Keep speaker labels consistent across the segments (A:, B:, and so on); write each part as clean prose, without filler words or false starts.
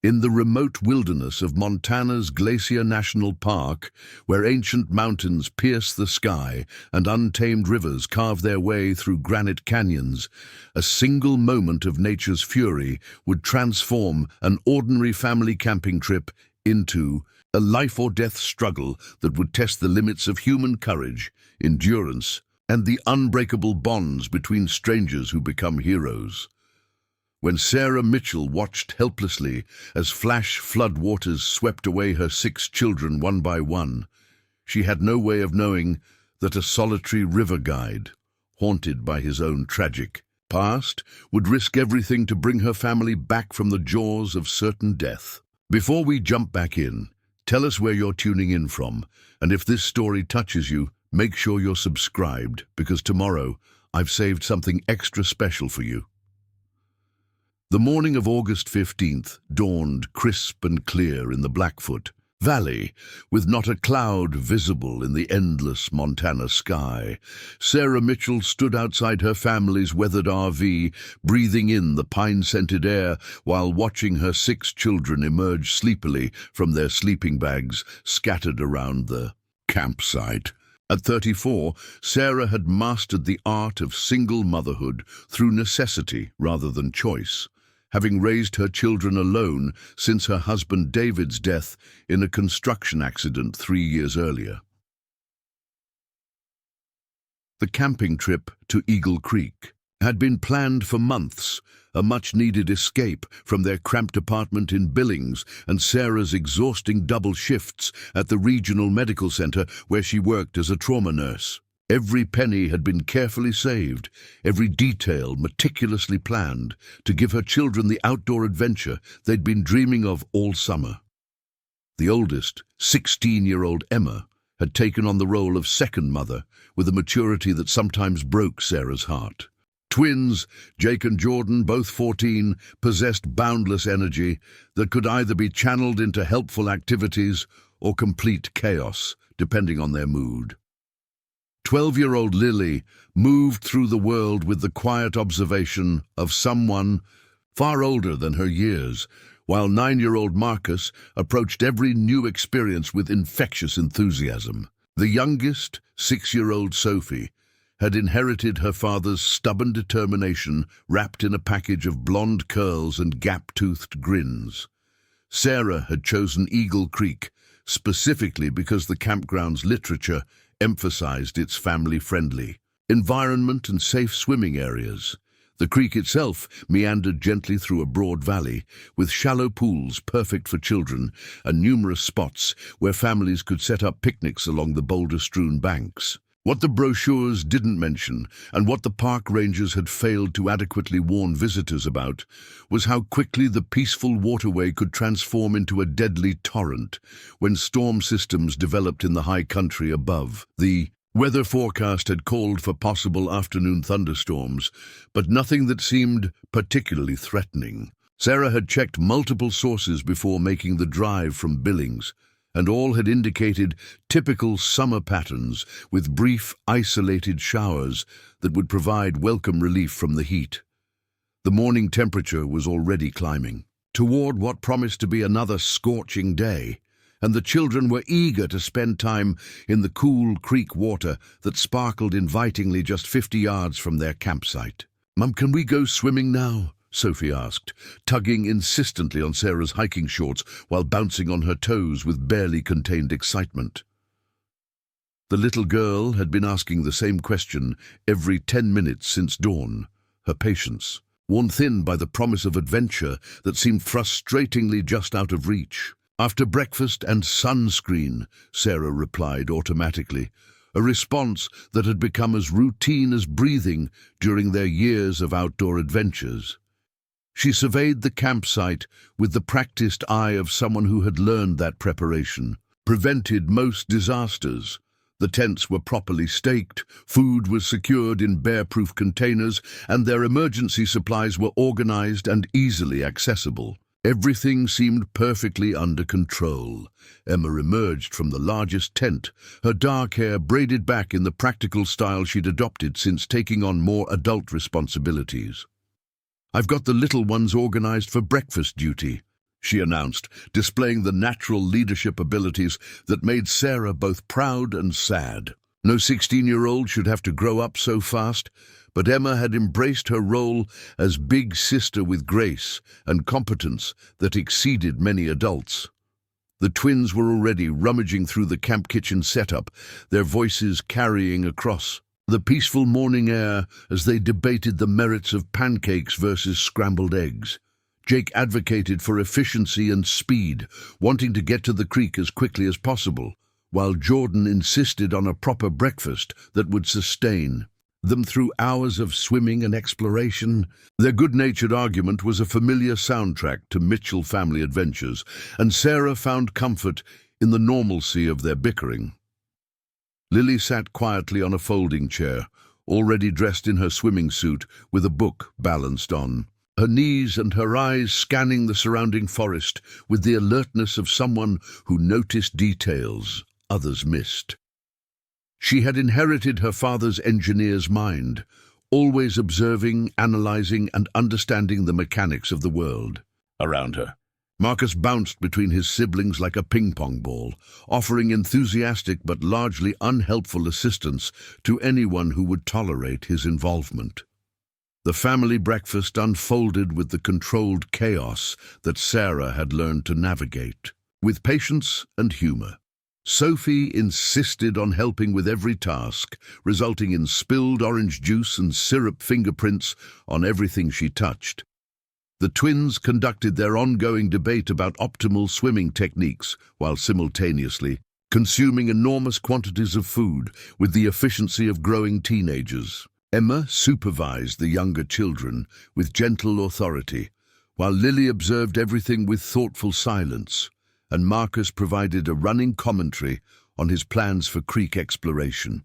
A: In the remote wilderness of Montana's Glacier National Park, where ancient mountains pierce the sky and untamed rivers carve their way through granite canyons, a single moment of nature's fury would transform an ordinary family camping trip into a life-or-death struggle that would test the limits of human courage, endurance, and the unbreakable bonds between strangers who become heroes. When Sarah Mitchell watched helplessly as flash flood waters swept away her 6 children one by one, she had no way of knowing that a solitary river guide, haunted by his own tragic past, would risk everything to bring her family back from the jaws of certain death. Before we jump back in, tell us where you're tuning in from, and if this story touches you, make sure you're subscribed, because tomorrow I've saved something extra special for you. The morning of August 15th dawned crisp and clear in the Blackfoot Valley, with not a cloud visible in the endless Montana sky. Sarah Mitchell stood outside her family's weathered RV, breathing in the pine-scented air while watching her 6 children emerge sleepily from their sleeping bags scattered around the campsite. At 34, Sarah had mastered the art of single motherhood through necessity rather than choice, having raised her children alone since her husband David's death in a construction accident 3 years earlier. The camping trip to Eagle Creek had been planned for months, a much-needed escape from their cramped apartment in Billings and Sarah's exhausting double shifts at the regional medical center where she worked as a trauma nurse. Every penny had been carefully saved, every detail meticulously planned to give her children the outdoor adventure they'd been dreaming of all summer. The oldest, 16-year-old Emma, had taken on the role of second mother with a maturity that sometimes broke Sarah's heart. Twins, Jake and Jordan, both 14, possessed boundless energy that could either be channeled into helpful activities or complete chaos, depending on their mood. 12-year-old Lily moved through the world with the quiet observation of someone far older than her years, while 9-year-old Marcus approached every new experience with infectious enthusiasm. The youngest, 6-year-old Sophie, had inherited her father's stubborn determination wrapped in a package of blonde curls and gap-toothed grins. Sarah had chosen Eagle Creek specifically because the campground's literature emphasized its family-friendly environment and safe swimming areas. The creek itself meandered gently through a broad valley, with shallow pools perfect for children and numerous spots where families could set up picnics along the boulder-strewn banks. What the brochures didn't mention, and what the park rangers had failed to adequately warn visitors about, was how quickly the peaceful waterway could transform into a deadly torrent when storm systems developed in the high country above. The weather forecast had called for possible afternoon thunderstorms, but nothing that seemed particularly threatening. Sarah had checked multiple sources before making the drive from Billings, and all had indicated typical summer patterns with brief, isolated showers that would provide welcome relief from the heat. The morning temperature was already climbing toward what promised to be another scorching day, and the children were eager to spend time in the cool creek water that sparkled invitingly just 50 yards from their campsite. "Mum, can we go swimming now?" Sophie asked, tugging insistently on Sarah's hiking shorts while bouncing on her toes with barely contained excitement. The little girl had been asking the same question every 10 minutes since dawn, her patience worn thin by the promise of adventure that seemed frustratingly just out of reach. "After breakfast and sunscreen," Sarah replied automatically, a response that had become as routine as breathing during their years of outdoor adventures. She surveyed the campsite with the practiced eye of someone who had learned that preparation prevented most disasters. The tents were properly staked, food was secured in bear-proof containers, and their emergency supplies were organized and easily accessible. Everything seemed perfectly under control. Emma emerged from the largest tent, her dark hair braided back in the practical style she'd adopted since taking on more adult responsibilities. "I've got the little ones organized for breakfast duty," she announced, displaying the natural leadership abilities that made Sarah both proud and sad. No 16-year-old should have to grow up so fast, but Emma had embraced her role as big sister with grace and competence that exceeded many adults. The twins were already rummaging through the camp kitchen setup, their voices carrying across the peaceful morning air as they debated the merits of pancakes versus scrambled eggs. Jake advocated for efficiency and speed, wanting to get to the creek as quickly as possible, while Jordan insisted on a proper breakfast that would sustain them through hours of swimming and exploration. Their good-natured argument was a familiar soundtrack to Mitchell family adventures, and Sarah found comfort in the normalcy of their bickering. Lily sat quietly on a folding chair, already dressed in her swimming suit, with a book balanced on her knees and her eyes scanning the surrounding forest with the alertness of someone who noticed details others missed. She had inherited her father's engineer's mind, always observing, analyzing, and understanding the mechanics of the world around her. Marcus bounced between his siblings like a ping-pong ball, offering enthusiastic but largely unhelpful assistance to anyone who would tolerate his involvement. The family breakfast unfolded with the controlled chaos that Sarah had learned to navigate, with patience and humor. Sophie insisted on helping with every task, resulting in spilled orange juice and syrup fingerprints on everything she touched. The twins conducted their ongoing debate about optimal swimming techniques while simultaneously consuming enormous quantities of food with the efficiency of growing teenagers. Emma supervised the younger children with gentle authority, while Lily observed everything with thoughtful silence, and Marcus provided a running commentary on his plans for creek exploration.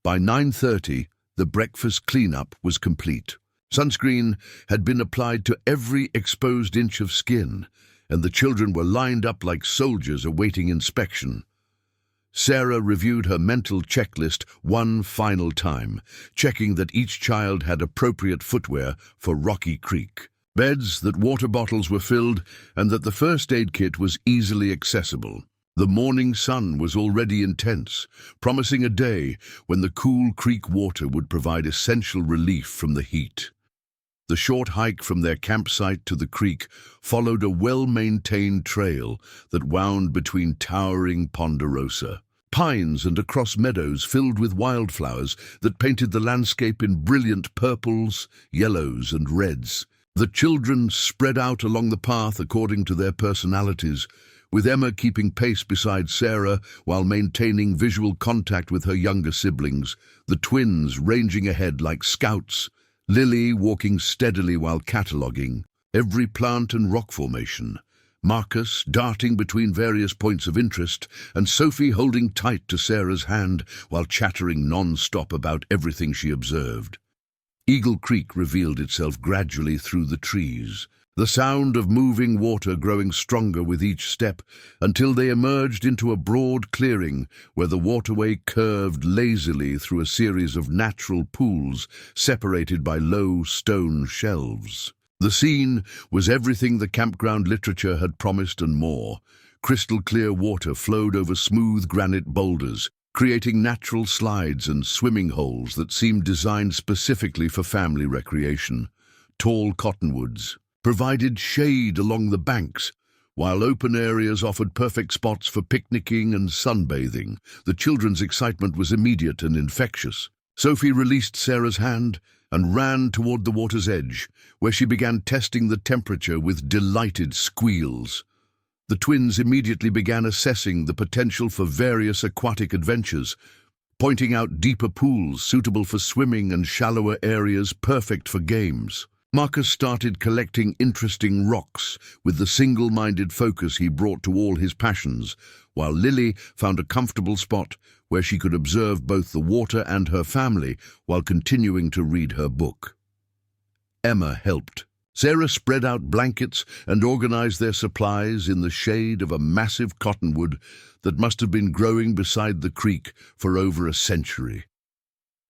A: By 9:30, the breakfast cleanup was complete. Sunscreen had been applied to every exposed inch of skin, and the children were lined up like soldiers awaiting inspection. Sarah reviewed her mental checklist one final time, checking that each child had appropriate footwear for Rocky Creek, beds, that water bottles were filled, and that the first aid kit was easily accessible. The morning sun was already intense, promising a day when the cool creek water would provide essential relief from the heat. The short hike from their campsite to the creek followed a well-maintained trail that wound between towering ponderosa pines and across meadows filled with wildflowers that painted the landscape in brilliant purples, yellows, and reds. The children spread out along the path according to their personalities, with Emma keeping pace beside Sarah while maintaining visual contact with her younger siblings, the twins ranging ahead like scouts, Lily walking steadily while cataloguing every plant and rock formation, Marcus darting between various points of interest, and Sophie holding tight to Sarah's hand while chattering non-stop about everything she observed. Eagle Creek revealed itself gradually through the trees, the sound of moving water growing stronger with each step until they emerged into a broad clearing where the waterway curved lazily through a series of natural pools separated by low stone shelves. The scene was everything the campground literature had promised and more. Crystal clear water flowed over smooth granite boulders, creating natural slides and swimming holes that seemed designed specifically for family recreation. Tall cottonwoods provided shade along the banks, while open areas offered perfect spots for picnicking and sunbathing. The children's excitement was immediate and infectious. Sophie released Sarah's hand and ran toward the water's edge, where she began testing the temperature with delighted squeals. The twins immediately began assessing the potential for various aquatic adventures, pointing out deeper pools suitable for swimming and shallower areas perfect for games. Marcus started collecting interesting rocks with the single-minded focus he brought to all his passions, while Lily found a comfortable spot where she could observe both the water and her family while continuing to read her book. Emma helped. Sarah spread out blankets and organized their supplies in the shade of a massive cottonwood that must have been growing beside the creek for over a century.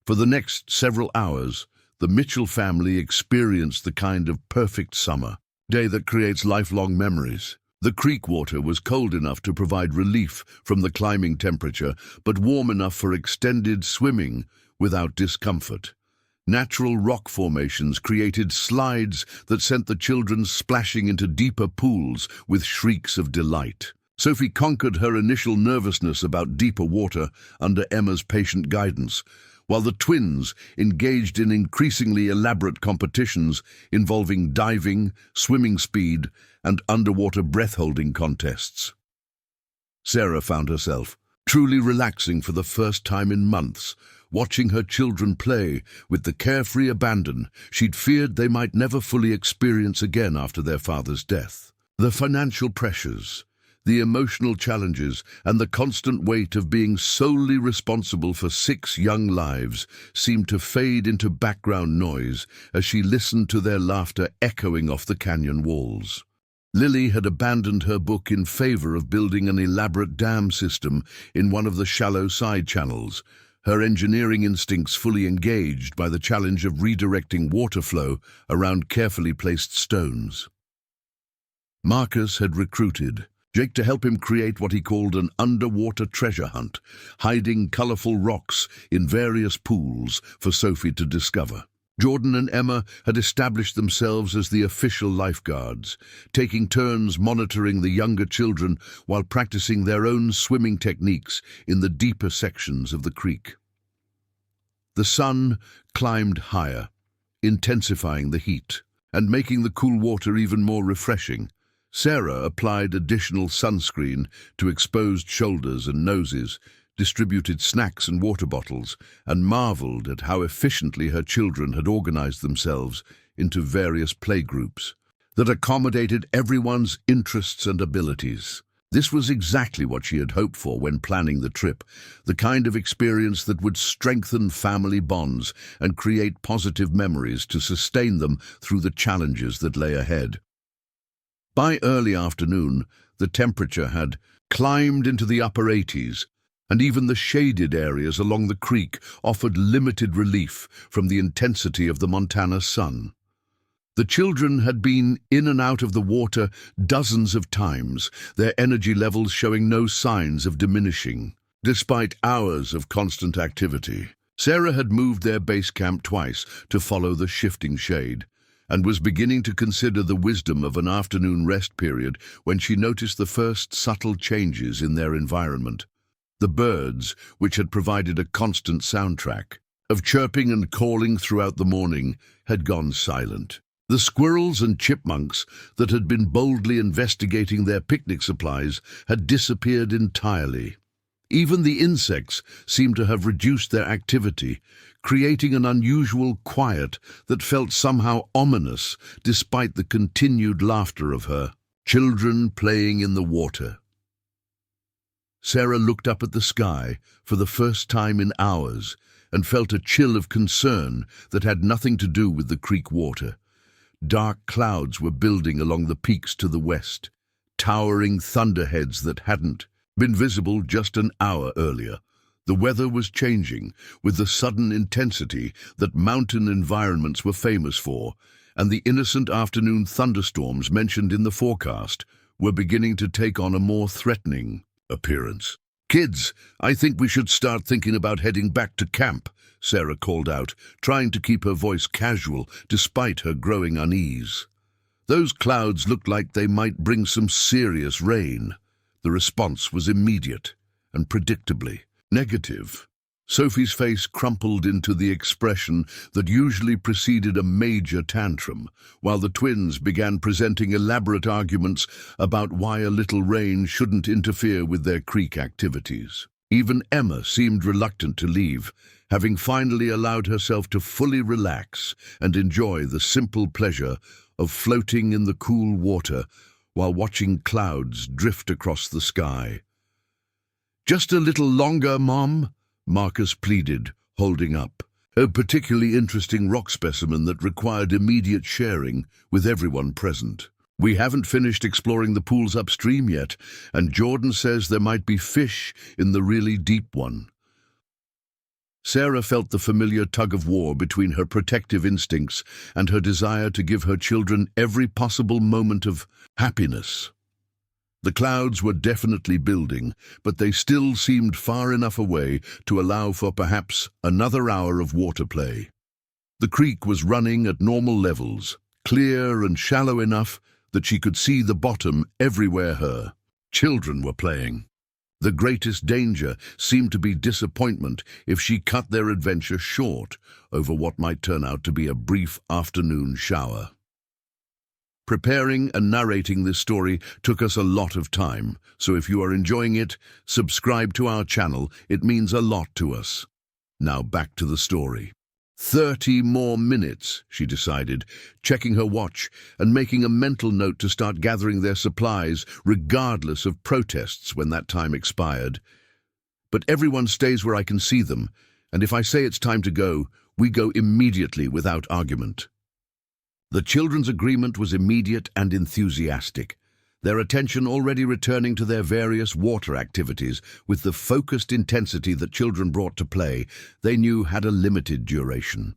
A: For the next several hours, the Mitchell family experienced the kind of perfect summer. Day that creates lifelong memories. The creek water was cold enough to provide relief from the climbing temperature, but warm enough for extended swimming without discomfort. Natural rock formations created slides that sent the children splashing into deeper pools with shrieks of delight. Sophie conquered her initial nervousness about deeper water under Emma's patient guidance, while the twins engaged in increasingly elaborate competitions involving diving, swimming speed, and underwater breath-holding contests. Sarah found herself truly relaxing for the first time in months, watching her children play with the carefree abandon she'd feared they might never fully experience again after their father's death. The financial pressures, the emotional challenges, and the constant weight of being solely responsible for 6 young lives seemed to fade into background noise as she listened to their laughter echoing off the canyon walls. Lily had abandoned her book in favor of building an elaborate dam system in one of the shallow side channels, her engineering instincts fully engaged by the challenge of redirecting water flow around carefully placed stones. Marcus had recruited Jake to help him create what he called an underwater treasure hunt, hiding colorful rocks in various pools for Sophie to discover. Jordan and Emma had established themselves as the official lifeguards, taking turns monitoring the younger children while practicing their own swimming techniques in the deeper sections of the creek. The sun climbed higher, intensifying the heat and making the cool water even more refreshing. Sarah applied additional sunscreen to exposed shoulders and noses, distributed snacks and water bottles, and marveled at how efficiently her children had organized themselves into various playgroups that accommodated everyone's interests and abilities. This was exactly what she had hoped for when planning the trip, the kind of experience that would strengthen family bonds and create positive memories to sustain them through the challenges that lay ahead. By early afternoon, the temperature had climbed into the upper 80s, and even the shaded areas along the creek offered limited relief from the intensity of the Montana sun. The children had been in and out of the water dozens of times, their energy levels showing no signs of diminishing. Despite hours of constant activity, Sarah had moved their base camp twice to follow the shifting shade, and was beginning to consider the wisdom of an afternoon rest period when she noticed the first subtle changes in their environment. The birds, which had provided a constant soundtrack of chirping and calling throughout the morning, had gone silent. The squirrels and chipmunks that had been boldly investigating their picnic supplies had disappeared entirely. Even the insects seemed to have reduced their activity, creating an unusual quiet that felt somehow ominous despite the continued laughter of her children playing in the water. Sarah looked up at the sky for the first time in hours and felt a chill of concern that had nothing to do with the creek water. Dark clouds were building along the peaks to the west, towering thunderheads that hadn't been visible just an hour earlier. The weather was changing with the sudden intensity that mountain environments were famous for, and the innocent afternoon thunderstorms mentioned in the forecast were beginning to take on a more threatening appearance. "Kids, I think we should start thinking about heading back to camp," Sarah called out, trying to keep her voice casual despite her growing unease. "Those clouds looked like they might bring some serious rain." The response was immediate and predictably negative. Sophie's face crumpled into the expression that usually preceded a major tantrum, while the twins began presenting elaborate arguments about why a little rain shouldn't interfere with their creek activities. Even Emma seemed reluctant to leave, having finally allowed herself to fully relax and enjoy the simple pleasure of floating in the cool water while watching clouds drift across the sky. "Just a little longer, Mom," Marcus pleaded, holding up a particularly interesting rock specimen that required immediate sharing with everyone present. "We haven't finished exploring the pools upstream yet, and Jordan says there might be fish in the really deep one." Sarah felt the familiar tug-of-war between her protective instincts and her desire to give her children every possible moment of happiness. The clouds were definitely building, but they still seemed far enough away to allow for perhaps another hour of water play. The creek was running at normal levels, clear and shallow enough that she could see the bottom everywhere her children were playing. The greatest danger seemed to be disappointment if she cut their adventure short over what might turn out to be a brief afternoon shower. Preparing and narrating this story took us a lot of time, so if you are enjoying it, subscribe to our channel. It means a lot to us. Now back to the story. 30 more minutes, she decided, checking her watch and making a mental note to start gathering their supplies, regardless of protests when that time expired. But everyone stays where I can see them, and if I say it's time to go, we go immediately without argument. The children's agreement was immediate and enthusiastic, their attention already returning to their various water activities with the focused intensity that children brought to play they knew had a limited duration.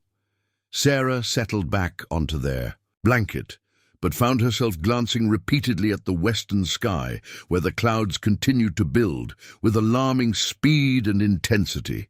A: Sarah settled back onto their blanket, but found herself glancing repeatedly at the western sky, where the clouds continued to build with alarming speed and intensity.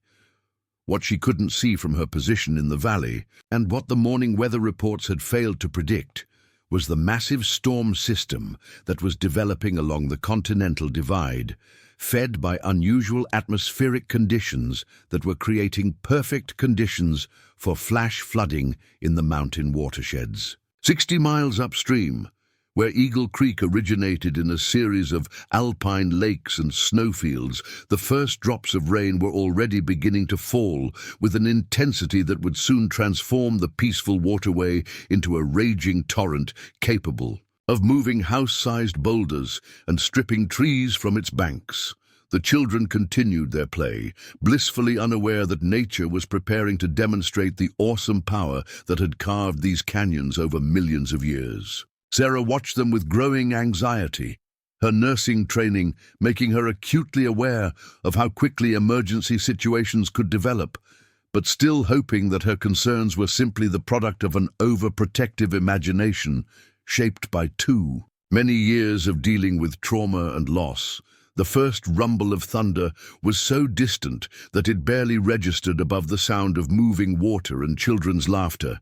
A: What she couldn't see from her position in the valley, and what the morning weather reports had failed to predict, was the massive storm system that was developing along the continental divide, fed by unusual atmospheric conditions that were creating perfect conditions for flash flooding in the mountain watersheds. 60 miles upstream, where Eagle Creek originated in a series of alpine lakes and snowfields, the first drops of rain were already beginning to fall with an intensity that would soon transform the peaceful waterway into a raging torrent capable of moving house-sized boulders and stripping trees from its banks. The children continued their play, blissfully unaware that nature was preparing to demonstrate the awesome power that had carved these canyons over millions of years. Sarah watched them with growing anxiety, her nursing training making her acutely aware of how quickly emergency situations could develop, but still hoping that her concerns were simply the product of an overprotective imagination shaped by too many years of dealing with trauma and loss. The first rumble of thunder was so distant that it barely registered above the sound of moving water and children's laughter.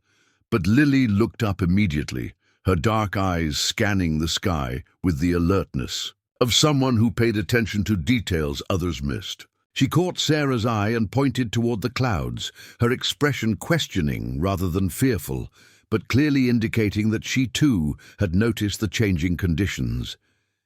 A: But Lily looked up immediately, her dark eyes scanning the sky with the alertness of someone who paid attention to details others missed. She caught Sarah's eye and pointed toward the clouds, her expression questioning rather than fearful, but clearly indicating that she too had noticed the changing conditions.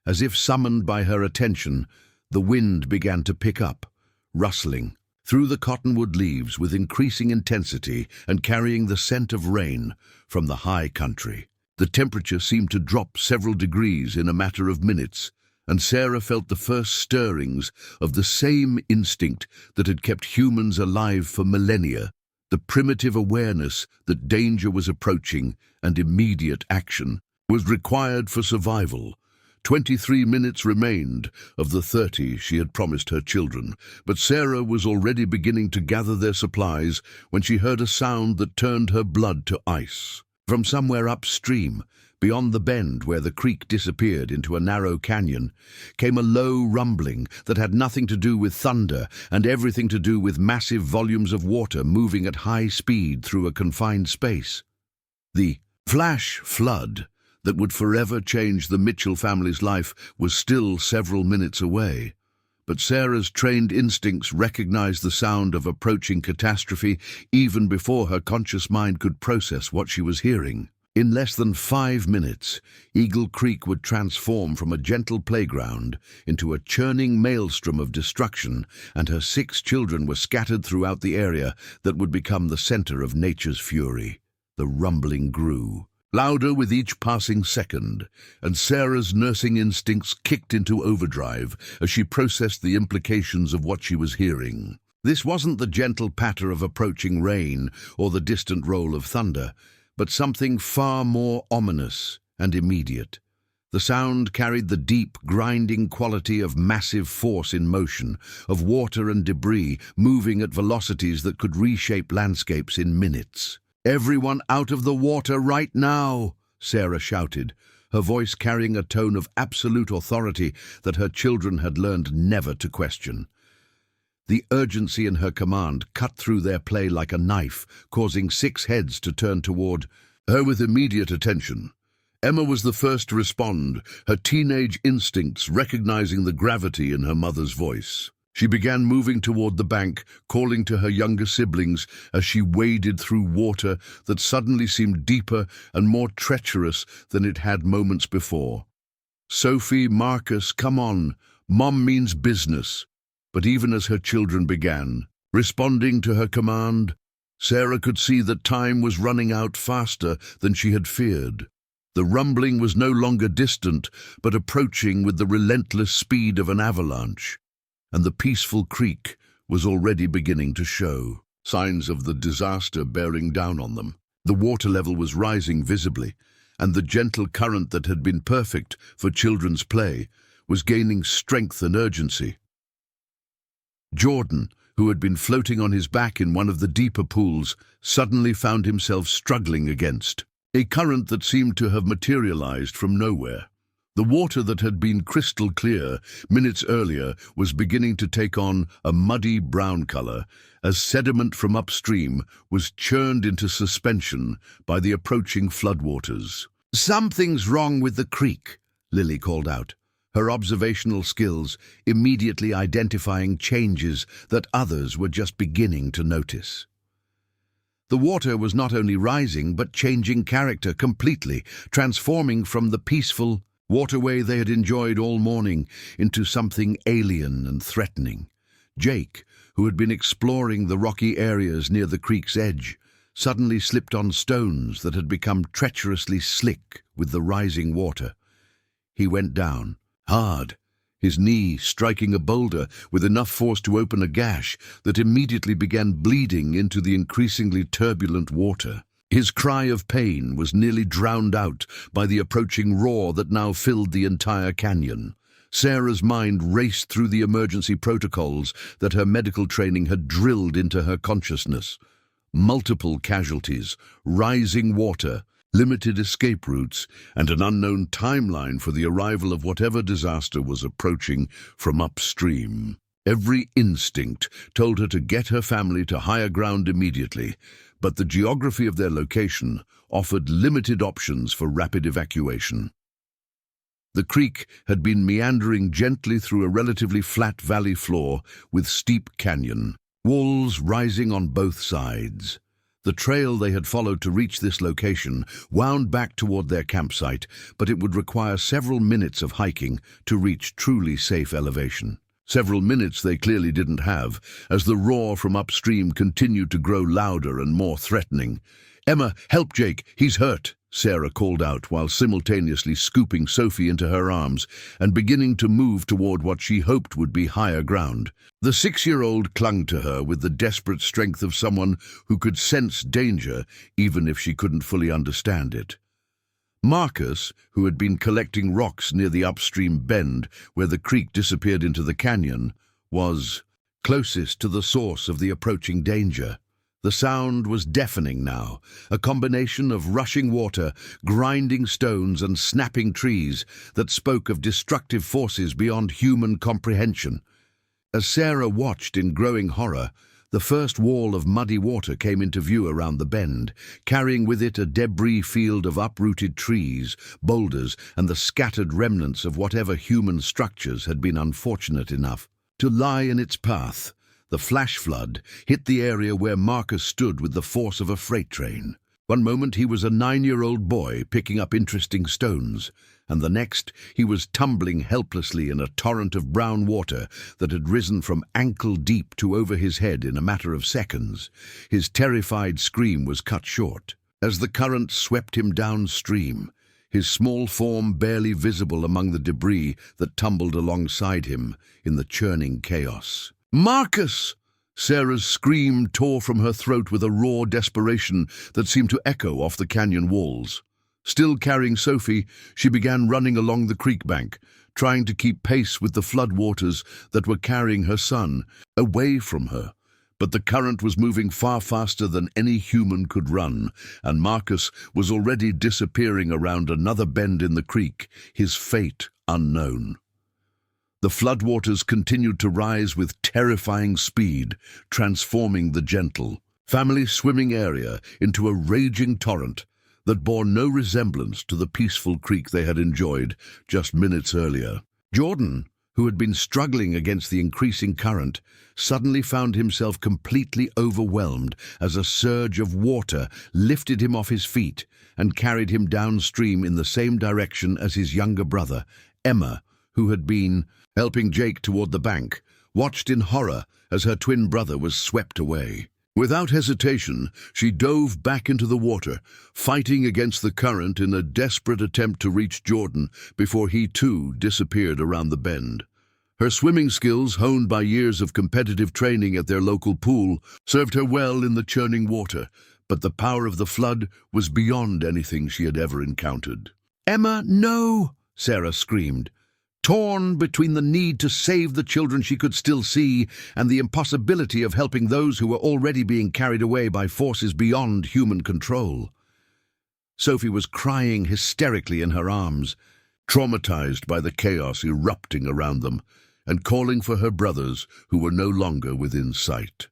A: As if summoned by her attention, the wind began to pick up, rustling through the cottonwood leaves with increasing intensity and carrying the scent of rain from the high country. The temperature seemed to drop several degrees in a matter of minutes, and Sarah felt the first stirrings of the same instinct that had kept humans alive for millennia, the primitive awareness that danger was approaching and immediate action was required for survival. 23 minutes remained of the 30 she had promised her children, but Sarah was already beginning to gather their supplies when she heard a sound that turned her blood to ice. From somewhere upstream, beyond the bend where the creek disappeared into a narrow canyon, came a low rumbling that had nothing to do with thunder and everything to do with massive volumes of water moving at high speed through a confined space. The flash flood that would forever change the Mitchell family's life was still several minutes away. But Sarah's trained instincts recognized the sound of approaching catastrophe even before her conscious mind could process what she was hearing. In less than 5 minutes, Eagle Creek would transform from a gentle playground into a churning maelstrom of destruction, and her 6 children were scattered throughout the area that would become the center of nature's fury. The rumbling grew louder with each passing second, and Sarah's nursing instincts kicked into overdrive as she processed the implications of what she was hearing. This wasn't the gentle patter of approaching rain or the distant roll of thunder, but something far more ominous and immediate. The sound carried the deep, grinding quality of massive force in motion, of water and debris moving at velocities that could reshape landscapes in minutes. "Everyone out of the water right now!" Sarah shouted, her voice carrying a tone of absolute authority that her children had learned never to question. The urgency in her command cut through their play like a knife, causing 6 heads to turn toward her with immediate attention. Emma was the first to respond, her teenage instincts recognizing the gravity in her mother's voice. She began moving toward the bank, calling to her younger siblings as she waded through water that suddenly seemed deeper and more treacherous than it had moments before. "Sophie, Marcus, come on. Mom means business." But even as her children began, responding to her command, Sarah could see that time was running out faster than she had feared. The rumbling was no longer distant, but approaching with the relentless speed of an avalanche, and the peaceful creek was already beginning to show signs of the disaster bearing down on them. The water level was rising visibly, and the gentle current that had been perfect for children's play was gaining strength and urgency. Jordan, who had been floating on his back in one of the deeper pools, suddenly found himself struggling against a current that seemed to have materialized from nowhere. The water that had been crystal clear minutes earlier was beginning to take on a muddy brown color as sediment from upstream was churned into suspension by the approaching floodwaters. "Something's wrong with the creek," Lily called out, her observational skills immediately identifying changes that others were just beginning to notice. The water was not only rising but changing character completely, transforming from the peaceful waterway they had enjoyed all morning into something alien and threatening. Jake, who had been exploring the rocky areas near the creek's edge, suddenly slipped on stones that had become treacherously slick with the rising water. He went down, hard, his knee striking a boulder with enough force to open a gash that immediately began bleeding into the increasingly turbulent water. His cry of pain was nearly drowned out by the approaching roar that now filled the entire canyon. Sarah's mind raced through the emergency protocols that her medical training had drilled into her consciousness. Multiple casualties, rising water, limited escape routes, and an unknown timeline for the arrival of whatever disaster was approaching from upstream. Every instinct told her to get her family to higher ground immediately, but the geography of their location offered limited options for rapid evacuation. The creek had been meandering gently through a relatively flat valley floor with steep canyon, walls rising on both sides. The trail they had followed to reach this location wound back toward their campsite, but it would require several minutes of hiking to reach truly safe elevation. Several minutes they clearly didn't have, as the roar from upstream continued to grow louder and more threatening. "Emma, help Jake, he's hurt," Sarah called out while simultaneously scooping Sophie into her arms and beginning to move toward what she hoped would be higher ground. The 6-year-old clung to her with the desperate strength of someone who could sense danger even if she couldn't fully understand it. Marcus, who had been collecting rocks near the upstream bend where the creek disappeared into the canyon, was closest to the source of the approaching danger. The sound was deafening now, a combination of rushing water, grinding stones, and snapping trees that spoke of destructive forces beyond human comprehension. As Sarah watched in growing horror, the first wall of muddy water came into view around the bend, carrying with it a debris field of uprooted trees, boulders, and the scattered remnants of whatever human structures had been unfortunate enough to lie in its path. The flash flood hit the area where Marcus stood with the force of a freight train. One moment he was a 9-year-old boy picking up interesting stones, and the next he was tumbling helplessly in a torrent of brown water that had risen from ankle-deep to over his head in a matter of seconds. His terrified scream was cut short as the current swept him downstream, his small form barely visible among the debris that tumbled alongside him in the churning chaos. "Marcus!" Sarah's scream tore from her throat with a raw desperation that seemed to echo off the canyon walls. Still carrying Sophie, she began running along the creek bank, trying to keep pace with the floodwaters that were carrying her son away from her. But the current was moving far faster than any human could run, and Marcus was already disappearing around another bend in the creek, his fate unknown. The floodwaters continued to rise with terrifying speed, transforming the gentle, family swimming area into a raging torrent that bore no resemblance to the peaceful creek they had enjoyed just minutes earlier. Jordan, who had been struggling against the increasing current, suddenly found himself completely overwhelmed as a surge of water lifted him off his feet and carried him downstream in the same direction as his younger brother. Emma, who had been helping Jake toward the bank, watched in horror as her twin brother was swept away. Without hesitation, she dove back into the water, fighting against the current in a desperate attempt to reach Jordan before he too disappeared around the bend. Her swimming skills, honed by years of competitive training at their local pool, served her well in the churning water, but the power of the flood was beyond anything she had ever encountered. "Emma, no!" Sarah screamed, torn between the need to save the children she could still see and the impossibility of helping those who were already being carried away by forces beyond human control. Sophie was crying hysterically in her arms, traumatized by the chaos erupting around them, and calling for her brothers who were no longer within sight.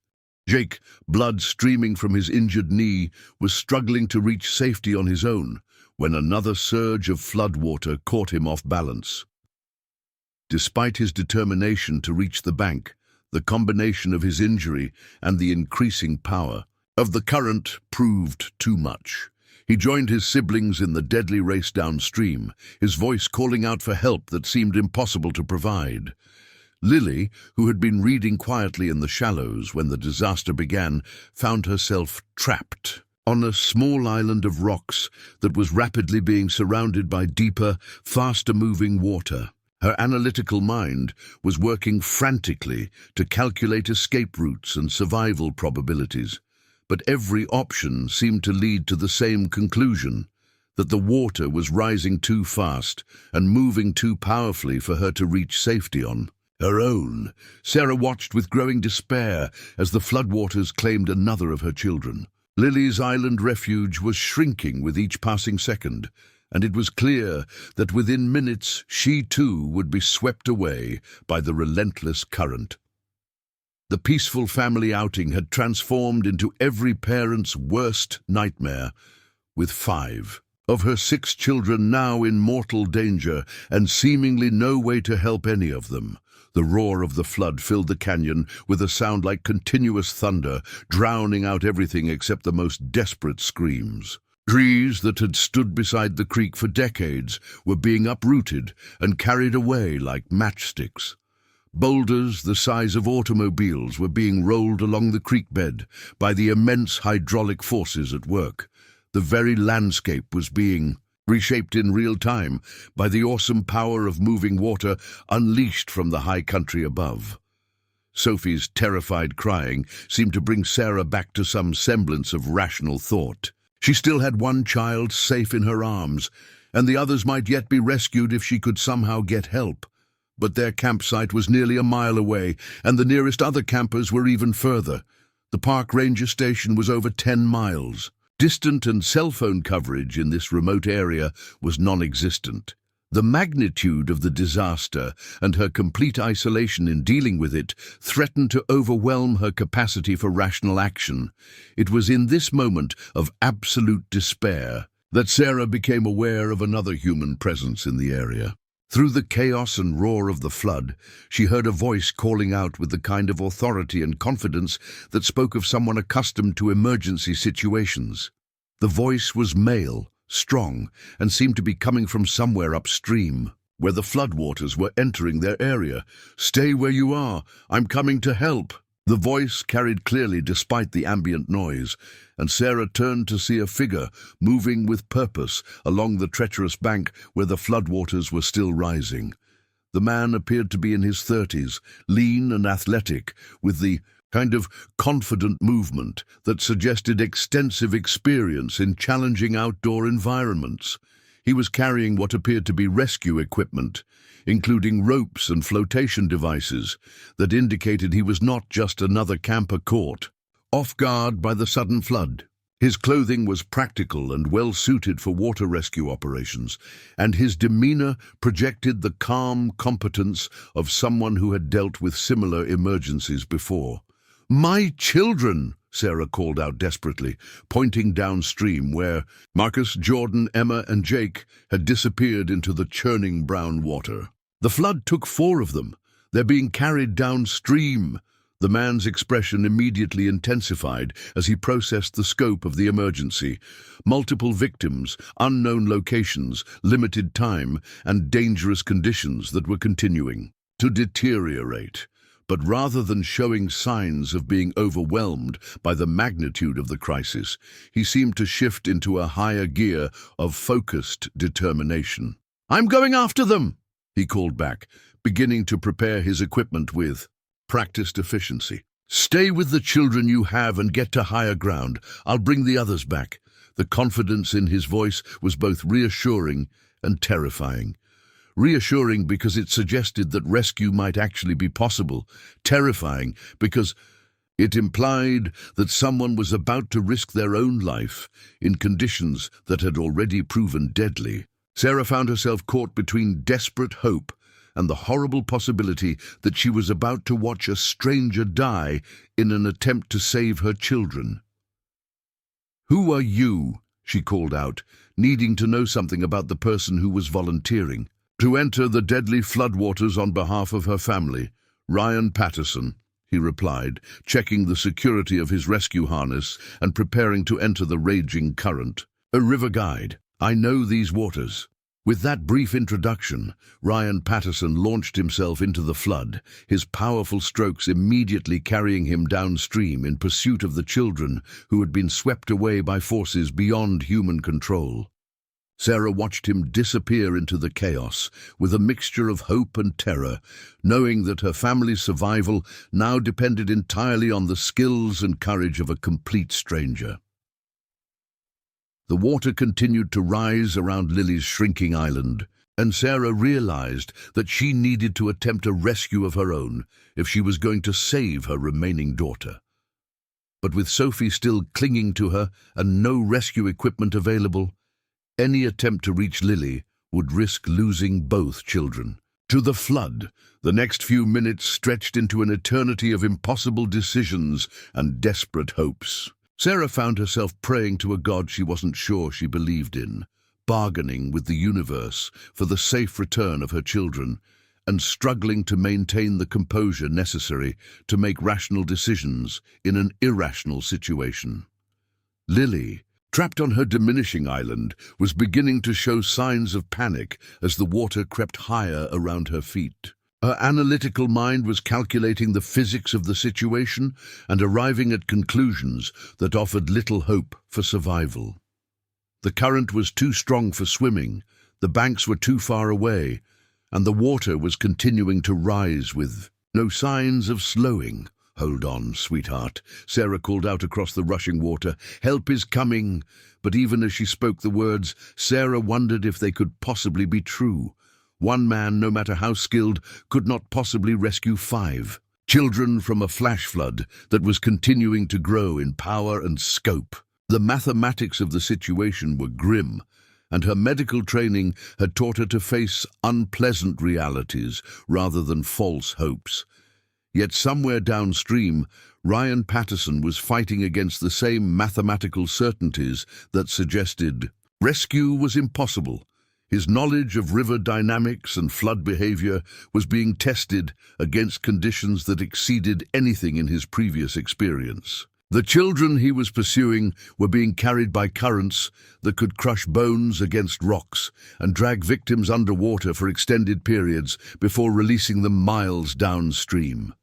A: Jake, blood streaming from his injured knee, was struggling to reach safety on his own when another surge of floodwater caught him off balance. Despite his determination to reach the bank, the combination of his injury and the increasing power of the current proved too much. He joined his siblings in the deadly race downstream, his voice calling out for help that seemed impossible to provide. Lily, who had been reading quietly in the shallows when the disaster began, found herself trapped on a small island of rocks that was rapidly being surrounded by deeper, faster-moving water. Her analytical mind was working frantically to calculate escape routes and survival probabilities, but every option seemed to lead to the same conclusion, that the water was rising too fast and moving too powerfully for her to reach safety on her own. Sarah watched with growing despair as the floodwaters claimed another of her children. Lily's island refuge was shrinking with each passing second, and it was clear that within minutes she too would be swept away by the relentless current. The peaceful family outing had transformed into every parent's worst nightmare, with 5 of her 6 children now in mortal danger and seemingly no way to help any of them. The roar of the flood filled the canyon with a sound like continuous thunder, drowning out everything except the most desperate screams. Trees that had stood beside the creek for decades were being uprooted and carried away like matchsticks. Boulders the size of automobiles were being rolled along the creek bed by the immense hydraulic forces at work. The very landscape was being reshaped in real time by the awesome power of moving water unleashed from the high country above. Sophie's terrified crying seemed to bring Sarah back to some semblance of rational thought. She still had one child safe in her arms, and the others might yet be rescued if she could somehow get help. But their campsite was nearly a mile away, and the nearest other campers were even further. The park ranger station was over 10 miles. Distant and cell phone coverage in this remote area was non-existent. The magnitude of the disaster and her complete isolation in dealing with it threatened to overwhelm her capacity for rational action. It was in this moment of absolute despair that Sarah became aware of another human presence in the area. Through the chaos and roar of the flood, she heard a voice calling out with the kind of authority and confidence that spoke of someone accustomed to emergency situations. The voice was male, strong, and seemed to be coming from somewhere upstream, where the floodwaters were entering their area. "Stay where you are. I'm coming to help." The voice carried clearly despite the ambient noise, and Sarah turned to see a figure moving with purpose along the treacherous bank where the floodwaters were still rising. The man appeared to be in his 30s, lean and athletic, with the kind of confident movement that suggested extensive experience in challenging outdoor environments. He was carrying what appeared to be rescue equipment, including ropes and flotation devices, that indicated he was not just another camper caught off guard by the sudden flood. His clothing was practical and well suited for water rescue operations, and his demeanor projected the calm competence of someone who had dealt with similar emergencies before. "My children!" Sarah called out desperately, pointing downstream where Marcus, Jordan, Emma, and Jake had disappeared into the churning brown water. The flood took 4 of them. They're being carried downstream. The man's expression immediately intensified as he processed the scope of the emergency. Multiple victims, unknown locations, limited time, and dangerous conditions that were continuing to deteriorate. But rather than showing signs of being overwhelmed by the magnitude of the crisis, he seemed to shift into a higher gear of focused determination. "I'm going after them!" he called back, beginning to prepare his equipment with practiced efficiency. "Stay with the children you have and get to higher ground. I'll bring the others back." The confidence in his voice was both reassuring and terrifying. Reassuring because it suggested that rescue might actually be possible. Terrifying because it implied that someone was about to risk their own life in conditions that had already proven deadly. Sarah found herself caught between desperate hope and the horrible possibility that she was about to watch a stranger die in an attempt to save her children. "Who are you?" she called out, needing to know something about the person who was volunteering to enter the deadly floodwaters on behalf of her family. "Ryan Patterson," he replied, checking the security of his rescue harness and preparing to enter the raging current. "A river guide. I know these waters." With that brief introduction, Ryan Patterson launched himself into the flood, his powerful strokes immediately carrying him downstream in pursuit of the children who had been swept away by forces beyond human control. Sarah watched him disappear into the chaos with a mixture of hope and terror, knowing that her family's survival now depended entirely on the skills and courage of a complete stranger. The water continued to rise around Lily's shrinking island, and Sarah realized that she needed to attempt a rescue of her own if she was going to save her remaining daughter. But with Sophie still clinging to her and no rescue equipment available, any attempt to reach Lily would risk losing both children. To the flood, the next few minutes stretched into an eternity of impossible decisions and desperate hopes. Sarah found herself praying to a God she wasn't sure she believed in, bargaining with the universe for the safe return of her children, and struggling to maintain the composure necessary to make rational decisions in an irrational situation. Lily, trapped on her diminishing island, was beginning to show signs of panic as the water crept higher around her feet. Her analytical mind was calculating the physics of the situation and arriving at conclusions that offered little hope for survival. The current was too strong for swimming, the banks were too far away, and the water was continuing to rise with no signs of slowing. "Hold on, sweetheart," Sarah called out across the rushing water. "Help is coming." But even as she spoke the words, Sarah wondered if they could possibly be true. One man, no matter how skilled, could not possibly rescue 5 children from a flash flood that was continuing to grow in power and scope. The mathematics of the situation were grim, and her medical training had taught her to face unpleasant realities rather than false hopes. Yet somewhere downstream, Ryan Patterson was fighting against the same mathematical certainties that suggested rescue was impossible. His knowledge of river dynamics and flood behavior was being tested against conditions that exceeded anything in his previous experience. The children he was pursuing were being carried by currents that could crush bones against rocks and drag victims underwater for extended periods before releasing them miles downstream.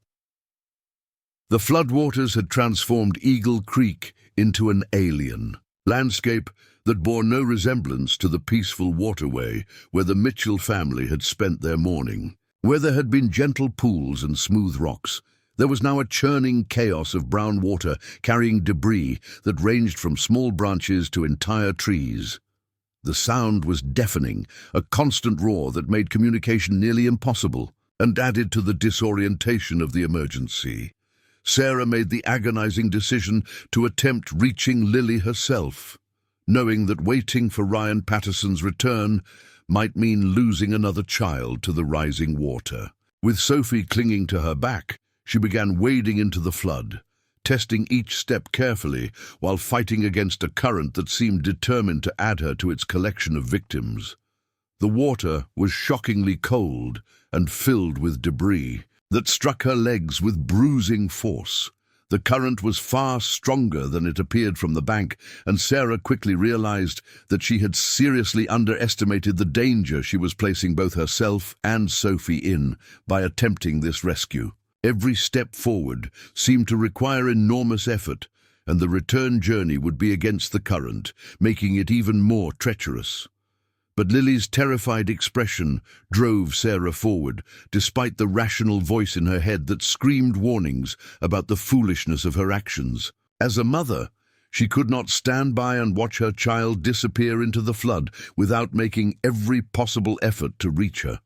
A: The floodwaters had transformed Eagle Creek into an alien landscape that bore no resemblance to the peaceful waterway where the Mitchell family had spent their morning. Where there had been gentle pools and smooth rocks, There was now a churning chaos of brown water carrying debris that ranged from small branches to entire trees. The sound was deafening, a constant roar that made communication nearly impossible and added to the disorientation of the emergency. Sarah made the agonizing decision to attempt reaching Lily herself, knowing that waiting for Ryan Patterson's return might mean losing another child to the rising water. With Sophie clinging to her back, she began wading into the flood, testing each step carefully while fighting against a current that seemed determined to add her to its collection of victims. The water was shockingly cold and filled with debris that struck her legs with bruising force. The current was far stronger than it appeared from the bank, and Sarah quickly realized that she had seriously underestimated the danger she was placing both herself and Sophie in by attempting this rescue. Every step forward seemed to require enormous effort, and the return journey would be against the current, making it even more treacherous. But Lily's terrified expression drove Sarah forward, despite the rational voice in her head that screamed warnings about the foolishness of her actions. As a mother, she could not stand by and watch her child disappear into the flood without making every possible effort to reach her.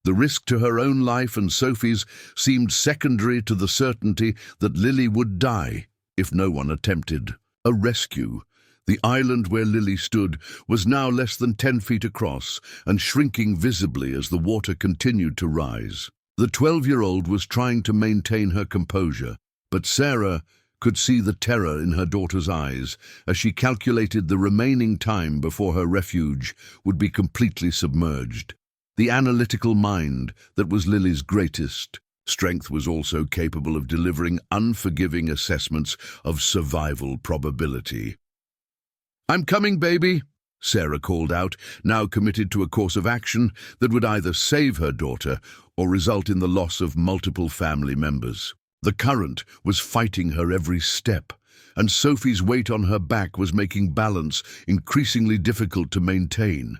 A: The risk to her own life and Sophie's seemed secondary to the certainty that Lily would die if no one attempted a rescue. The island where Lily stood was now less than 10 feet across and shrinking visibly as the water continued to rise. The 12-year-old was trying to maintain her composure, but Sarah could see the terror in her daughter's eyes as she calculated the remaining time before her refuge would be completely submerged. The analytical mind that was Lily's greatest strength was also capable of delivering unforgiving assessments of survival probability. "I'm coming, baby," Sarah called out, now committed to a course of action that would either save her daughter or result in the loss of multiple family members. The current was fighting her every step, and Sophie's weight on her back was making balance increasingly difficult to maintain.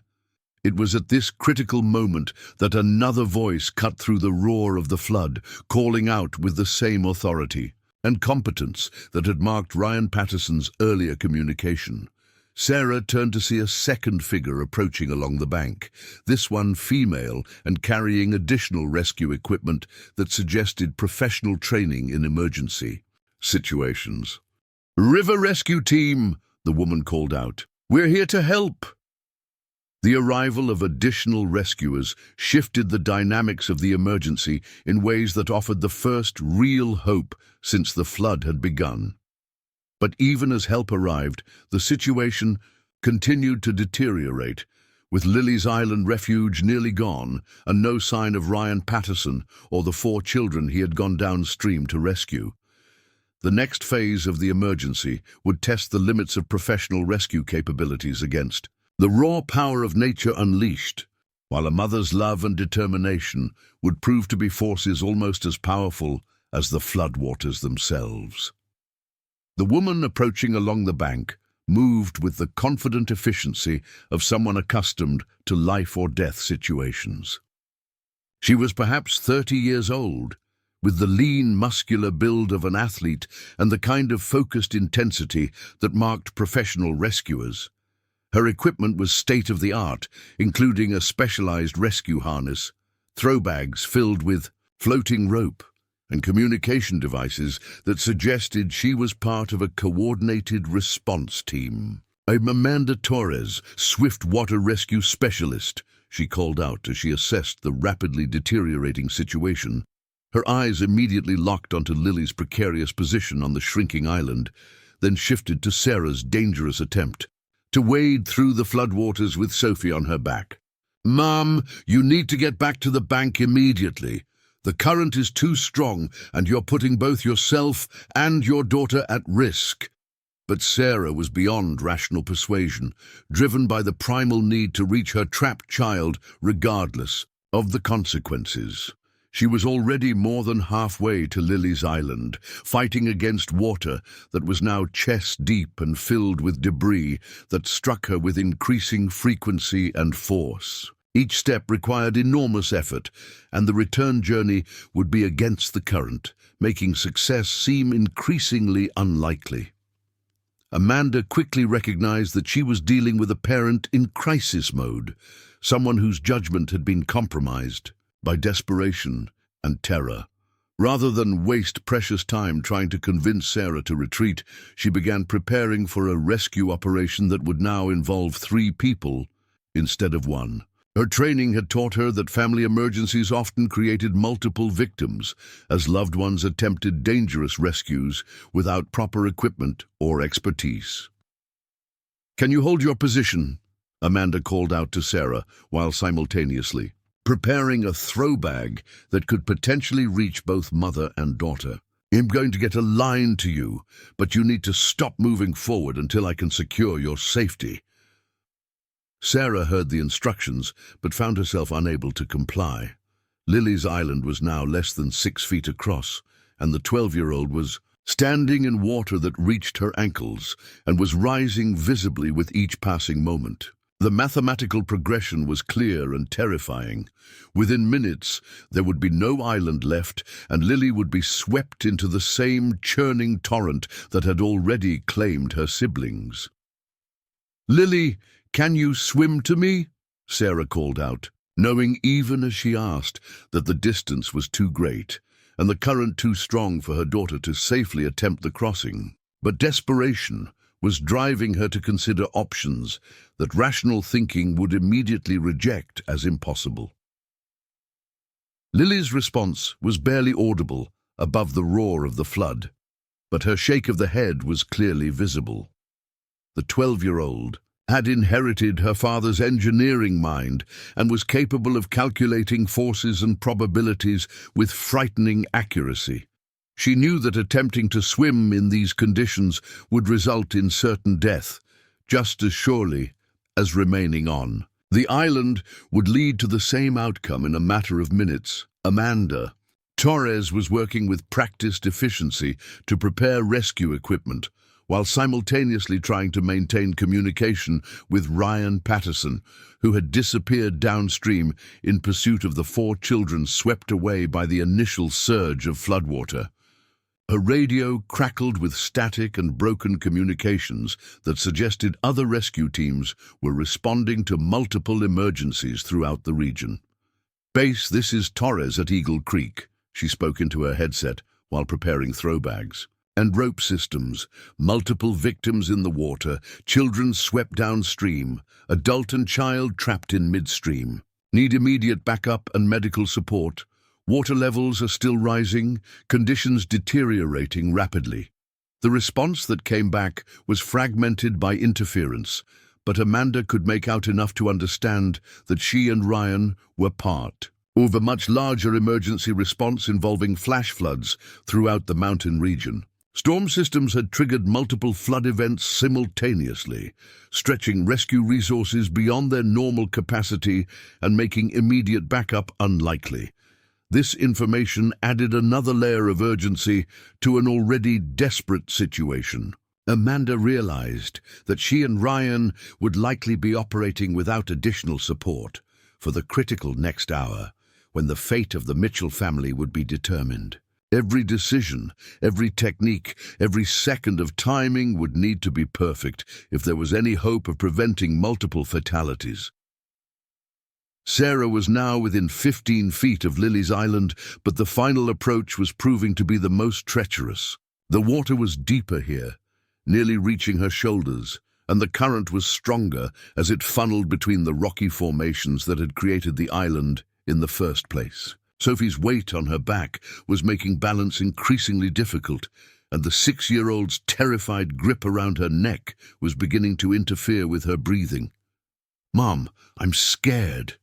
A: It was at this critical moment that another voice cut through the roar of the flood, calling out with the same authority and competence that had marked Ryan Patterson's earlier communication. Sarah turned to see a second figure approaching along the bank, this one female and carrying additional rescue equipment that suggested professional training in emergency situations. "River Rescue Team," the woman called out. "We're here to help." The arrival of additional rescuers shifted the dynamics of the emergency in ways that offered the first real hope since the flood had begun. But even as help arrived, the situation continued to deteriorate, with Lily's island refuge nearly gone and no sign of Ryan Patterson or the 4 children he had gone downstream to rescue. The next phase of the emergency would test the limits of professional rescue capabilities against the raw power of nature unleashed, while a mother's love and determination would prove to be forces almost as powerful as the floodwaters themselves. The woman approaching along the bank moved with the confident efficiency of someone accustomed to life-or-death situations. She was perhaps 30 years old, with the lean, muscular build of an athlete and the kind of focused intensity that marked professional rescuers. Her equipment was state-of-the-art, including a specialized rescue harness, throw bags filled with floating rope, and communication devices that suggested she was part of a coordinated response team. "I'm Amanda Torres, swift water rescue specialist," she called out as she assessed the rapidly deteriorating situation. Her eyes immediately locked onto Lily's precarious position on the shrinking island, then shifted to Sarah's dangerous attempt to wade through the floodwaters with Sophie on her back. "Mom, you need to get back to the bank immediately. The current is too strong, and you're putting both yourself and your daughter at risk." But Sarah was beyond rational persuasion, driven by the primal need to reach her trapped child regardless of the consequences. She was already more than halfway to Lily's island, fighting against water that was now chest-deep and filled with debris that struck her with increasing frequency and force. Each step required enormous effort, and the return journey would be against the current, making success seem increasingly unlikely. Amanda quickly recognized that she was dealing with a parent in crisis mode, someone whose judgment had been compromised by desperation and terror. Rather than waste precious time trying to convince Sarah to retreat, she began preparing for a rescue operation that would now involve 3 people instead of 1. Her training had taught her that family emergencies often created multiple victims, as loved ones attempted dangerous rescues without proper equipment or expertise. "Can you hold your position?" Amanda called out to Sarah, while simultaneously preparing a throw bag that could potentially reach both mother and daughter. "I'm going to get a line to you, but you need to stop moving forward until I can secure your safety." Sarah heard the instructions, but found herself unable to comply. Lily's island was now less than 6 feet across, and the 12-year-old was standing in water that reached her ankles and was rising visibly with each passing moment. The mathematical progression was clear and terrifying. Within minutes, there would be no island left, and Lily would be swept into the same churning torrent that had already claimed her siblings. "Lily, can you swim to me?" Sarah called out, knowing even as she asked that the distance was too great and the current too strong for her daughter to safely attempt the crossing. But desperation was driving her to consider options that rational thinking would immediately reject as impossible. Lily's response was barely audible above the roar of the flood, but her shake of the head was clearly visible. The 12-year-old had inherited her father's engineering mind and was capable of calculating forces and probabilities with frightening accuracy. She knew that attempting to swim in these conditions would result in certain death, just as surely as remaining on. The island would lead to the same outcome in a matter of minutes. Amanda Torres was working with practiced efficiency to prepare rescue equipment, while simultaneously trying to maintain communication with Ryan Patterson, who had disappeared downstream in pursuit of the 4 children swept away by the initial surge of floodwater. Her radio crackled with static and broken communications that suggested other rescue teams were responding to multiple emergencies throughout the region. "Base, this is Torres at Eagle Creek," she spoke into her headset while preparing throw bags. "And rope systems, multiple victims in the water, children swept downstream, adult and child trapped in midstream. Need immediate backup and medical support. Water levels are still rising, conditions deteriorating rapidly." The response that came back was fragmented by interference, but Amanda could make out enough to understand that she and Ryan were part of a much larger emergency response involving flash floods throughout the mountain region. Storm systems had triggered multiple flood events simultaneously, stretching rescue resources beyond their normal capacity and making immediate backup unlikely. This information added another layer of urgency to an already desperate situation. Amanda realized that she and Ryan would likely be operating without additional support for the critical next hour, when the fate of the Mitchell family would be determined. Every decision, every technique, every second of timing would need to be perfect if there was any hope of preventing multiple fatalities. Sarah was now within 15 feet of Lily's island, but the final approach was proving to be the most treacherous. The water was deeper here, nearly reaching her shoulders, and the current was stronger as it funneled between the rocky formations that had created the island in the first place. Sophie's weight on her back was making balance increasingly difficult, and the 6-year-old's terrified grip around her neck was beginning to interfere with her breathing. "Mom, I'm scared."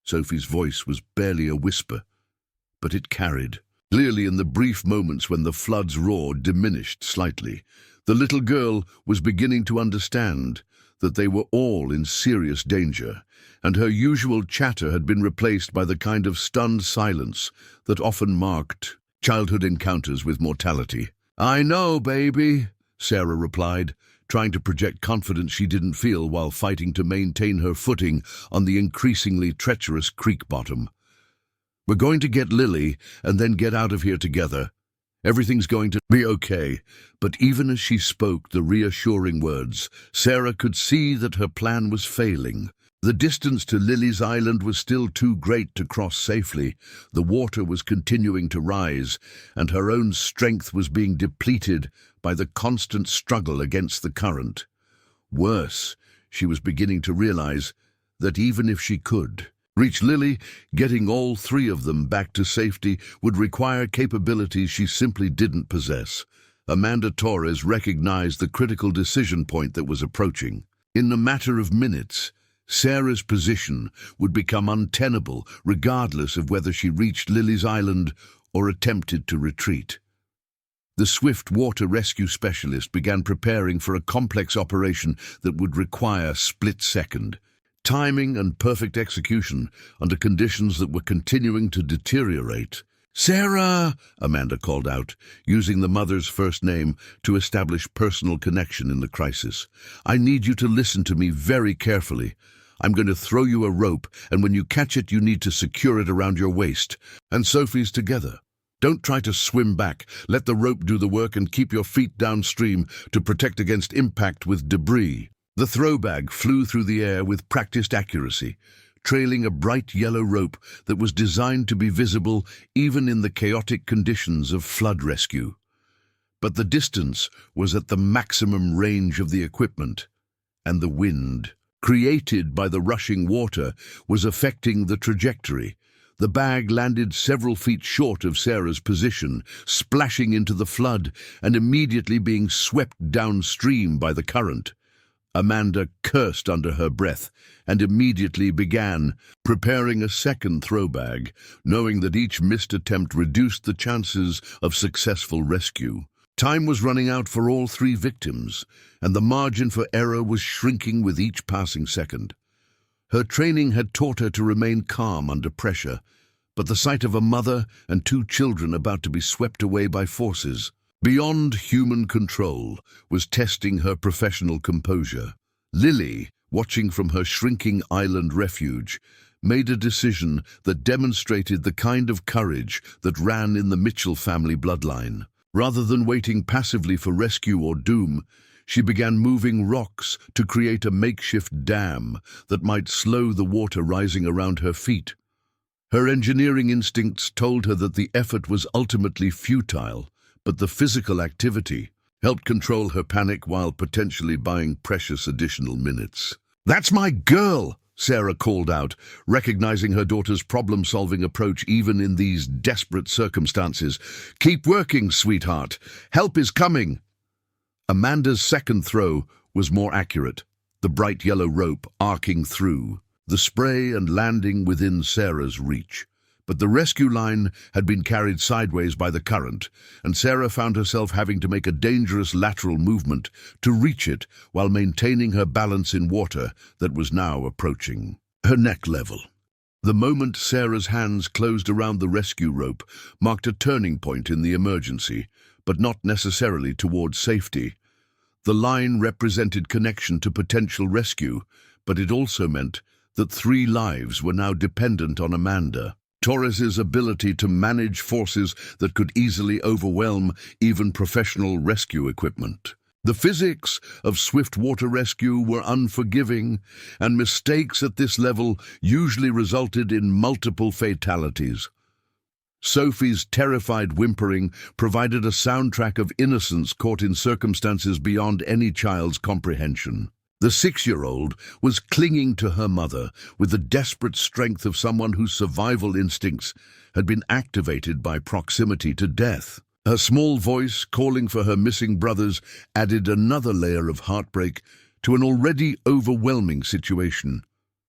A: Sophie's voice was barely a whisper, but it carried. Clearly, in the brief moments when the flood's roar diminished slightly, the little girl was beginning to understand that they were all in serious danger, and her usual chatter had been replaced by the kind of stunned silence that often marked childhood encounters with mortality. "I know, baby," Sarah replied, trying to project confidence she didn't feel while fighting to maintain her footing on the increasingly treacherous creek bottom. "We're going to get Lily and then get out of here together. Everything's going to be okay." But even as she spoke the reassuring words, Sarah could see that her plan was failing. The distance to Lily's island was still too great to cross safely. The water was continuing to rise, and her own strength was being depleted by the constant struggle against the current. Worse, she was beginning to realize that even if she could reach Lily, getting all three of them back to safety would require capabilities she simply didn't possess. Amanda Torres recognized the critical decision point that was approaching. In a matter of minutes, Sarah's position would become untenable regardless of whether she reached Lily's island or attempted to retreat. The swift water rescue specialist began preparing for a complex operation that would require split-second timing and perfect execution under conditions that were continuing to deteriorate. "Sarah!" Amanda called out, using the mother's first name to establish personal connection in the crisis. "I need you to listen to me very carefully. I'm going to throw you a rope, and when you catch it, you need to secure it around your waist. And Sophie's together. Don't try to swim back. Let the rope do the work and keep your feet downstream to protect against impact with debris." The throw bag flew through the air with practiced accuracy, trailing a bright yellow rope that was designed to be visible even in the chaotic conditions of flood rescue. But the distance was at the maximum range of the equipment, and the wind, created by the rushing water, was affecting the trajectory. The bag landed several feet short of Sarah's position, splashing into the flood and immediately being swept downstream by the current. Amanda cursed under her breath and immediately began preparing a second throw bag, knowing that each missed attempt reduced the chances of successful rescue. Time was running out for all three victims, and the margin for error was shrinking with each passing second. Her training had taught her to remain calm under pressure, but the sight of a mother and two children about to be swept away by forces beyond human control was testing her professional composure. Lily, watching from her shrinking island refuge, made a decision that demonstrated the kind of courage that ran in the Mitchell family bloodline. Rather than waiting passively for rescue or doom, she began moving rocks to create a makeshift dam that might slow the water rising around her feet. Her engineering instincts told her that the effort was ultimately futile, but the physical activity helped control her panic while potentially buying precious additional minutes. "That's my girl!" Sarah called out, recognizing her daughter's problem-solving approach even in these desperate circumstances. "Keep working, sweetheart. Help is coming." Amanda's second throw was more accurate, the bright yellow rope arcing through, the spray and landing within Sarah's reach. But the rescue line had been carried sideways by the current, and Sarah found herself having to make a dangerous lateral movement to reach it while maintaining her balance in water that was now approaching her neck level. The moment Sarah's hands closed around the rescue rope marked a turning point in the emergency, but not necessarily towards safety. The line represented connection to potential rescue, but it also meant that 3 lives were now dependent on Amanda. Torres's ability to manage forces that could easily overwhelm even professional rescue equipment. The physics of swift water rescue were unforgiving, and mistakes at this level usually resulted in multiple fatalities. Sophie's terrified whimpering provided a soundtrack of innocence caught in circumstances beyond any child's comprehension. The 6-year-old was clinging to her mother with the desperate strength of someone whose survival instincts had been activated by proximity to death. Her small voice calling for her missing brothers added another layer of heartbreak to an already overwhelming situation.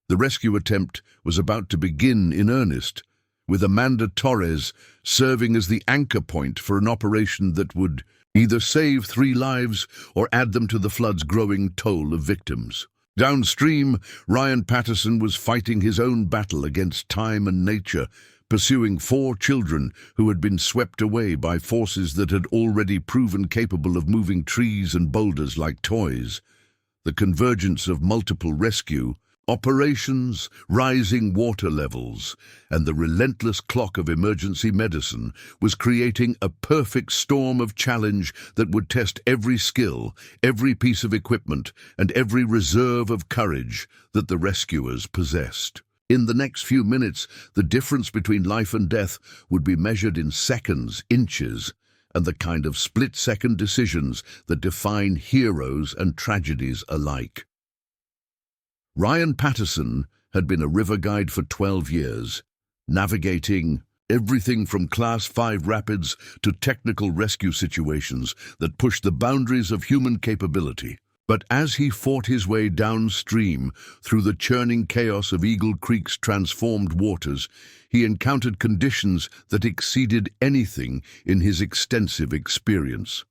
A: The rescue attempt was about to begin in earnest, with Amanda Torres serving as the anchor point for an operation that would either save 3 lives or add them to the flood's growing toll of victims. Downstream, Ryan Patterson was fighting his own battle against time and nature, pursuing 4 children who had been swept away by forces that had already proven capable of moving trees and boulders like toys. The convergence of multiple rescue operations, rising water levels, and the relentless clock of emergency medicine was creating a perfect storm of challenge that would test every skill, every piece of equipment, and every reserve of courage that the rescuers possessed. In the next few minutes, the difference between life and death would be measured in seconds, inches, and the kind of split-second decisions that define heroes and tragedies alike. Ryan Patterson had been a river guide for 12 years, navigating everything from Class 5 rapids to technical rescue situations that pushed the boundaries of human capability. But as he fought his way downstream through the churning chaos of Eagle Creek's transformed waters, he encountered conditions that exceeded anything in his extensive experience.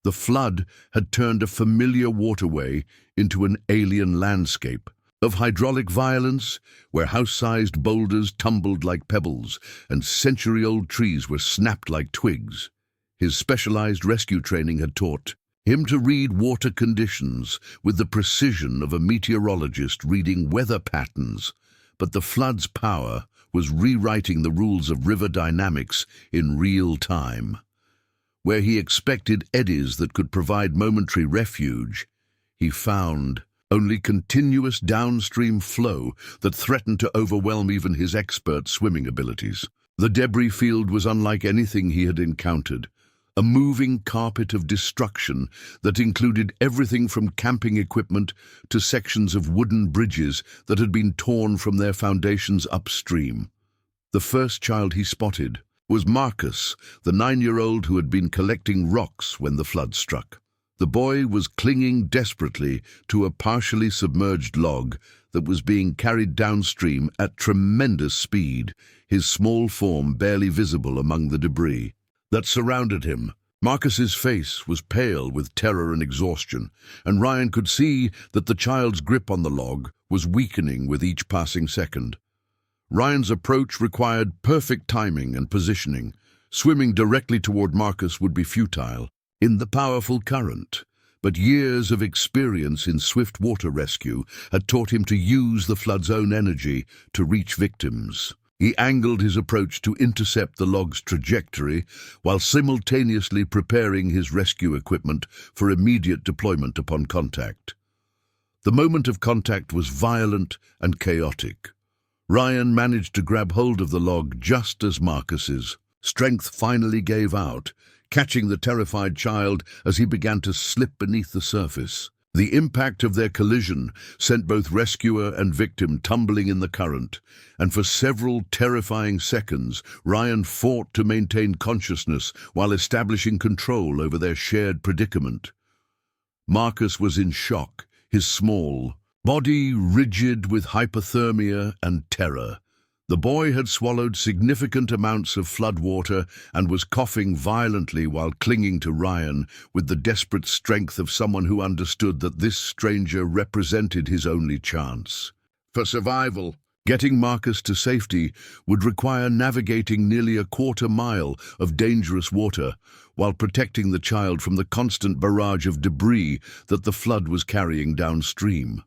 A: The flood had turned a familiar waterway into an alien landscape of hydraulic violence, where house-sized boulders tumbled like pebbles and century-old trees were snapped like twigs. His specialized rescue training had taught him to read water conditions with the precision of a meteorologist reading weather patterns, but the flood's power was rewriting the rules of river dynamics in real time. Where he expected eddies that could provide momentary refuge, he found only continuous downstream flow that threatened to overwhelm even his expert swimming abilities. The debris field was unlike anything he had encountered, a moving carpet of destruction that included everything from camping equipment to sections of wooden bridges that had been torn from their foundations upstream. The first child he spotted was Marcus, the 9-year-old who had been collecting rocks when the flood struck. The boy was clinging desperately to a partially submerged log that was being carried downstream at tremendous speed, his small form barely visible among the debris that surrounded him. Marcus's face was pale with terror and exhaustion, and Ryan could see that the child's grip on the log was weakening with each passing second. Ryan's approach required perfect timing and positioning. Swimming directly toward Marcus would be futile in the powerful current, but years of experience in swift water rescue had taught him to use the flood's own energy to reach victims. He angled his approach to intercept the log's trajectory while simultaneously preparing his rescue equipment for immediate deployment upon contact. The moment of contact was violent and chaotic. Ryan managed to grab hold of the log just as Marcus's strength finally gave out, catching the terrified child as he began to slip beneath the surface. The impact of their collision sent both rescuer and victim tumbling in the current, and for several terrifying seconds, Ryan fought to maintain consciousness while establishing control over their shared predicament. Marcus was in shock, his small body rigid with hypothermia and terror. The boy had swallowed significant amounts of floodwater and was coughing violently while clinging to Ryan with the desperate strength of someone who understood that this stranger represented his only chance. For survival, getting Marcus to safety would require navigating nearly a quarter-mile of dangerous water while protecting the child from the constant barrage of debris that the flood was carrying downstream.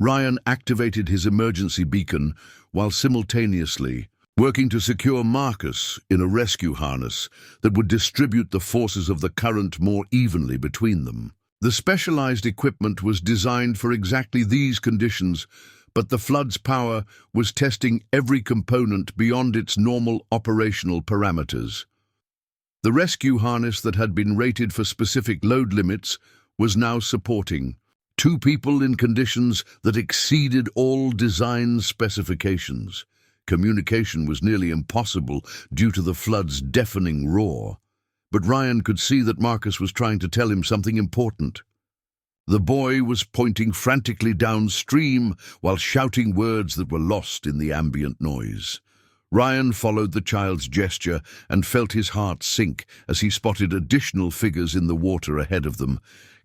A: Ryan activated his emergency beacon while simultaneously working to secure Marcus in a rescue harness that would distribute the forces of the current more evenly between them. The specialized equipment was designed for exactly these conditions, but the flood's power was testing every component beyond its normal operational parameters. The rescue harness that had been rated for specific load limits was now supporting 2 people in conditions that exceeded all design specifications. Communication was nearly impossible due to the flood's deafening roar, but Ryan could see that Marcus was trying to tell him something important. The boy was pointing frantically downstream while shouting words that were lost in the ambient noise. Ryan followed the child's gesture and felt his heart sink as he spotted additional figures in the water ahead of them,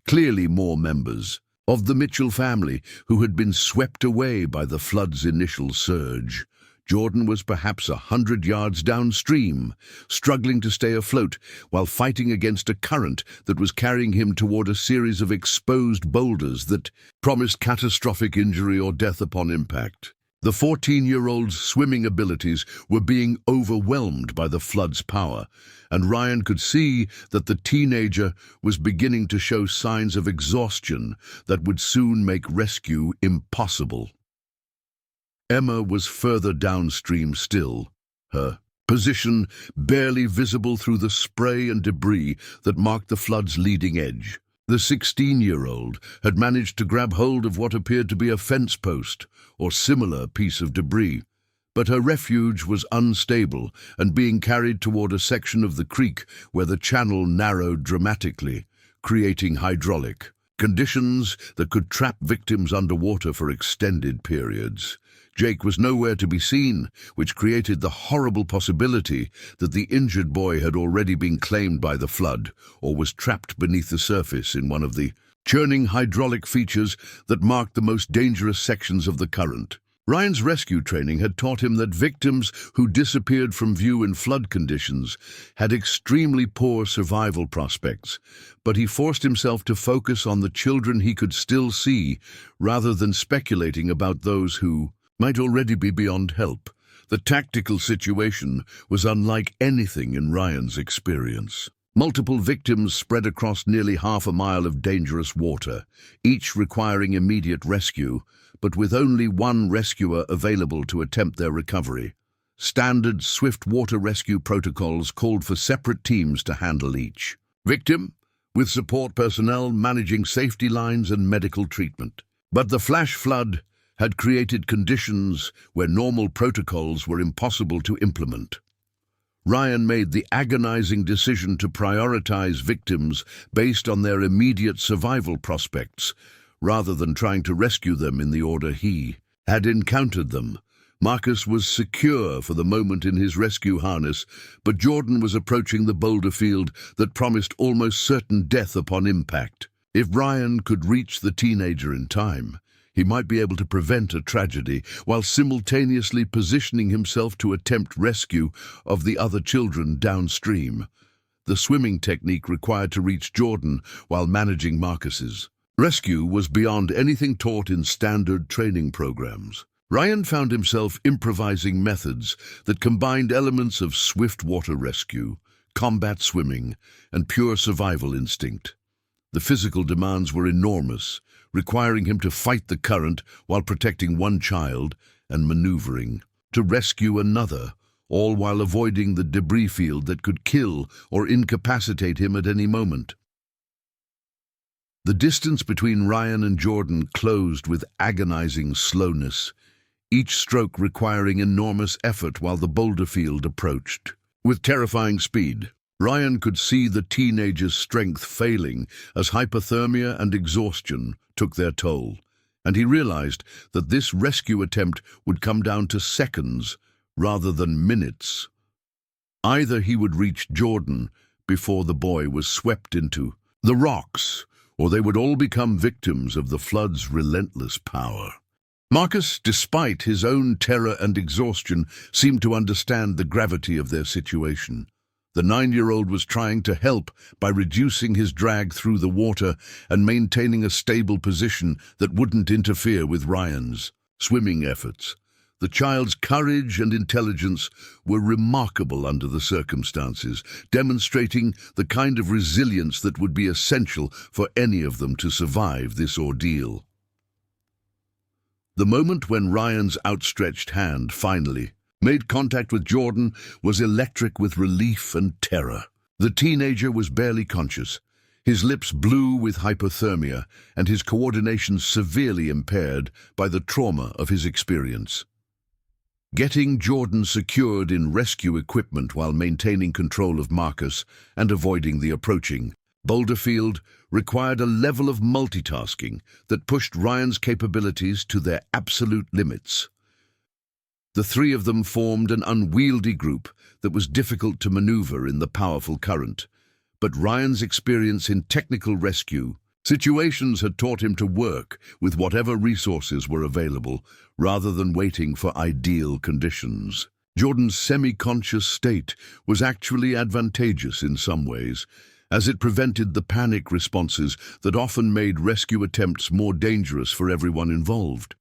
A: clearly more members of the Mitchell family who had been swept away by the flood's initial surge. Jordan was perhaps 100 yards downstream, struggling to stay afloat while fighting against a current that was carrying him toward a series of exposed boulders that promised catastrophic injury or death upon impact. The 14-year-old's swimming abilities were being overwhelmed by the flood's power, and Ryan could see that the teenager was beginning to show signs of exhaustion that would soon make rescue impossible. Emma was further downstream still, her position barely visible through the spray and debris that marked the flood's leading edge. The 16-year-old had managed to grab hold of what appeared to be a fence post or similar piece of debris, but her refuge was unstable and being carried toward a section of the creek where the channel narrowed dramatically, creating hydraulic conditions that could trap victims underwater for extended periods. Jake was nowhere to be seen, which created the horrible possibility that the injured boy had already been claimed by the flood or was trapped beneath the surface in one of the churning hydraulic features that marked the most dangerous sections of the current. Ryan's rescue training had taught him that victims who disappeared from view in flood conditions had extremely poor survival prospects, but he forced himself to focus on the children he could still see rather than speculating about those who might already be beyond help. The tactical situation was unlike anything in Ryan's experience. Multiple victims spread across nearly half a mile of dangerous water, each requiring immediate rescue, but with only one rescuer available to attempt their recovery. Standard swift water rescue protocols called for separate teams to handle each victim, with support personnel managing safety lines and medical treatment. But the flash flood had created conditions where normal protocols were impossible to implement. Ryan made the agonizing decision to prioritize victims based on their immediate survival prospects, rather than trying to rescue them in the order he had encountered them. Marcus was secure for the moment in his rescue harness, but Jordan was approaching the boulder field that promised almost certain death upon impact. If Ryan could reach the teenager in time, he might be able to prevent a tragedy while simultaneously positioning himself to attempt rescue of the other children downstream. The swimming technique required to reach Jordan while managing Marcus's rescue was beyond anything taught in standard training programs. Ryan found himself improvising methods that combined elements of swift water rescue, combat swimming, and pure survival instinct. The physical demands were enormous, requiring him to fight the current while protecting one child and maneuvering to rescue another, all while avoiding the debris field that could kill or incapacitate him at any moment. The distance between Ryan and Jordan closed with agonizing slowness, each stroke requiring enormous effort while the boulder field approached. With terrifying speed, Ryan could see the teenager's strength failing as hypothermia and exhaustion took their toll, and he realized that this rescue attempt would come down to seconds rather than minutes. Either he would reach Jordan before the boy was swept into the rocks, or they would all become victims of the flood's relentless power. Marcus, despite his own terror and exhaustion, seemed to understand the gravity of their situation. The 9-year-old was trying to help by reducing his drag through the water and maintaining a stable position that wouldn't interfere with Ryan's swimming efforts. The child's courage and intelligence were remarkable under the circumstances, demonstrating the kind of resilience that would be essential for any of them to survive this ordeal. The moment when Ryan's outstretched hand finally made contact with Jordan was electric with relief and terror. The teenager was barely conscious, his lips blue with hypothermia and his coordination severely impaired by the trauma of his experience. Getting Jordan secured in rescue equipment while maintaining control of Marcus and avoiding the approaching boulder field required a level of multitasking that pushed Ryan's capabilities to their absolute limits. The three of them formed an unwieldy group that was difficult to maneuver in the powerful current, but Ryan's experience in technical rescue Situations had taught him to work with whatever resources were available, rather than waiting for ideal conditions. Jordan's semi-conscious state was actually advantageous in some ways, as it prevented the panic responses that often made rescue attempts more dangerous for everyone involved.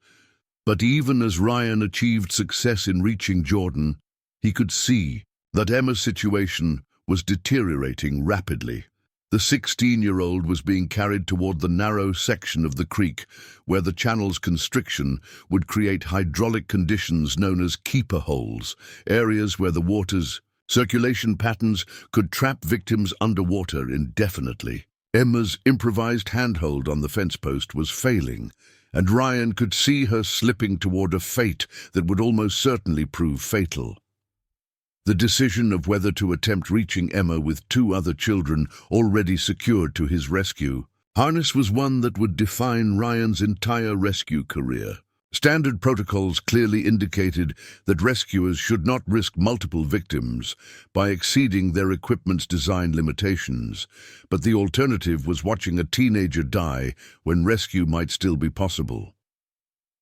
A: But even as Ryan achieved success in reaching Jordan, he could see that Emma's situation was deteriorating rapidly. The 16-year-old was being carried toward the narrow section of the creek where the channel's constriction would create hydraulic conditions known as keeper holes, areas where the water's circulation patterns could trap victims underwater indefinitely. Emma's improvised handhold on the fence post was failing, and Ryan could see her slipping toward a fate that would almost certainly prove fatal. The decision of whether to attempt reaching Emma with 2 other children already secured to his rescue harness was one that would define Ryan's entire rescue career. Standard protocols clearly indicated that rescuers should not risk multiple victims by exceeding their equipment's design limitations, but the alternative was watching a teenager die when rescue might still be possible.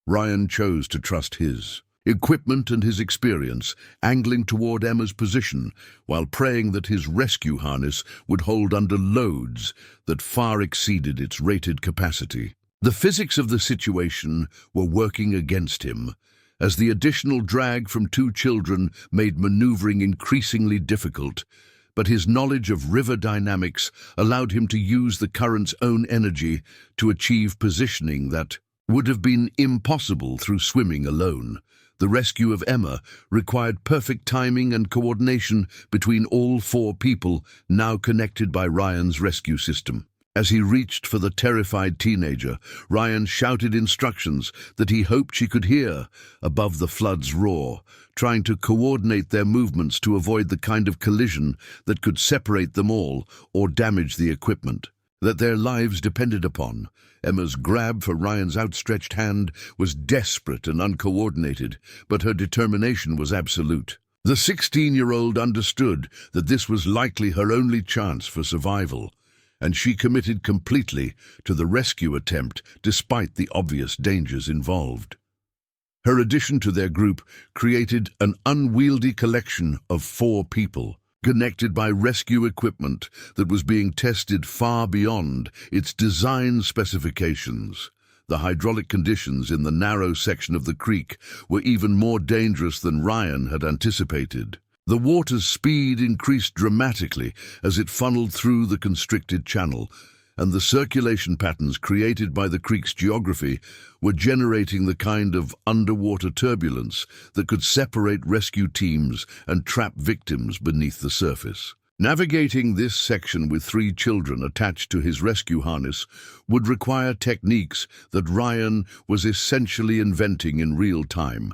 A: Ryan chose to trust his equipment and his experience, angling toward Emma's position while praying that his rescue harness would hold under loads that far exceeded its rated capacity. The physics of the situation were working against him, as the additional drag from 2 children made maneuvering increasingly difficult, but his knowledge of river dynamics allowed him to use the current's own energy to achieve positioning that would have been impossible through swimming alone. The rescue of Emma required perfect timing and coordination between all 4 people now connected by Ryan's rescue system. As he reached for the terrified teenager, Ryan shouted instructions that he hoped she could hear above the flood's roar, trying to coordinate their movements to avoid the kind of collision that could separate them all or damage the equipment that their lives depended upon. Emma's grab for Ryan's outstretched hand was desperate and uncoordinated, but her determination was absolute. The 16-year-old understood that this was likely her only chance for survival, and she committed completely to the rescue attempt despite the obvious dangers involved. Her addition to their group created an unwieldy collection of 4 people, connected by rescue equipment that was being tested far beyond its design specifications. The hydraulic conditions in the narrow section of the creek were even more dangerous than Ryan had anticipated. The water's speed increased dramatically as it funneled through the constricted channel, and the circulation patterns created by the creek's geography were generating the kind of underwater turbulence that could separate rescue teams and trap victims beneath the surface. Navigating this section with 3 children attached to his rescue harness would require techniques that Ryan was essentially inventing in real time.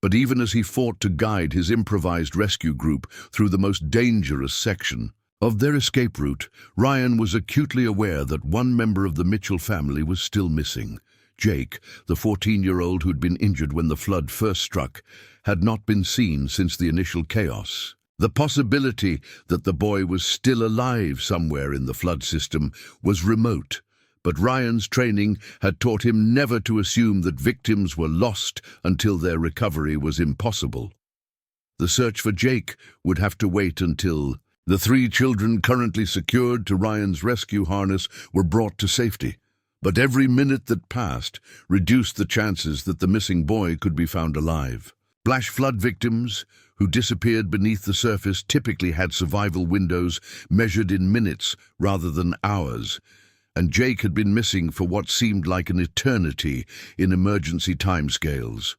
A: But even as he fought to guide his improvised rescue group through the most dangerous section of their escape route, Ryan was acutely aware that one member of the Mitchell family was still missing. Jake, the 14-year-old who'd been injured when the flood first struck, had not been seen since the initial chaos. The possibility that the boy was still alive somewhere in the flood system was remote, but Ryan's training had taught him never to assume that victims were lost until their recovery was impossible. The search for Jake would have to wait until the 3 children currently secured to Ryan's rescue harness were brought to safety, but every minute that passed reduced the chances that the missing boy could be found alive. Flash flood victims who disappeared beneath the surface typically had survival windows measured in minutes rather than hours, and Jake had been missing for what seemed like an eternity in emergency timescales.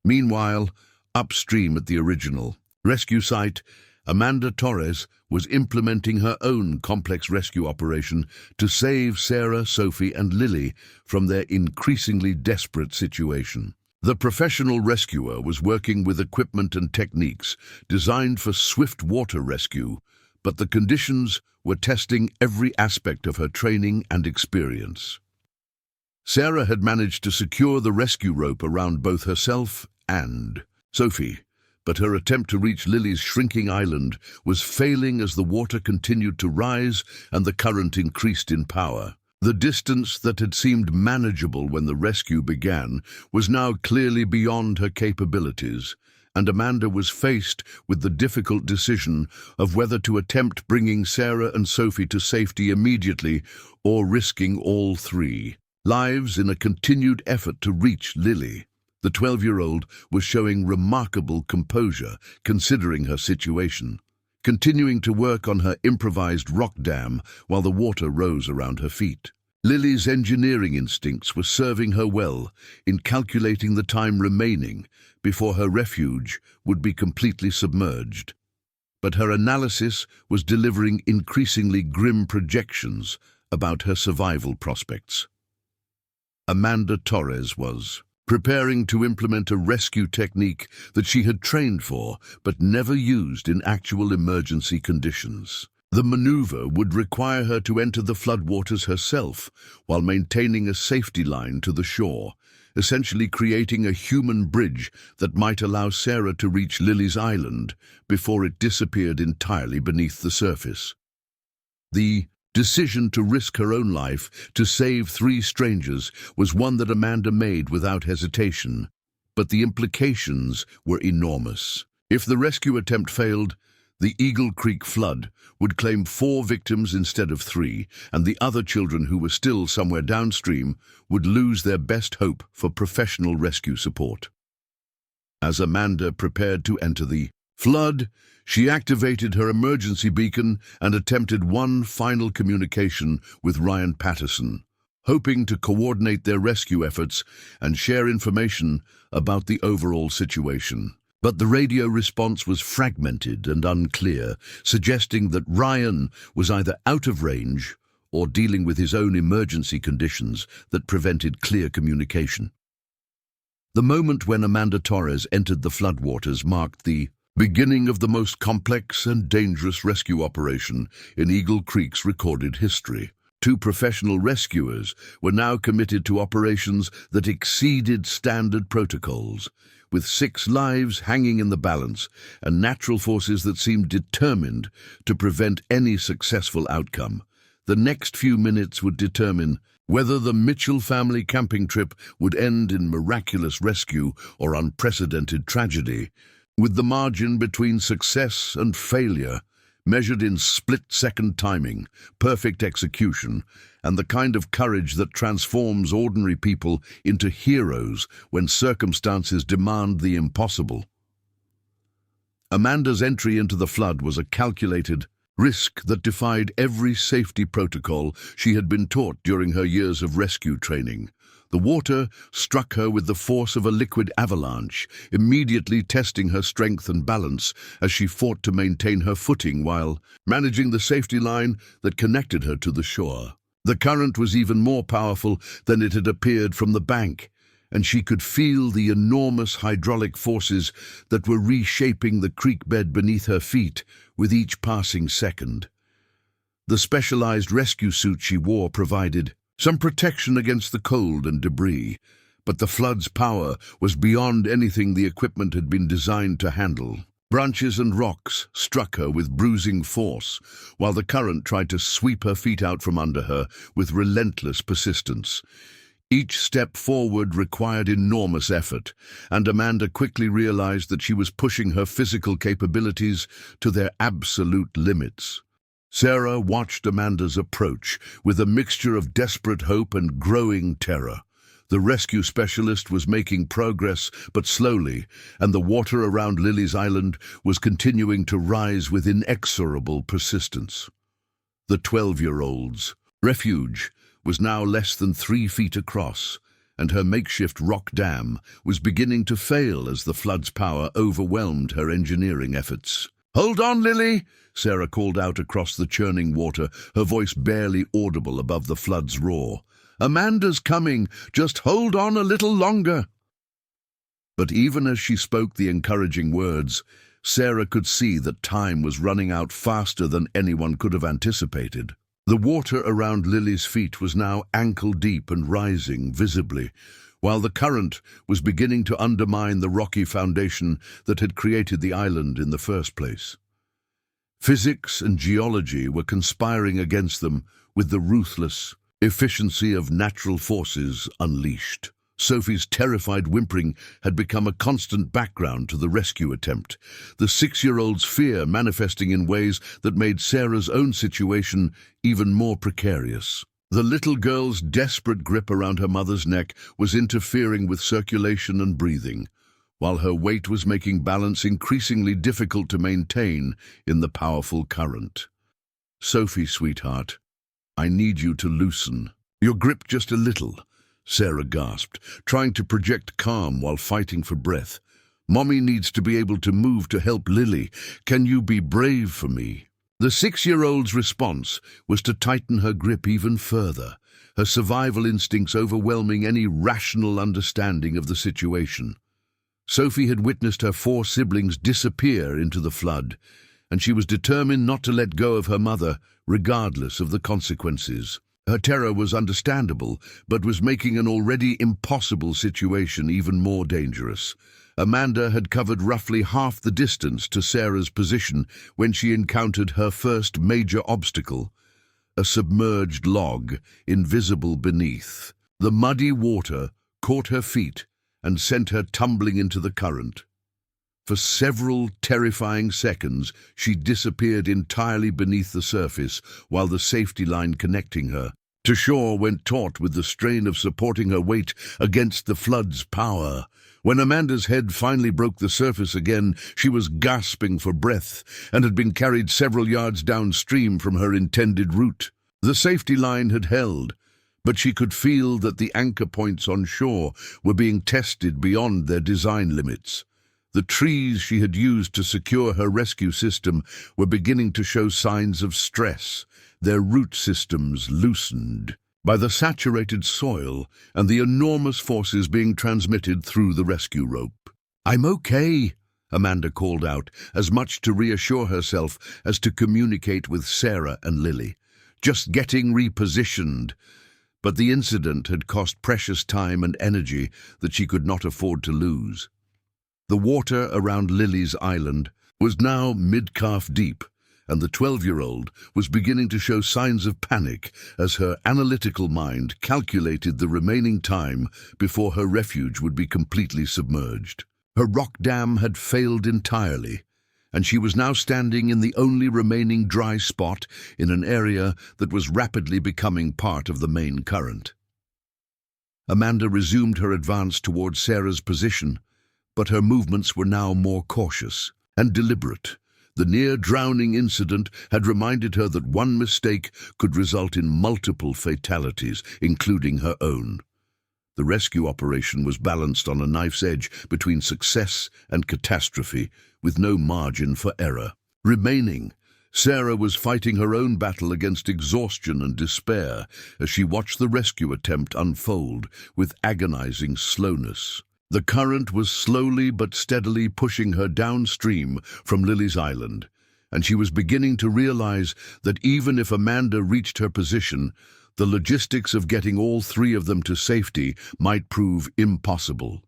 A: Meanwhile, upstream at the original rescue site, Amanda Torres was implementing her own complex rescue operation to save Sarah, Sophie, and Lily from their increasingly desperate situation. The professional rescuer was working with equipment and techniques designed for swift water rescue, but the conditions were testing every aspect of her training and experience. Sarah had managed to secure the rescue rope around both herself and Sophie, but her attempt to reach Lily's shrinking island was failing as the water continued to rise and the current increased in power. The distance that had seemed manageable when the rescue began was now clearly beyond her capabilities, and Amanda was faced with the difficult decision of whether to attempt bringing Sarah and Sophie to safety immediately or risking all three lives in a continued effort to reach Lily. The 12-year-old was showing remarkable composure considering her situation, continuing to work on her improvised rock dam while the water rose around her feet. Lily's engineering instincts were serving her well in calculating the time remaining before her refuge would be completely submerged. But her analysis was delivering increasingly grim projections about her survival prospects. Amanda Torres was preparing to implement a rescue technique that she had trained for but never used in actual emergency conditions. The maneuver would require her to enter the floodwaters herself while maintaining a safety line to the shore, essentially creating a human bridge that might allow Sarah to reach Lily's island before it disappeared entirely beneath the surface. The decision to risk her own life to save three strangers was one that Amanda made without hesitation, but the implications were enormous. If the rescue attempt failed, the Eagle Creek flood would claim 4 victims instead of 3, and the other children who were still somewhere downstream would lose their best hope for professional rescue support. As Amanda prepared to enter the flood, she activated her emergency beacon and attempted one final communication with Ryan Patterson, hoping to coordinate their rescue efforts and share information about the overall situation. But the radio response was fragmented and unclear, suggesting that Ryan was either out of range or dealing with his own emergency conditions that prevented clear communication. The moment when Amanda Torres entered the floodwaters marked the beginning of the most complex and dangerous rescue operation in Eagle Creek's recorded history. 2 professional rescuers were now committed to operations that exceeded standard protocols, with 6 lives hanging in the balance and natural forces that seemed determined to prevent any successful outcome. The next few minutes would determine whether the Mitchell family camping trip would end in miraculous rescue or unprecedented tragedy, with the margin between success and failure measured in split-second timing, perfect execution, and the kind of courage that transforms ordinary people into heroes when circumstances demand the impossible. Amanda's entry into the flood was a calculated risk that defied every safety protocol she had been taught during her years of rescue training. The water struck her with the force of a liquid avalanche, immediately testing her strength and balance as she fought to maintain her footing while managing the safety line that connected her to the shore. The current was even more powerful than it had appeared from the bank, and she could feel the enormous hydraulic forces that were reshaping the creek bed beneath her feet with each passing second. The specialized rescue suit she wore provided some protection against the cold and debris, but the flood's power was beyond anything the equipment had been designed to handle. Branches and rocks struck her with bruising force, while the current tried to sweep her feet out from under her with relentless persistence. Each step forward required enormous effort, and Amanda quickly realized that she was pushing her physical capabilities to their absolute limits. Sarah watched Amanda's approach with a mixture of desperate hope and growing terror. The rescue specialist was making progress, but slowly, and the water around Lily's island was continuing to rise with inexorable persistence. The 12-year-old's refuge was now less than 3 feet across, and her makeshift rock dam was beginning to fail as the flood's power overwhelmed her engineering efforts. "Hold on, Lily!" Sarah called out across the churning water, her voice barely audible above the flood's roar. "Amanda's coming! Just hold on a little longer!" But even as she spoke the encouraging words, Sarah could see that time was running out faster than anyone could have anticipated. The water around Lily's feet was now ankle-deep and rising visibly, while the current was beginning to undermine the rocky foundation that had created the island in the first place. Physics and geology were conspiring against them with the ruthless Efficiency of natural forces unleashed. Sophie's terrified whimpering had become a constant background to the rescue attempt, the 6-year-old's fear manifesting in ways that made Sarah's own situation even more precarious. The little girl's desperate grip around her mother's neck was interfering with circulation and breathing, while her weight was making balance increasingly difficult to maintain in the powerful current. "Sophie, sweetheart, I need you to loosen. Your grip just a little," Sarah gasped, trying to project calm while fighting for breath. "Mommy needs to be able to move to help Lily. Can you be brave for me?" The 6-year-old's response was to tighten her grip even further, her survival instincts overwhelming any rational understanding of the situation. Sophie had witnessed her 4 siblings disappear into the flood, and she was determined not to let go of her mother, regardless of the consequences. Her terror was understandable, but was making an already impossible situation even more dangerous. Amanda had covered roughly half the distance to Sarah's position when she encountered her first major obstacle, a submerged log, invisible beneath. The muddy water caught her feet and sent her tumbling into the current. For several terrifying seconds, she disappeared entirely beneath the surface, while the safety line connecting her to shore went taut with the strain of supporting her weight against the flood's power. When Amanda's head finally broke the surface again, she was gasping for breath and had been carried several yards downstream from her intended route. The safety line had held, but she could feel that the anchor points on shore were being tested beyond their design limits. The trees she had used to secure her rescue system were beginning to show signs of stress, their root systems loosened by the saturated soil and the enormous forces being transmitted through the rescue rope. "I'm okay," Amanda called out, as much to reassure herself as to communicate with Sarah and Lily. "Just getting repositioned." But the incident had cost precious time and energy that she could not afford to lose. The water around Lily's island was now mid-calf deep, and the 12-year-old was beginning to show signs of panic as her analytical mind calculated the remaining time before her refuge would be completely submerged. Her rock dam had failed entirely, and she was now standing in the only remaining dry spot in an area that was rapidly becoming part of the main current. Amanda resumed her advance towards Sarah's position, but her movements were now more cautious and deliberate. The near-drowning incident had reminded her that one mistake could result in multiple fatalities, including her own. The rescue operation was balanced on a knife's edge between success and catastrophe, with no margin for error remaining. Sarah was fighting her own battle against exhaustion and despair as she watched the rescue attempt unfold with agonizing slowness. The current was slowly but steadily pushing her downstream from Lily's island, and she was beginning to realize that even if Amanda reached her position, the logistics of getting all 3 of them to safety might prove impossible.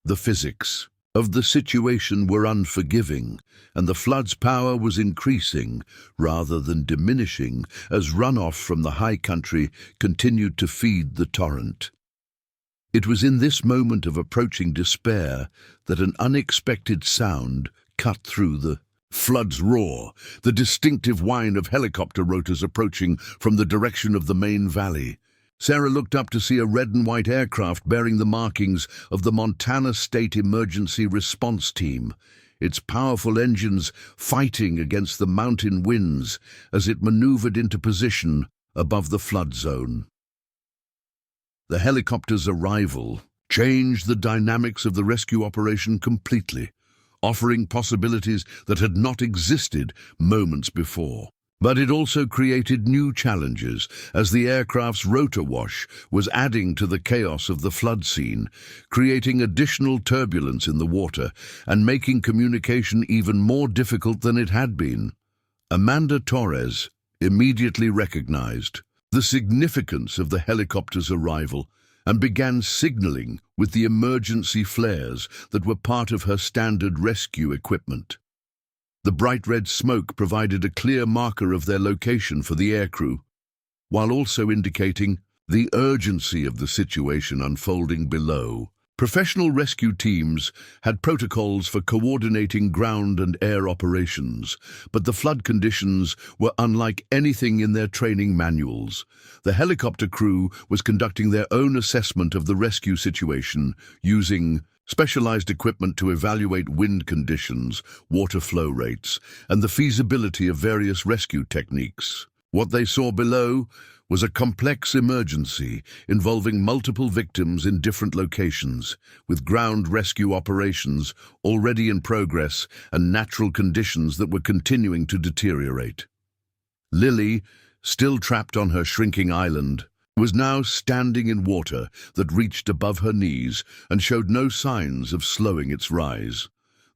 A: The physics of the situation were unforgiving, and the flood's power was increasing rather than diminishing as runoff from the high country continued to feed the torrent. It was in this moment of approaching despair that an unexpected sound cut through the flood's roar, the distinctive whine of helicopter rotors approaching from the direction of the main valley. Sarah looked up to see a red and white aircraft bearing the markings of the Montana State Emergency Response Team, its powerful engines fighting against the mountain winds as it maneuvered into position above the flood zone. The helicopter's arrival changed the dynamics of the rescue operation completely, offering possibilities that had not existed moments before. But it also created new challenges, as the aircraft's rotor wash was adding to the chaos of the flood scene, creating additional turbulence in the water and making communication even more difficult than it had been. Amanda Torres immediately recognized the significance of the helicopter's arrival and began signaling with the emergency flares that were part of her standard rescue equipment. The bright red smoke provided a clear marker of their location for the aircrew. while also indicating the urgency of the situation unfolding below. Professional rescue teams had protocols for coordinating ground and air operations, but the flood conditions were unlike anything in their training manuals. The helicopter crew was conducting their own assessment of the rescue situation, using specialized equipment to evaluate wind conditions, water flow rates, and the feasibility of various rescue techniques. What they saw below was a complex emergency involving multiple victims in different locations, with ground rescue operations already in progress and natural conditions that were continuing to deteriorate. Lily, still trapped on her shrinking island, was now standing in water that reached above her knees and showed no signs of slowing its rise.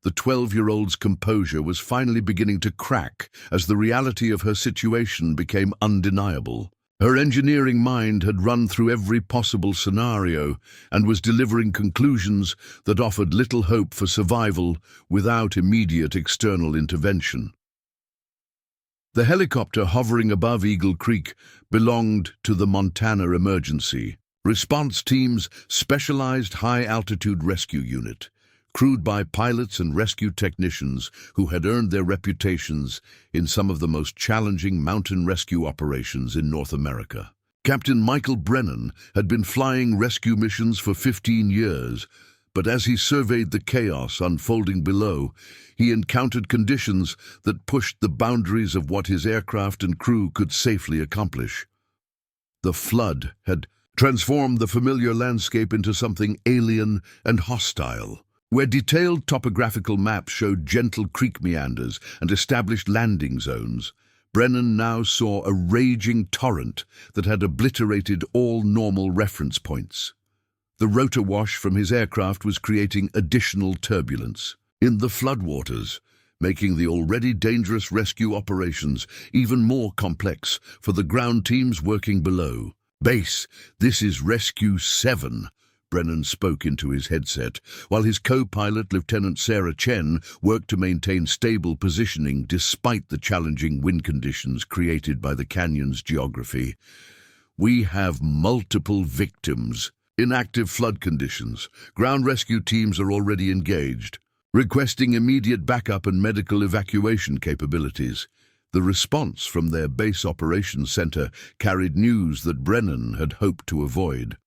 A: The 12-year-old's composure was finally beginning to crack as the reality of her situation became undeniable. Her engineering mind had run through every possible scenario and was delivering conclusions that offered little hope for survival without immediate external intervention. The helicopter hovering above Eagle Creek belonged to the Montana Emergency Response Team's specialized high-altitude rescue unit, crewed by pilots and rescue technicians who had earned their reputations in some of the most challenging mountain rescue operations in North America. Captain Michael Brennan had been flying rescue missions for 15 years, but as he surveyed the chaos unfolding below, he encountered conditions that pushed the boundaries of what his aircraft and crew could safely accomplish. The flood had transformed the familiar landscape into something alien and hostile. Where detailed topographical maps showed gentle creek meanders and established landing zones, Brennan now saw a raging torrent that had obliterated all normal reference points. The rotor wash from his aircraft was creating additional turbulence in the floodwaters, making the already dangerous rescue operations even more complex for the ground teams working below. "Base, this is Rescue 7. Brennan spoke into his headset, while his co-pilot, Lieutenant Sarah Chen, worked to maintain stable positioning despite the challenging wind conditions created by the canyon's geography. "We have multiple victims. In active flood conditions, ground rescue teams are already engaged, requesting immediate backup and medical evacuation capabilities." The response from their base operations center carried news that Brennan had hoped to avoid.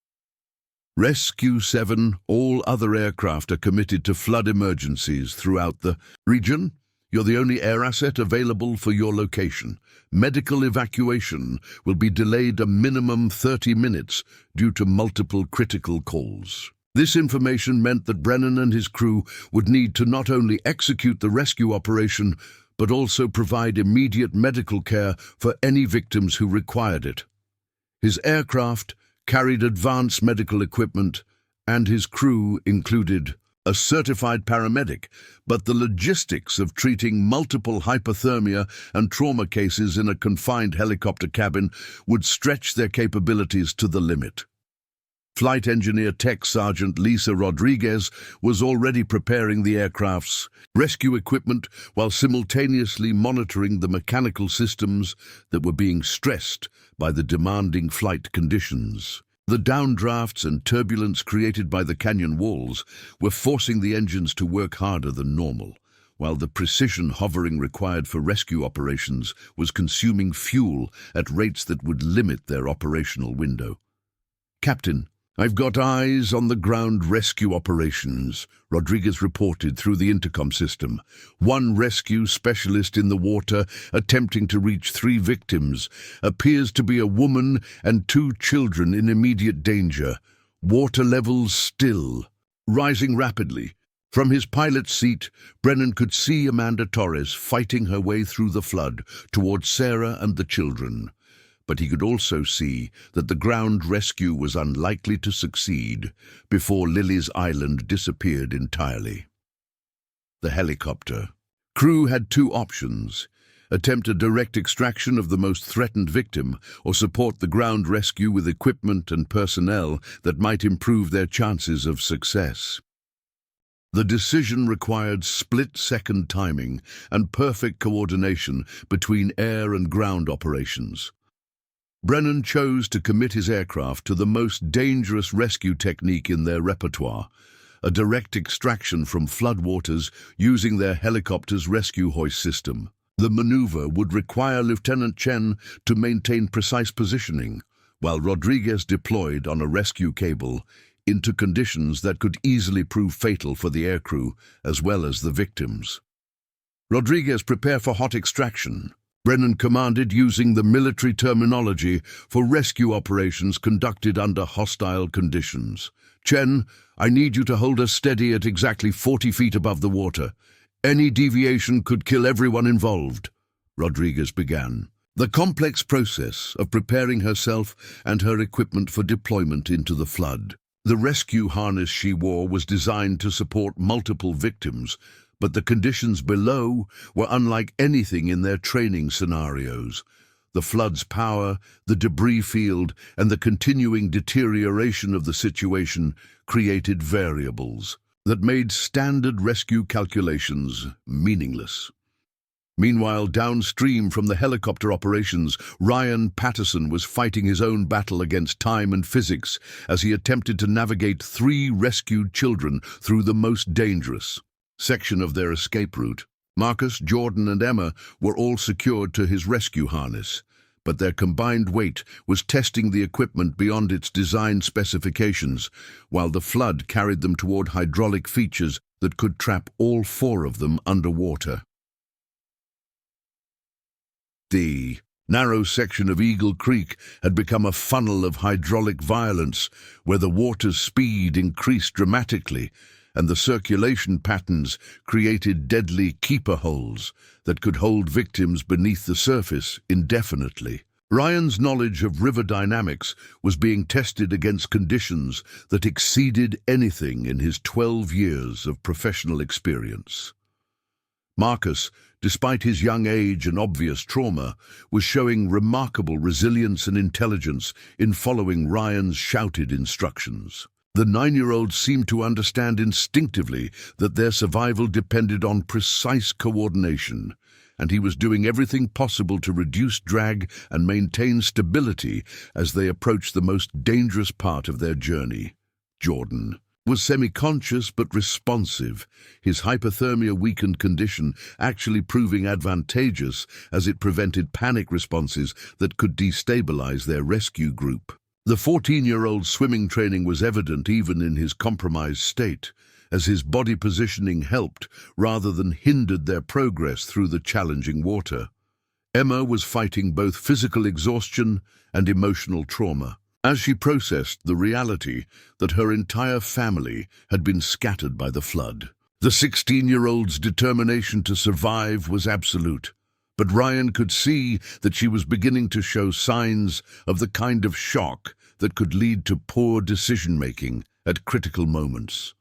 A: Rescue 7, all other aircraft are committed to flood emergencies throughout the region. You're the only air asset available for your location. Medical evacuation will be delayed a minimum 30 minutes due to multiple critical calls. This information meant that Brennan and his crew would need to not only execute the rescue operation, but also provide immediate medical care for any victims who required it. His aircraft carried advanced medical equipment, and his crew included a certified paramedic, but the logistics of treating multiple hypothermia and trauma cases in a confined helicopter cabin would stretch their capabilities to the limit. Flight engineer Tech Sergeant Lisa Rodriguez was already preparing the aircraft's rescue equipment while simultaneously monitoring the mechanical systems that were being stressed by the demanding flight conditions. The downdrafts and turbulence created by the canyon walls were forcing the engines to work harder than normal, while the precision hovering required for rescue operations was consuming fuel at rates that would limit their operational window. "Captain, I've got eyes on the ground rescue operations," Rodriguez reported through the intercom system. "One rescue specialist in the water attempting to reach 3 victims. Appears to be a woman and 2 children in immediate danger. Water levels still rising rapidly." From his pilot's seat, Brennan could see Amanda Torres fighting her way through the flood towards Sarah and the children. But he could also see that the ground rescue was unlikely to succeed before Lily's island disappeared entirely. The helicopter crew had 2 options: attempt a direct extraction of the most threatened victim, or support the ground rescue with equipment and personnel that might improve their chances of success. The decision required split-second timing and perfect coordination between air and ground operations. Brennan chose to commit his aircraft to the most dangerous rescue technique in their repertoire, a direct extraction from floodwaters using their helicopter's rescue hoist system. The maneuver would require Lieutenant Chen to maintain precise positioning, while Rodriguez deployed on a rescue cable into conditions that could easily prove fatal for the aircrew as well as the victims. Rodriguez, prepare for hot extraction, Brennan commanded using the military terminology for rescue operations conducted under hostile conditions. Chen, I need you to hold us steady at exactly 40 feet above the water. Any deviation could kill everyone involved. Rodriguez began the complex process of preparing herself and her equipment for deployment into the flood. The rescue harness she wore was designed to support multiple victims, but the conditions below were unlike anything in their training scenarios. The flood's power, the debris field, and the continuing deterioration of the situation created variables that made standard rescue calculations meaningless. Meanwhile, downstream from the helicopter operations, Ryan Patterson was fighting his own battle against time and physics as he attempted to navigate 3 rescued children through the most dangerous section of their escape route. Marcus, Jordan, and Emma were all secured to his rescue harness, but their combined weight was testing the equipment beyond its design specifications, while the flood carried them toward hydraulic features that could trap all 4 of them underwater. The narrow section of Eagle Creek had become a funnel of hydraulic violence, where the water's speed increased dramatically, and the circulation patterns created deadly keeper holes that could hold victims beneath the surface indefinitely. Ryan's knowledge of river dynamics was being tested against conditions that exceeded anything in his 12 years of professional experience. Marcus, despite his young age and obvious trauma, was showing remarkable resilience and intelligence in following Ryan's shouted instructions. The 9-year-old seemed to understand instinctively that their survival depended on precise coordination, and he was doing everything possible to reduce drag and maintain stability as they approached the most dangerous part of their journey. Jordan was semi-conscious but responsive, his hypothermia-weakened condition actually proving advantageous as it prevented panic responses that could destabilize their rescue group. The 14-year-old's swimming training was evident even in his compromised state, as his body positioning helped rather than hindered their progress through the challenging water. Emma was fighting both physical exhaustion and emotional trauma, as she processed the reality that her entire family had been scattered by the flood. The 16-year-old's determination to survive was absolute, but Ryan could see that she was beginning to show signs of the kind of shock that could lead to poor decision-making at critical moments.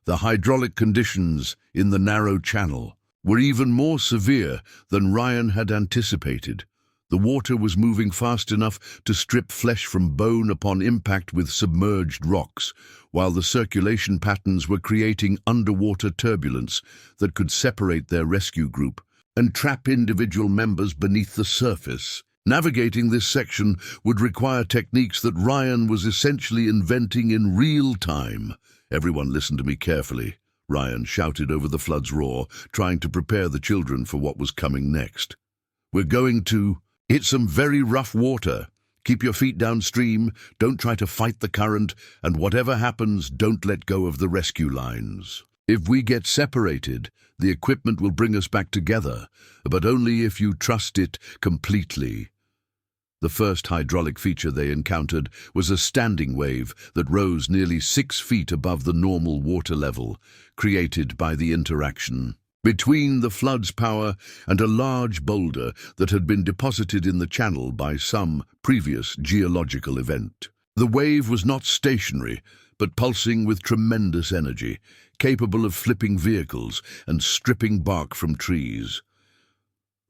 A: The hydraulic conditions in the narrow channel were even more severe than Ryan had anticipated. The water was moving fast enough to strip flesh from bone upon impact with submerged rocks, while the circulation patterns were creating underwater turbulence that could separate their rescue group and trap individual members beneath the surface. Navigating this section would require techniques that Ryan was essentially inventing in real time. Everyone listen to me carefully, Ryan shouted over the flood's roar, trying to prepare the children for what was coming next. We're going to hit some very rough water. Keep your feet downstream, don't try to fight the current, and whatever happens, don't let go of the rescue lines. If we get separated, the equipment will bring us back together, but only if you trust it completely. The first hydraulic feature they encountered was a standing wave that rose nearly 6 feet above the normal water level, created by the interaction between the flood's power and a large boulder that had been deposited in the channel by some previous geological event. The wave was not stationary, but pulsing with tremendous energy, capable of flipping vehicles and stripping bark from trees.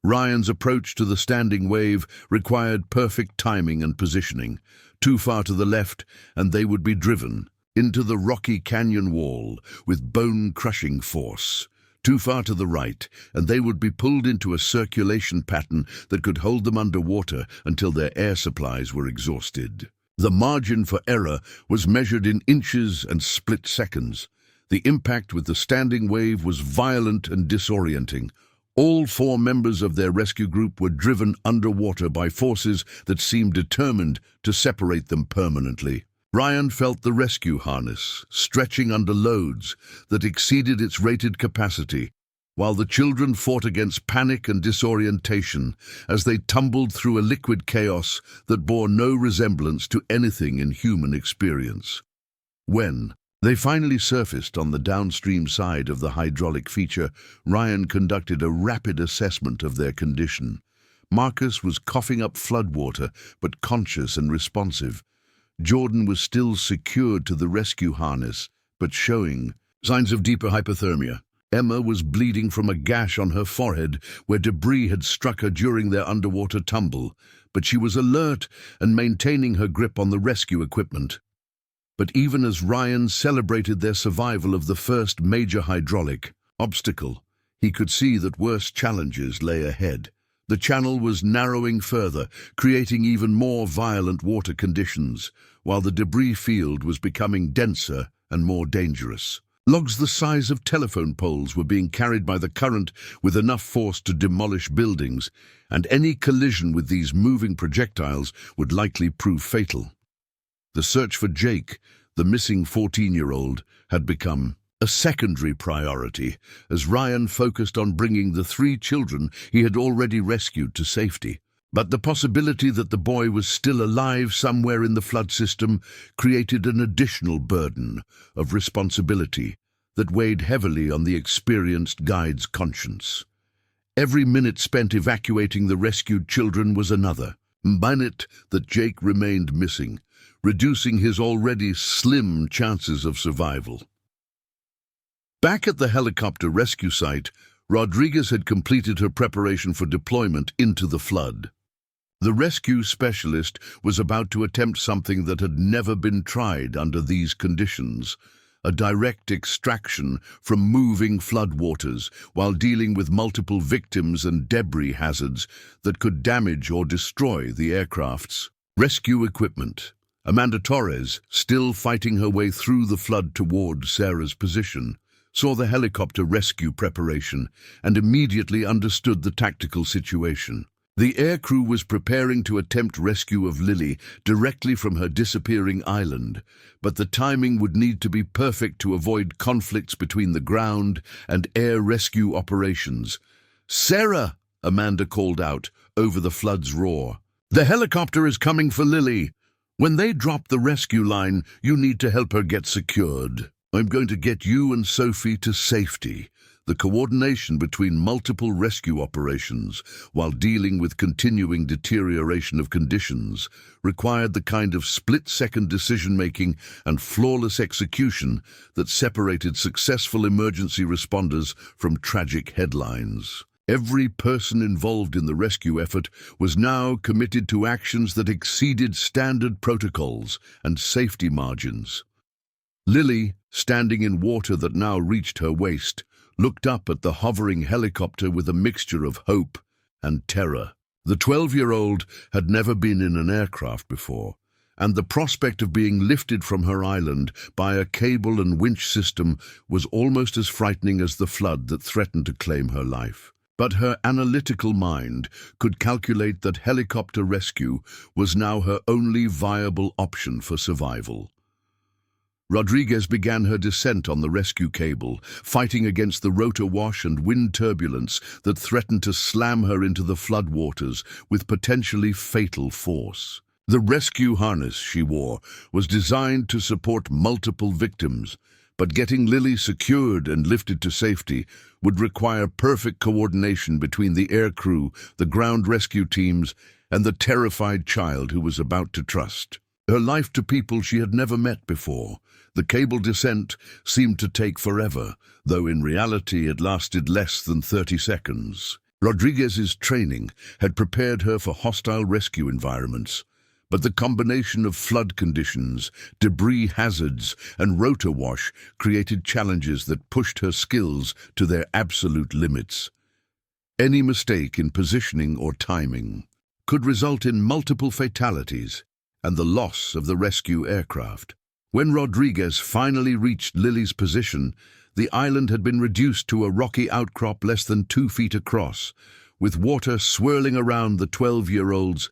A: Ryan's approach to the standing wave required perfect timing and positioning. Too far to the left, and they would be driven into the rocky canyon wall with bone-crushing force. too far to the right, and they would be pulled into a circulation pattern that could hold them underwater until their air supplies were exhausted. The margin for error was measured in inches and split seconds. The impact with the standing wave was violent and disorienting. All 4 members of their rescue group were driven underwater by forces that seemed determined to separate them permanently. Ryan felt the rescue harness stretching under loads that exceeded its rated capacity, while the children fought against panic and disorientation as they tumbled through a liquid chaos that bore no resemblance to anything in human experience. When they finally surfaced on the downstream side of the hydraulic feature, Ryan conducted a rapid assessment of their condition. Marcus was coughing up floodwater, but conscious and responsive. Jordan was still secured to the rescue harness, but showing signs of deeper hypothermia. Emma was bleeding from a gash on her forehead where debris had struck her during their underwater tumble, but she was alert and maintaining her grip on the rescue equipment. But even as Ryan celebrated their survival of the first major hydraulic obstacle, he could see that worse challenges lay ahead. The channel was narrowing further, creating even more violent water conditions, while the debris field was becoming denser and more dangerous. Logs the size of telephone poles were being carried by the current with enough force to demolish buildings, and any collision with these moving projectiles would likely prove fatal. The search for Jake, the missing 14-year-old, had become a secondary priority as Ryan focused on bringing the 3 children he had already rescued to safety. But the possibility that the boy was still alive somewhere in the flood system created an additional burden of responsibility that weighed heavily on the experienced guide's conscience. Every minute spent evacuating the rescued children was another minute that Jake remained missing, reducing his already slim chances of survival. Back at the helicopter rescue site, Rodriguez had completed her preparation for deployment into the flood. The rescue specialist was about to attempt something that had never been tried under these conditions: a direct extraction from moving floodwaters while dealing with multiple victims and debris hazards that could damage or destroy the aircraft's rescue equipment. Amanda Torres, still fighting her way through the flood toward Sarah's position, saw the helicopter rescue preparation and immediately understood the tactical situation. The aircrew was preparing to attempt rescue of Lily directly from her disappearing island, but the timing would need to be perfect to avoid conflicts between the ground and air rescue operations. "Sarah!" Amanda called out over the flood's roar. "The helicopter is coming for Lily. When they drop the rescue line, you need to help her get secured. I'm going to get you and Sophie to safety." The coordination between multiple rescue operations while dealing with continuing deterioration of conditions required the kind of split-second decision-making and flawless execution that separated successful emergency responders from tragic headlines. Every person involved in the rescue effort was now committed to actions that exceeded standard protocols and safety margins. Lily, standing in water that now reached her waist, looked up at the hovering helicopter with a mixture of hope and terror. The 12-year-old had never been in an aircraft before, and the prospect of being lifted from her island by a cable and winch system was almost as frightening as the flood that threatened to claim her life. But her analytical mind could calculate that helicopter rescue was now her only viable option for survival. Rodriguez began her descent on the rescue cable, fighting against the rotor wash and wind turbulence that threatened to slam her into the floodwaters with potentially fatal force. The rescue harness she wore was designed to support multiple victims, but getting Lily secured and lifted to safety would require perfect coordination between the aircrew, the ground rescue teams, and the terrified child who was about to trust her life to people she had never met before. The cable descent seemed to take forever, though in reality it lasted less than 30 seconds. Rodriguez's training had prepared her for hostile rescue environments, But the combination of flood conditions, debris hazards, and rotor wash created challenges that pushed her skills to their absolute limits. Any mistake in positioning or timing could result in multiple fatalities and the loss of the rescue aircraft. When Rodriguez finally reached Lily's position, the island had been reduced to a rocky outcrop less than 2 feet across, with water swirling around the 12-year-old's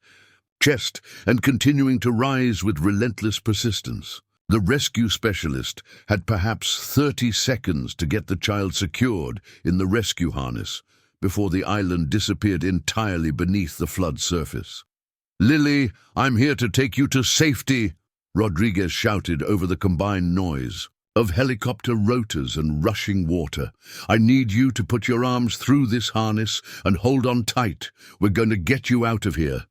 A: chest and continuing to rise with relentless persistence. The rescue specialist had perhaps 30 seconds to get the child secured in the rescue harness before the island disappeared entirely beneath the flood surface. "Lily, I'm here to take you to safety," Rodriguez shouted over the combined noise of helicopter rotors and rushing water. "I need you to put your arms through this harness and hold on tight. We're going to get you out of here."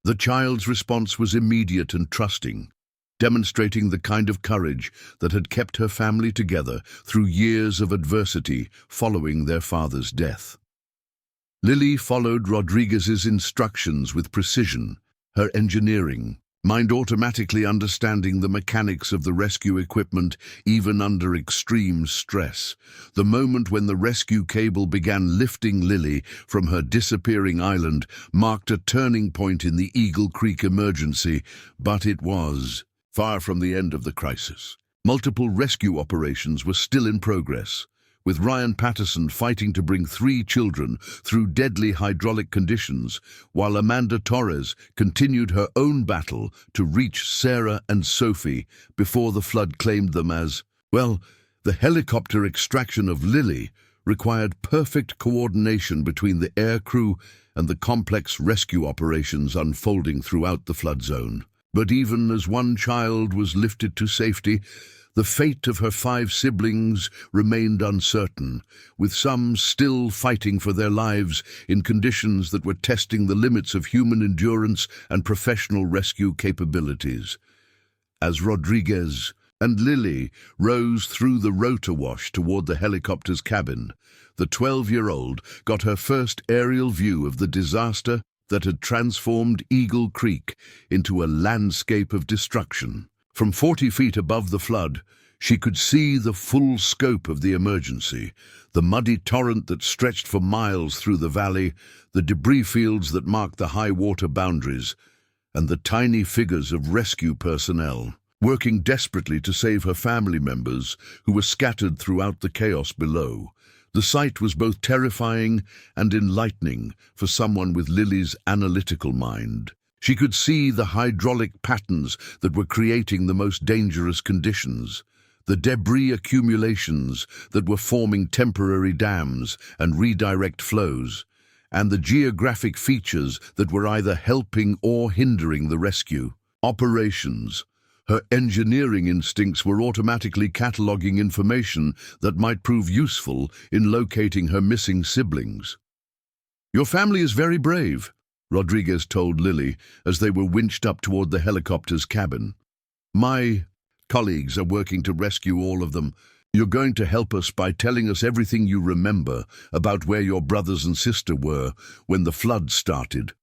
A: The child's response was immediate and trusting, demonstrating the kind of courage that had kept her family together through years of adversity following their father's death. Lily followed Rodriguez's instructions with precision, her engineering mind automatically understanding the mechanics of the rescue equipment even under extreme stress. The moment when the rescue cable began lifting Lily from her disappearing island marked a turning point in the Eagle Creek emergency, but it was far from the end of the crisis. Multiple rescue operations were still in progress, with Ryan Patterson fighting to bring 3 children through deadly hydraulic conditions, while Amanda Torres continued her own battle to reach Sarah and Sophie before the flood claimed them as, well, the helicopter extraction of Lily required perfect coordination between the air crew and the complex rescue operations unfolding throughout the flood zone. But even as one child was lifted to safety, the fate of her 5 siblings remained uncertain, with some still fighting for their lives in conditions that were testing the limits of human endurance and professional rescue capabilities. As Rodriguez and Lily rose through the rotor wash toward the helicopter's cabin, the 12-year-old got her first aerial view of the disaster that had transformed Eagle Creek into a landscape of destruction. From 40 feet above the flood, she could see the full scope of the emergency, the muddy torrent that stretched for miles through the valley, the debris fields that marked the high water boundaries, and the tiny figures of rescue personnel, working desperately to save her family members who were scattered throughout the chaos below. The sight was both terrifying and enlightening for someone with Lily's analytical mind. She could see the hydraulic patterns that were creating the most dangerous conditions, the debris accumulations that were forming temporary dams and redirect flows, and the geographic features that were either helping or hindering the rescue operations. Her engineering instincts were automatically cataloging information that might prove useful in locating her missing siblings. "Your family is very brave," Rodriguez told Lily as they were winched up toward the helicopter's cabin. "My colleagues are working to rescue all of them. You're going to help us by telling us everything you remember about where your brothers and sister were when the flood started."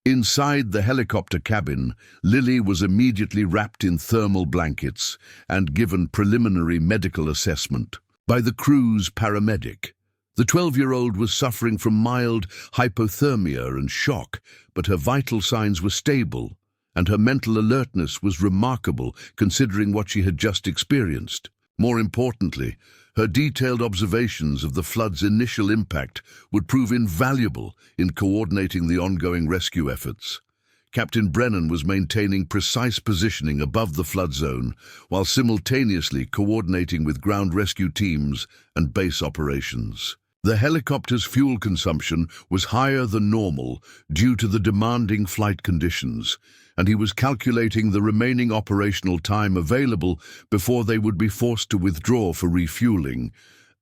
A: Inside the helicopter cabin, Lily was immediately wrapped in thermal blankets and given preliminary medical assessment by the crew's paramedic. The 12-year-old was suffering from mild hypothermia and shock, but her vital signs were stable, and her mental alertness was remarkable considering what she had just experienced. More importantly, her detailed observations of the flood's initial impact would prove invaluable in coordinating the ongoing rescue efforts. Captain Brennan was maintaining precise positioning above the flood zone, while simultaneously coordinating with ground rescue teams and base operations. The helicopter's fuel consumption was higher than normal due to the demanding flight conditions, and he was calculating the remaining operational time available before they would be forced to withdraw for refueling,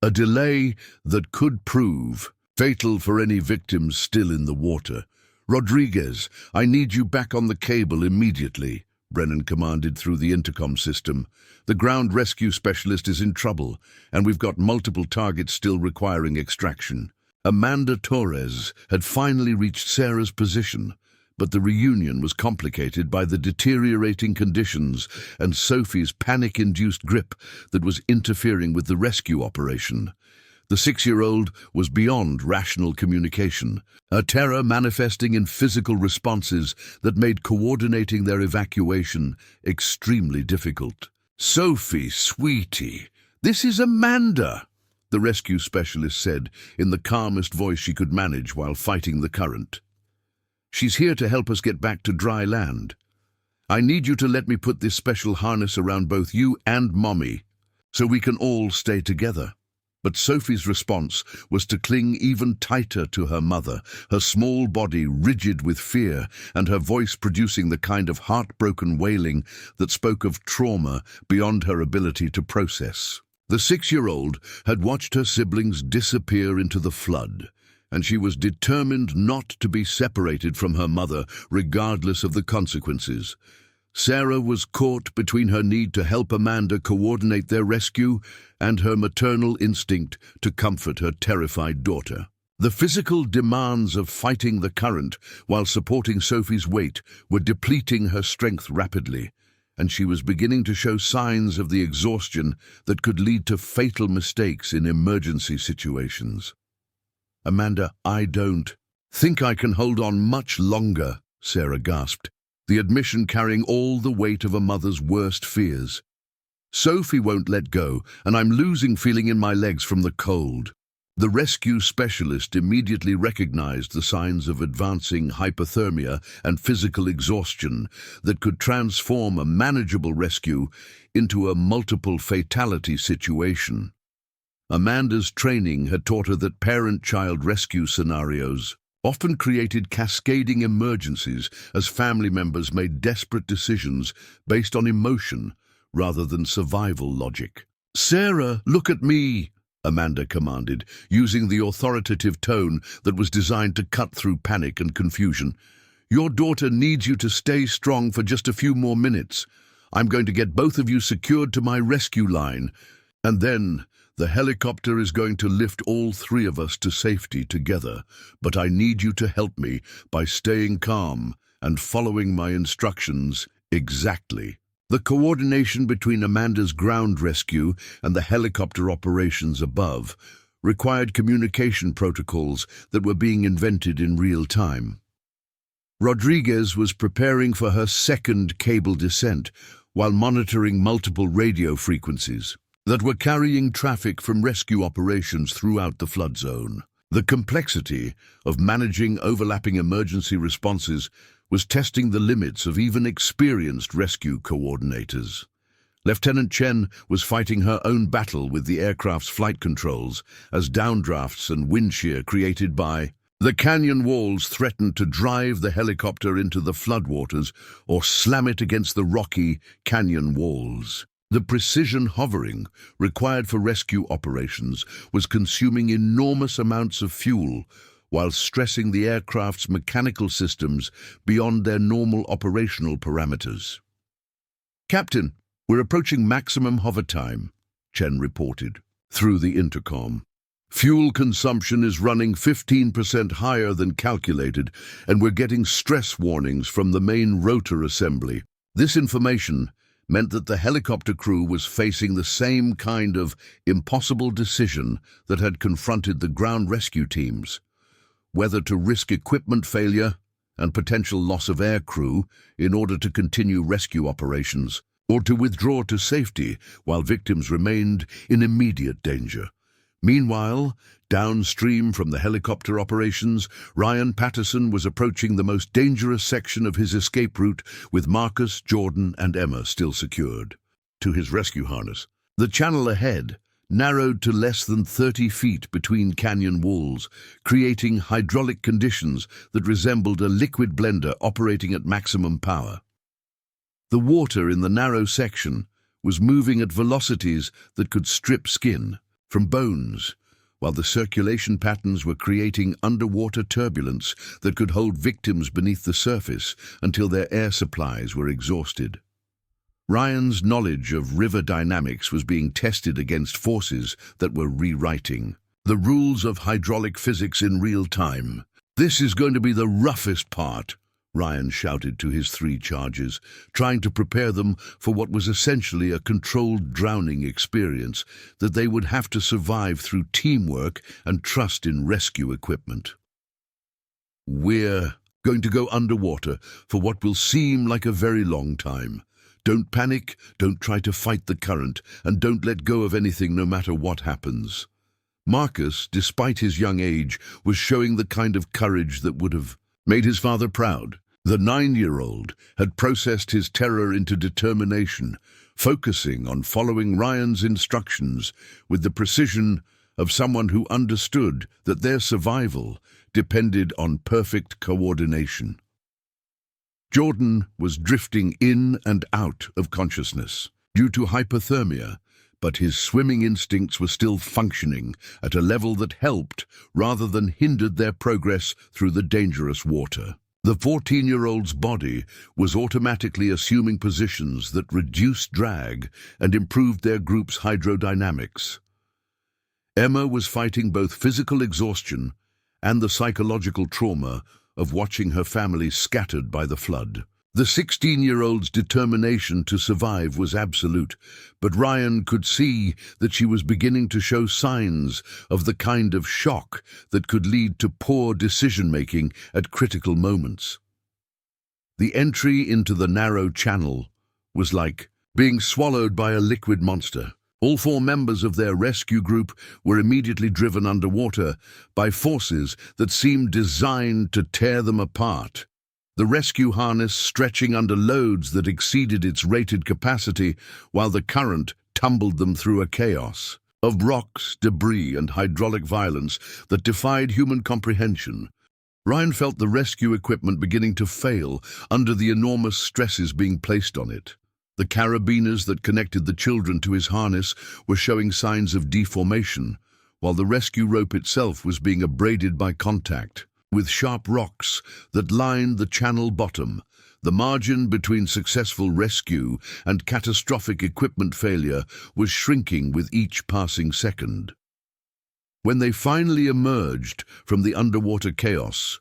A: a delay that could prove fatal for any victims still in the water. "Rodriguez, I need you back on the cable immediately," Brennan commanded through the intercom system. "The ground rescue specialist is in trouble, and we've got multiple targets still requiring extraction." Amanda Torres had finally reached Sarah's position, But the reunion was complicated by the deteriorating conditions and Sophie's panic-induced grip that was interfering with the rescue operation. The 6-year-old was beyond rational communication, a terror manifesting in physical responses that made coordinating their evacuation extremely difficult. "Sophie, sweetie, this is Amanda," the rescue specialist said in the calmest voice she could manage while fighting the current. "She's here to help us get back to dry land. I need you to let me put this special harness around both you and Mommy, so we can all stay together." But Sophie's response was to cling even tighter to her mother, her small body rigid with fear and her voice producing the kind of heartbroken wailing that spoke of trauma beyond her ability to process. The 6-year-old had watched her siblings disappear into the flood, and she was determined not to be separated from her mother regardless of the consequences. Sarah was caught between her need to help Amanda coordinate their rescue and her maternal instinct to comfort her terrified daughter. The physical demands of fighting the current while supporting Sophie's weight were depleting her strength rapidly, and she was beginning to show signs of the exhaustion that could lead to fatal mistakes in emergency situations. "Amanda, I don't think I can hold on much longer," Sarah gasped, the admission carrying all the weight of a mother's worst fears. "Sophie won't let go, and I'm losing feeling in my legs from the cold." The rescue specialist immediately recognized the signs of advancing hypothermia and physical exhaustion that could transform a manageable rescue into a multiple fatality situation. Amanda's training had taught her that parent-child rescue scenarios often created cascading emergencies as family members made desperate decisions based on emotion rather than survival logic. "Sarah, look at me," Amanda commanded, using the authoritative tone that was designed to cut through panic and confusion. "Your daughter needs you to stay strong for just a few more minutes. I'm going to get both of you secured to my rescue line, and then the helicopter is going to lift all 3 of us to safety together, but I need you to help me by staying calm and following my instructions exactly." The coordination between Amanda's ground rescue and the helicopter operations above required communication protocols that were being invented in real time. Rodriguez was preparing for her second cable descent while monitoring multiple radio frequencies that were carrying traffic from rescue operations throughout the flood zone. The complexity of managing overlapping emergency responses was testing the limits of even experienced rescue coordinators. Lieutenant Chen was fighting her own battle with the aircraft's flight controls as downdrafts and wind shear created by the canyon walls threatened to drive the helicopter into the floodwaters or slam it against the rocky canyon walls. The precision hovering required for rescue operations was consuming enormous amounts of fuel while stressing the aircraft's mechanical systems beyond their normal operational parameters. "Captain, we're approaching maximum hover time," Chen reported through the intercom. "Fuel consumption is running 15% higher than calculated, and we're getting stress warnings from the main rotor assembly." This information meant that the helicopter crew was facing the same kind of impossible decision that had confronted the ground rescue teams: whether to risk equipment failure and potential loss of air crew in order to continue rescue operations, or to withdraw to safety while victims remained in immediate danger. Meanwhile, downstream from the helicopter operations, Ryan Patterson was approaching the most dangerous section of his escape route with Marcus, Jordan, and Emma still secured to his rescue harness. The channel ahead narrowed to less than 30 feet between canyon walls, creating hydraulic conditions that resembled a liquid blender operating at maximum power. The water in the narrow section was moving at velocities that could strip skin from bones, while the circulation patterns were creating underwater turbulence that could hold victims beneath the surface until their air supplies were exhausted. Ryan's knowledge of river dynamics was being tested against forces that were rewriting the rules of hydraulic physics in real time. "This is going to be the roughest part," Ryan shouted to his 3 charges, trying to prepare them for what was essentially a controlled drowning experience that they would have to survive through teamwork and trust in rescue equipment. "We're going to go underwater for what will seem like a very long time. Don't panic, don't try to fight the current, and don't let go of anything no matter what happens." Marcus, despite his young age, was showing the kind of courage that would have made his father proud. The 9-year-old had processed his terror into determination, focusing on following Ryan's instructions with the precision of someone who understood that their survival depended on perfect coordination. Jordan was drifting in and out of consciousness due to hypothermia, but his swimming instincts were still functioning at a level that helped rather than hindered their progress through the dangerous water. The 14-year-old's body was automatically assuming positions that reduced drag and improved their group's hydrodynamics. Emma was fighting both physical exhaustion and the psychological trauma of watching her family scattered by the flood. The 16-year-old's determination to survive was absolute, but Ryan could see that she was beginning to show signs of the kind of shock that could lead to poor decision-making at critical moments. The entry into the narrow channel was like being swallowed by a liquid monster. All 4 members of their rescue group were immediately driven underwater by forces that seemed designed to tear them apart. The rescue harness stretching under loads that exceeded its rated capacity, while the current tumbled them through a chaos of rocks, debris, and hydraulic violence that defied human comprehension. Ryan felt the rescue equipment beginning to fail under the enormous stresses being placed on it. The carabiners that connected the children to his harness were showing signs of deformation, while the rescue rope itself was being abraded by contact with sharp rocks that lined the channel bottom. The margin between successful rescue and catastrophic equipment failure was shrinking with each passing second. When they finally emerged from the underwater chaos,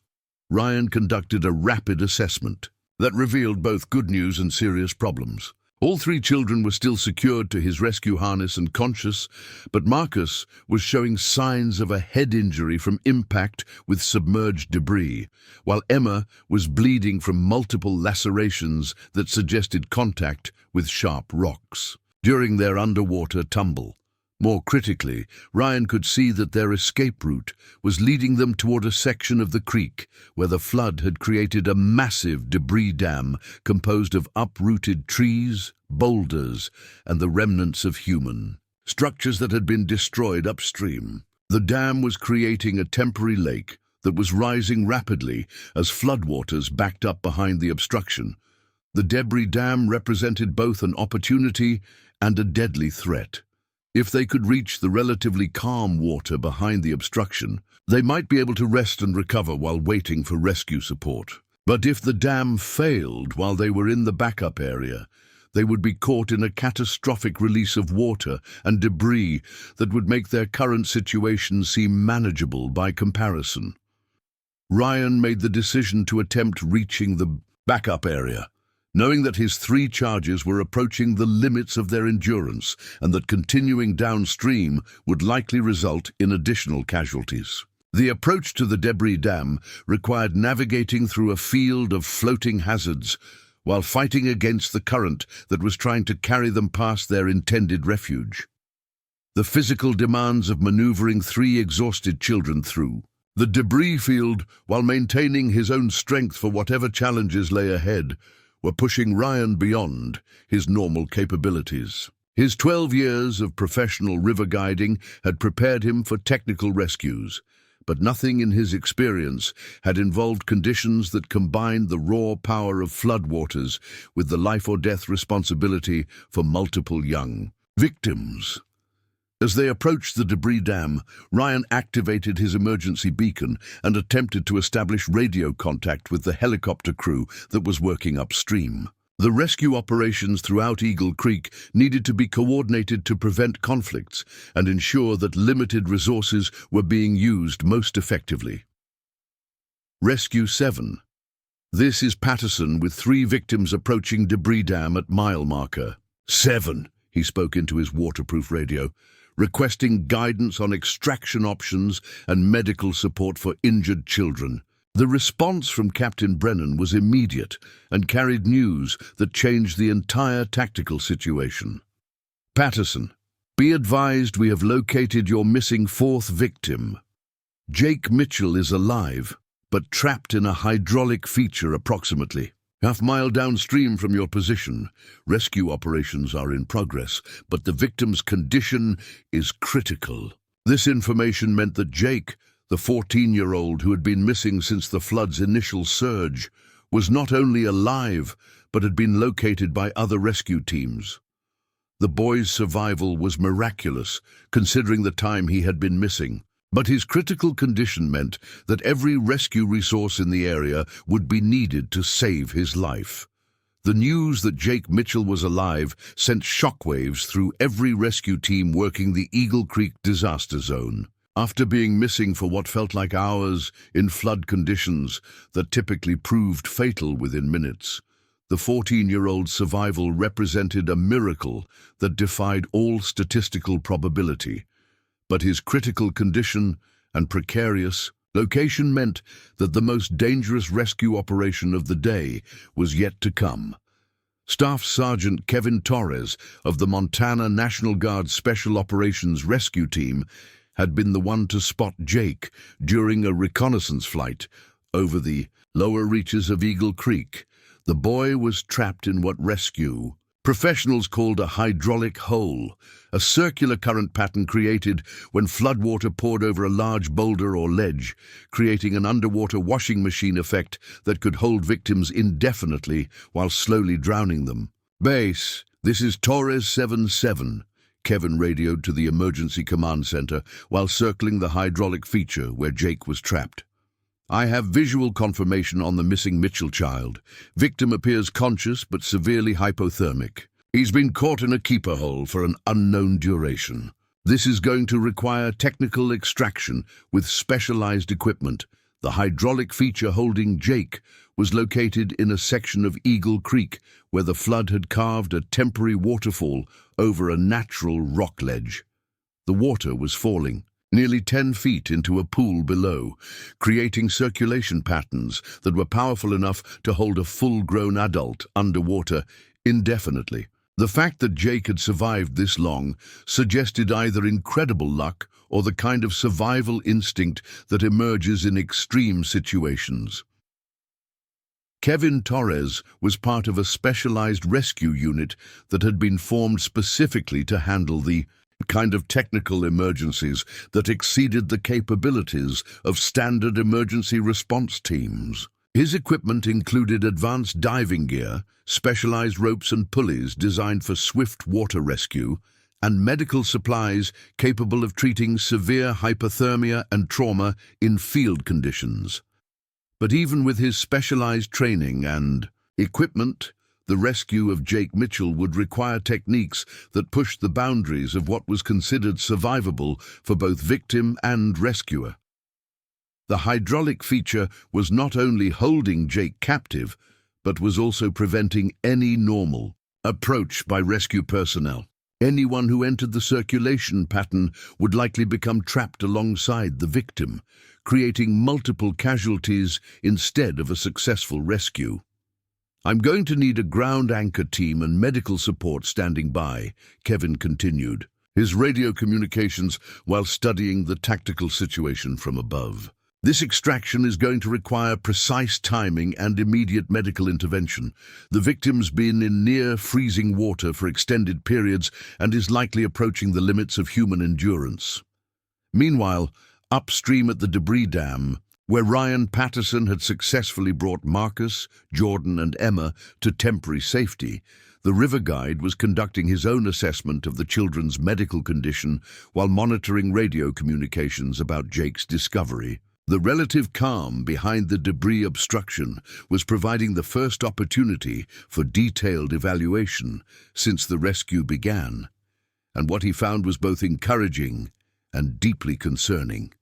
A: Ryan conducted a rapid assessment that revealed both good news and serious problems. All 3 children were still secured to his rescue harness and conscious, but Marcus was showing signs of a head injury from impact with submerged debris, while Emma was bleeding from multiple lacerations that suggested contact with sharp rocks during their underwater tumble. More critically, Ryan could see that their escape route was leading them toward a section of the creek where the flood had created a massive debris dam composed of uprooted trees, boulders, and the remnants of human structures that had been destroyed upstream. The dam was creating a temporary lake that was rising rapidly as floodwaters backed up behind the obstruction. The debris dam represented both an opportunity and a deadly threat. If they could reach the relatively calm water behind the obstruction, they might be able to rest and recover while waiting for rescue support. But if the dam failed while they were in the backup area, they would be caught in a catastrophic release of water and debris that would make their current situation seem manageable by comparison. Ryan made the decision to attempt reaching the backup area, knowing that his 3 charges were approaching the limits of their endurance and that continuing downstream would likely result in additional casualties. The approach to the debris dam required navigating through a field of floating hazards while fighting against the current that was trying to carry them past their intended refuge. The physical demands of maneuvering 3 exhausted children through the debris field while maintaining his own strength for whatever challenges lay ahead were pushing Ryan beyond his normal capabilities. His 12 years of professional river guiding had prepared him for technical rescues, but nothing in his experience had involved conditions that combined the raw power of floodwaters with the life-or-death responsibility for multiple young victims. As they approached the debris dam, Ryan activated his emergency beacon and attempted to establish radio contact with the helicopter crew that was working upstream. The rescue operations throughout Eagle Creek needed to be coordinated to prevent conflicts and ensure that limited resources were being used most effectively. Rescue 7. This is Patterson with 3 victims approaching debris dam at mile marker 7. He spoke into his waterproof radio, requesting guidance on extraction options and medical support for injured children. The response from Captain Brennan was immediate and carried news that changed the entire tactical situation. Patterson, be advised we have located your missing 4th victim. Jake Mitchell is alive, but trapped in a hydraulic feature approximately half-mile downstream from your position. Rescue operations are in progress, but the victim's condition is critical. This information meant that Jake, the 14-year-old who had been missing since the flood's initial surge, was not only alive, but had been located by other rescue teams. The boy's survival was miraculous, considering the time he had been missing. But his critical condition meant that every rescue resource in the area would be needed to save his life. The news that Jake Mitchell was alive sent shockwaves through every rescue team working the Eagle Creek disaster zone. After being missing for what felt like hours in flood conditions that typically proved fatal within minutes, the 14-year-old's survival represented a miracle that defied all statistical probability. But his critical condition and precarious location meant that the most dangerous rescue operation of the day was yet to come. Staff Sergeant Kevin Torres of the Montana National Guard Special Operations Rescue Team had been the one to spot Jake during a reconnaissance flight over the lower reaches of Eagle Creek. The boy was trapped in what rescue professionals called a hydraulic hole, a circular current pattern created when floodwater poured over a large boulder or ledge, creating an underwater washing machine effect that could hold victims indefinitely while slowly drowning them. "Base, this is Torres 7-7, Kevin radioed to the emergency command center while circling the hydraulic feature where Jake was trapped. "I have visual confirmation on the missing Mitchell child. Victim appears conscious but severely hypothermic. He's been caught in a keeper hole for an unknown duration. This is going to require technical extraction with specialized equipment. The hydraulic feature holding Jake was located in a section of Eagle Creek where the flood had carved a temporary waterfall over a natural rock ledge. The water was falling nearly 10 feet into a pool below, creating circulation patterns that were powerful enough to hold a full-grown adult underwater indefinitely. The fact that Jake had survived this long suggested either incredible luck or the kind of survival instinct that emerges in extreme situations. Kevin Torres was part of a specialized rescue unit that had been formed specifically to handle the kind of technical emergencies that exceeded the capabilities of standard emergency response teams. His equipment included advanced diving gear, specialized ropes and pulleys designed for swift water rescue, and medical supplies capable of treating severe hypothermia and trauma in field conditions. But even with his specialized training and equipment, the rescue of Jake Mitchell would require techniques that pushed the boundaries of what was considered survivable for both victim and rescuer. The hydraulic feature was not only holding Jake captive, but was also preventing any normal approach by rescue personnel. Anyone who entered the circulation pattern would likely become trapped alongside the victim, creating multiple casualties instead of a successful rescue. "I'm going to need a ground anchor team and medical support standing by," Kevin continued, his radio communications while studying the tactical situation from above. "This extraction is going to require precise timing and immediate medical intervention. The victim's been in near freezing water for extended periods and is likely approaching the limits of human endurance." Meanwhile, upstream at the debris dam, where Ryan Patterson had successfully brought Marcus, Jordan, and Emma to temporary safety, the river guide was conducting his own assessment of the children's medical condition while monitoring radio communications about Jake's discovery. The relative calm behind the debris obstruction was providing the first opportunity for detailed evaluation since the rescue began, and what he found was both encouraging and deeply concerning.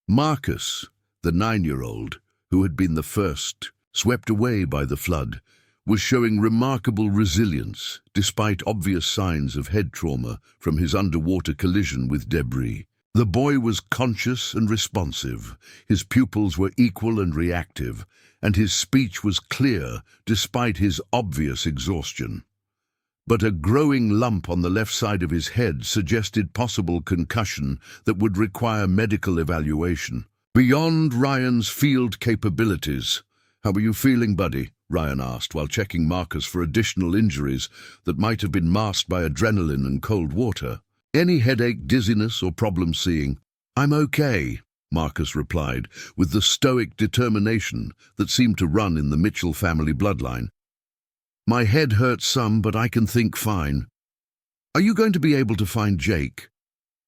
A: Marcus, the 9-year-old, who had been the first swept away by the flood, was showing remarkable resilience despite obvious signs of head trauma from his underwater collision with debris. The boy was conscious and responsive, his pupils were equal and reactive, and his speech was clear despite his obvious exhaustion. But a growing lump on the left side of his head suggested possible concussion that would require medical evaluation. Beyond Ryan's field capabilities, "How are you feeling, buddy?" Ryan asked while checking Marcus for additional injuries that might have been masked by adrenaline and cold water. "Any headache, dizziness, or problem seeing?" "I'm okay," Marcus replied, with the stoic determination that seemed to run in the Mitchell family bloodline. "My head hurts some, but I can think fine." "Are you going to be able to find Jake?"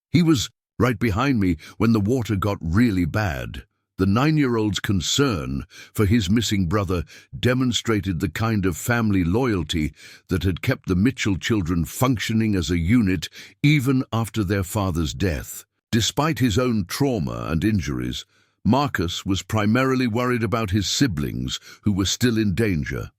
A: "He was right behind me when the water got really bad." The 9-year-old's concern for his missing brother demonstrated the kind of family loyalty that had kept the Mitchell children functioning as a unit even after their father's death. Despite his own trauma and injuries, Marcus was primarily worried about his siblings who were still in danger.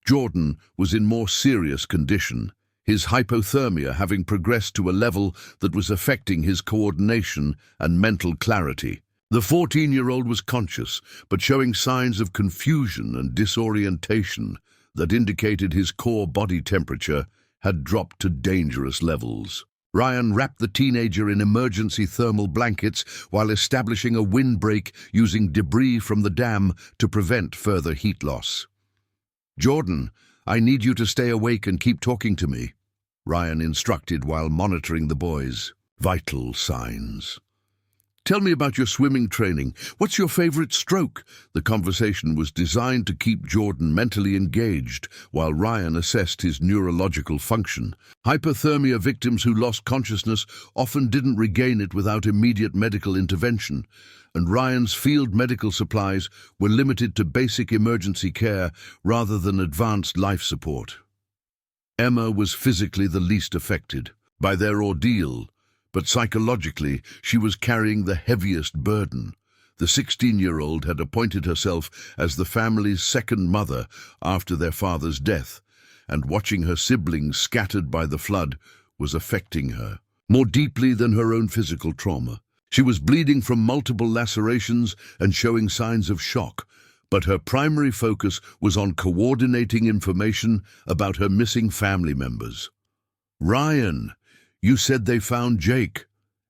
A: Jordan was in more serious condition, his hypothermia having progressed to a level that was affecting his coordination and mental clarity. The 14-year-old was conscious, but showing signs of confusion and disorientation that indicated his core body temperature had dropped to dangerous levels. Ryan wrapped the teenager in emergency thermal blankets while establishing a windbreak using debris from the dam to prevent further heat loss. "Jordan, I need you to stay awake and keep talking to me," Ryan instructed while monitoring the boy's vital signs. "Tell me about your swimming training. What's your favorite stroke?" The conversation was designed to keep Jordan mentally engaged while Ryan assessed his neurological function. Hypothermia victims who lost consciousness often didn't regain it without immediate medical intervention, and Ryan's field medical supplies were limited to basic emergency care rather than advanced life support. Emma was physically the least affected by their ordeal, but psychologically she was carrying the heaviest burden. The 16-year-old had appointed herself as the family's second mother after their father's death, and watching her siblings scattered by the flood was affecting her more deeply than her own physical trauma. She was bleeding from multiple lacerations and showing signs of shock, but her primary focus was on coordinating information about her missing family members. "Ryan, you said they found Jake,"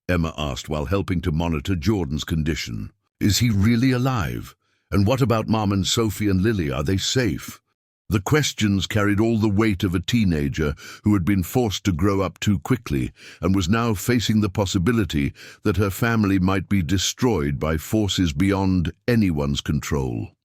A: Emma asked while helping to monitor Jordan's condition. "Is he really alive? And what about Mom and Sophie and Lily? Are they safe?" The questions carried all the weight of a teenager who had been forced to grow up too quickly and was now facing the possibility that her family might be destroyed by forces beyond anyone's control.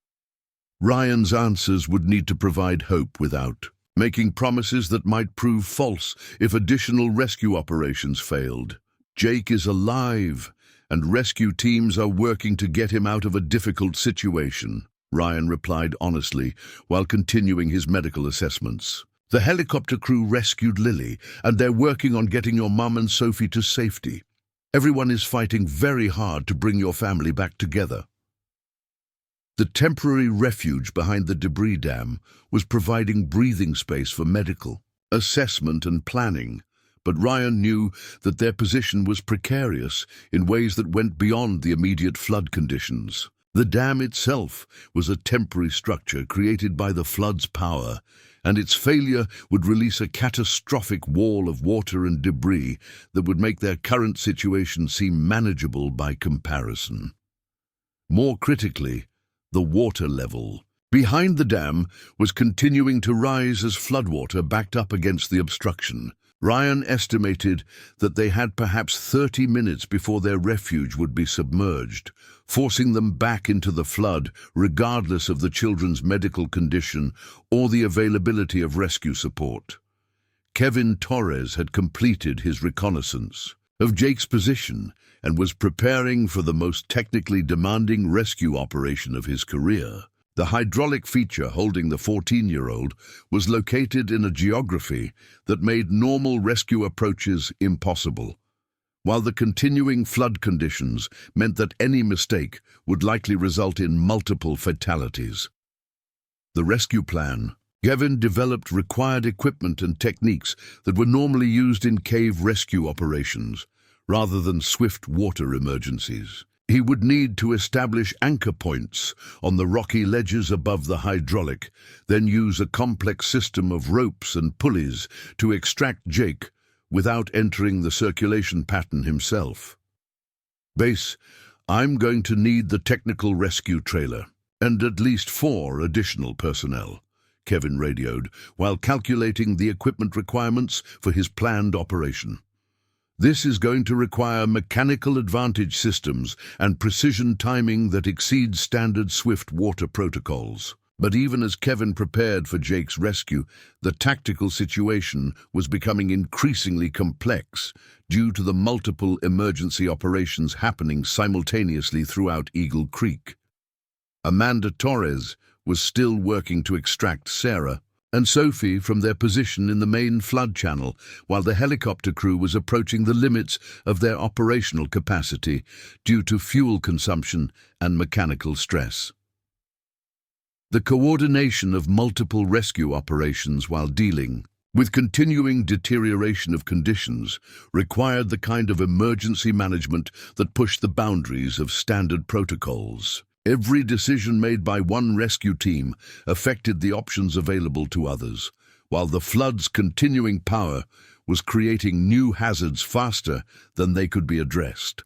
A: Ryan's answers would need to provide hope without making promises that might prove false if additional rescue operations failed. "Jake is alive, and rescue teams are working to get him out of a difficult situation," Ryan replied honestly while continuing his medical assessments. "The helicopter crew rescued Lily, and they're working on getting your mum and Sophie to safety. Everyone is fighting very hard to bring your family back together." The temporary refuge behind the debris dam was providing breathing space for medical assessment and planning, but Ryan knew that their position was precarious in ways that went beyond the immediate flood conditions. The dam itself was a temporary structure created by the flood's power, and its failure would release a catastrophic wall of water and debris that would make their current situation seem manageable by comparison. More critically, the water level behind the dam was continuing to rise as floodwater backed up against the obstruction. Ryan estimated that they had perhaps 30 minutes before their refuge would be submerged, forcing them back into the flood regardless of the children's medical condition or the availability of rescue support. Kevin Torres had completed his reconnaissance of Jake's position and was preparing for the most technically demanding rescue operation of his career. The hydraulic feature holding the 14-year-old was located in a geography that made normal rescue approaches impossible, while the continuing flood conditions meant that any mistake would likely result in multiple fatalities. The rescue plan. Kevin developed required equipment and techniques that were normally used in cave rescue operations, rather than swift water emergencies. He would need to establish anchor points on the rocky ledges above the hydraulic, then use a complex system of ropes and pulleys to extract Jake without entering the circulation pattern himself. Base, I'm going to need the technical rescue trailer and at least 4 additional personnel, Kevin radioed, while calculating the equipment requirements for his planned operation. This is going to require mechanical advantage systems and precision timing that exceeds standard swift water protocols. But even as Kevin prepared for Jake's rescue, the tactical situation was becoming increasingly complex due to the multiple emergency operations happening simultaneously throughout Eagle Creek. Amanda Torres was still working to extract Sarah and Sophie from their position in the main flood channel, while the helicopter crew was approaching the limits of their operational capacity due to fuel consumption and mechanical stress. The coordination of multiple rescue operations while dealing with continuing deterioration of conditions required the kind of emergency management that pushed the boundaries of standard protocols. Every decision made by one rescue team affected the options available to others, while the flood's continuing power was creating new hazards faster than they could be addressed.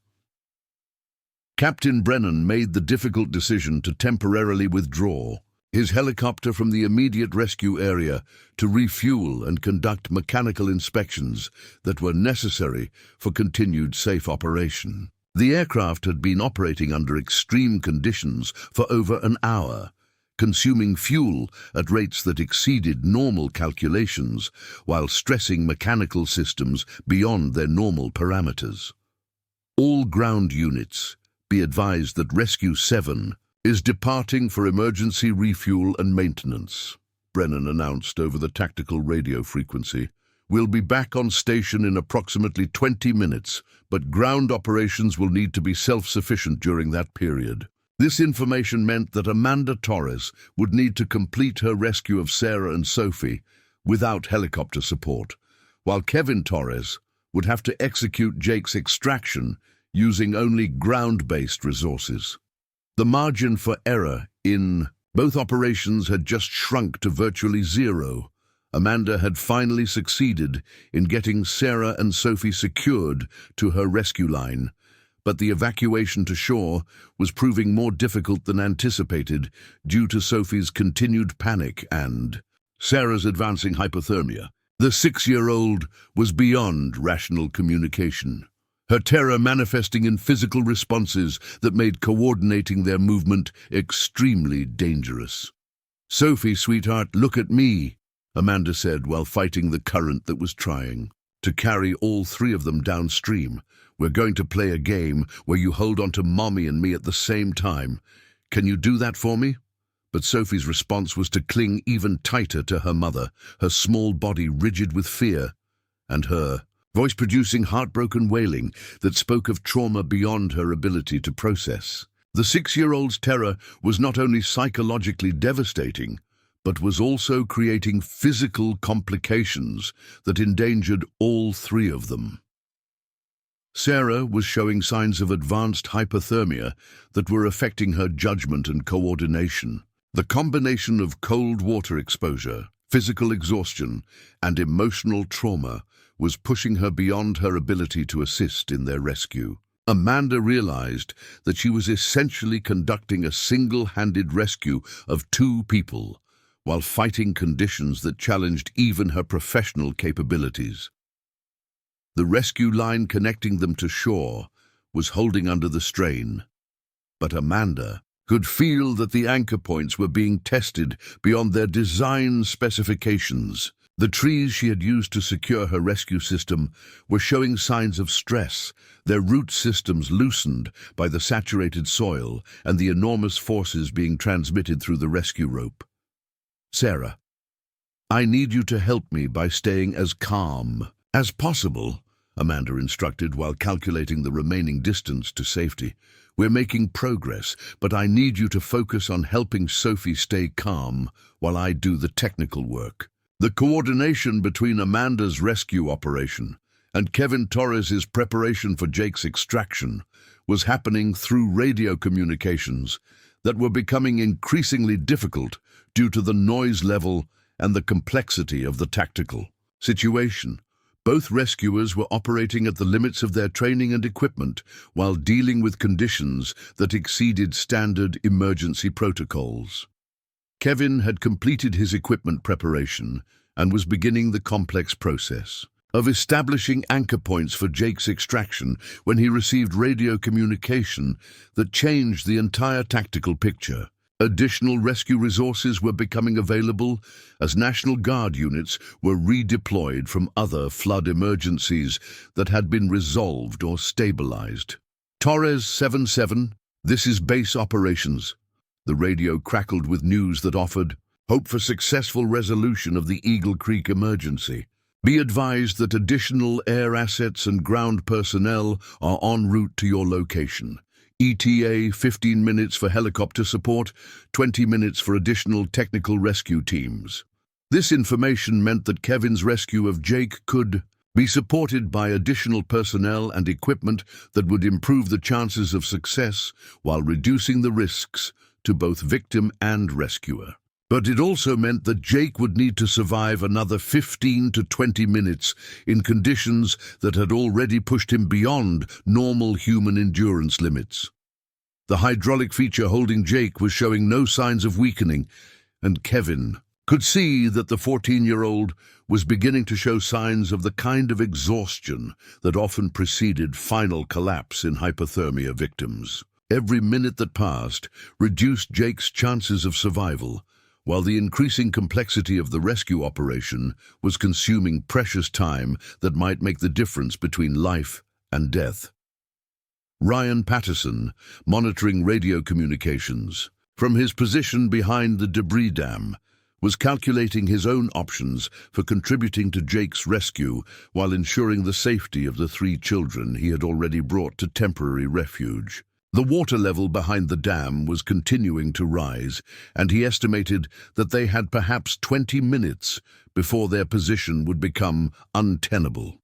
A: Captain Brennan made the difficult decision to temporarily withdraw his helicopter from the immediate rescue area to refuel and conduct mechanical inspections that were necessary for continued safe operation. The aircraft had been operating under extreme conditions for over an hour, consuming fuel at rates that exceeded normal calculations while stressing mechanical systems beyond their normal parameters. All ground units, be advised that Rescue 7 is departing for emergency refuel and maintenance, Brennan announced over the tactical radio frequency. We'll be back on station in approximately 20 minutes, but ground operations will need to be self-sufficient during that period. This information meant that Amanda Torres would need to complete her rescue of Sarah and Sophie without helicopter support, while Kevin Torres would have to execute Jake's extraction using only ground-based resources. The margin for error in both operations had just shrunk to virtually zero. Amanda had finally succeeded in getting Sarah and Sophie secured to her rescue line, but the evacuation to shore was proving more difficult than anticipated due to Sophie's continued panic and Sarah's advancing hypothermia. The 6-year-old was beyond rational communication, her terror manifesting in physical responses that made coordinating their movement extremely dangerous. "Sophie, sweetheart, look at me," Amanda said while fighting the current that was trying to carry all 3 of them downstream. "We're going to play a game where you hold on to Mommy and me at the same time. Can you do that for me?" But Sophie's response was to cling even tighter to her mother, her small body rigid with fear, and her voice producing heartbroken wailing that spoke of trauma beyond her ability to process. The 6-year-old's terror was not only psychologically devastating, but was also creating physical complications that endangered all 3 of them. Sarah was showing signs of advanced hypothermia that were affecting her judgment and coordination. The combination of cold water exposure, physical exhaustion, and emotional trauma was pushing her beyond her ability to assist in their rescue. Amanda realized that she was essentially conducting a single-handed rescue of 2 people, while fighting conditions that challenged even her professional capabilities. The rescue line connecting them to shore was holding under the strain, but Amanda could feel that the anchor points were being tested beyond their design specifications. The trees she had used to secure her rescue system were showing signs of stress, their root systems loosened by the saturated soil and the enormous forces being transmitted through the rescue rope. "Sarah, I need you to help me by staying as calm as possible," Amanda instructed while calculating the remaining distance to safety. "We're making progress, but I need you to focus on helping Sophie stay calm while I do the technical work." The coordination between Amanda's rescue operation and Kevin Torres's preparation for Jake's extraction was happening through radio communications that were becoming increasingly difficult due to the noise level and the complexity of the tactical situation. Both rescuers were operating at the limits of their training and equipment while dealing with conditions that exceeded standard emergency protocols. Kevin had completed his equipment preparation and was beginning the complex process of establishing anchor points for Jake's extraction when he received radio communication that changed the entire tactical picture. Additional rescue resources were becoming available as National Guard units were redeployed from other flood emergencies that had been resolved or stabilized. "Torres 7-7, this is base operations." The radio crackled with news that offered hope for successful resolution of the Eagle Creek emergency. "Be advised that additional air assets and ground personnel are en route to your location. ETA 15 minutes for helicopter support, 20 minutes for additional technical rescue teams." This information meant that Kevin's rescue of Jake could be supported by additional personnel and equipment that would improve the chances of success while reducing the risks to both victim and rescuer. But it also meant that Jake would need to survive another 15 to 20 minutes in conditions that had already pushed him beyond normal human endurance limits. The hydraulic feature holding Jake was showing no signs of weakening, and Kevin could see that the 14-year-old was beginning to show signs of the kind of exhaustion that often preceded final collapse in hypothermia victims. Every minute that passed reduced Jake's chances of survival, while the increasing complexity of the rescue operation was consuming precious time that might make the difference between life and death. Ryan Patterson, monitoring radio communications from his position behind the debris dam, was calculating his own options for contributing to Jake's rescue while ensuring the safety of the 3 children he had already brought to temporary refuge. The water level behind the dam was continuing to rise, and he estimated that they had perhaps 20 minutes before their position would become untenable.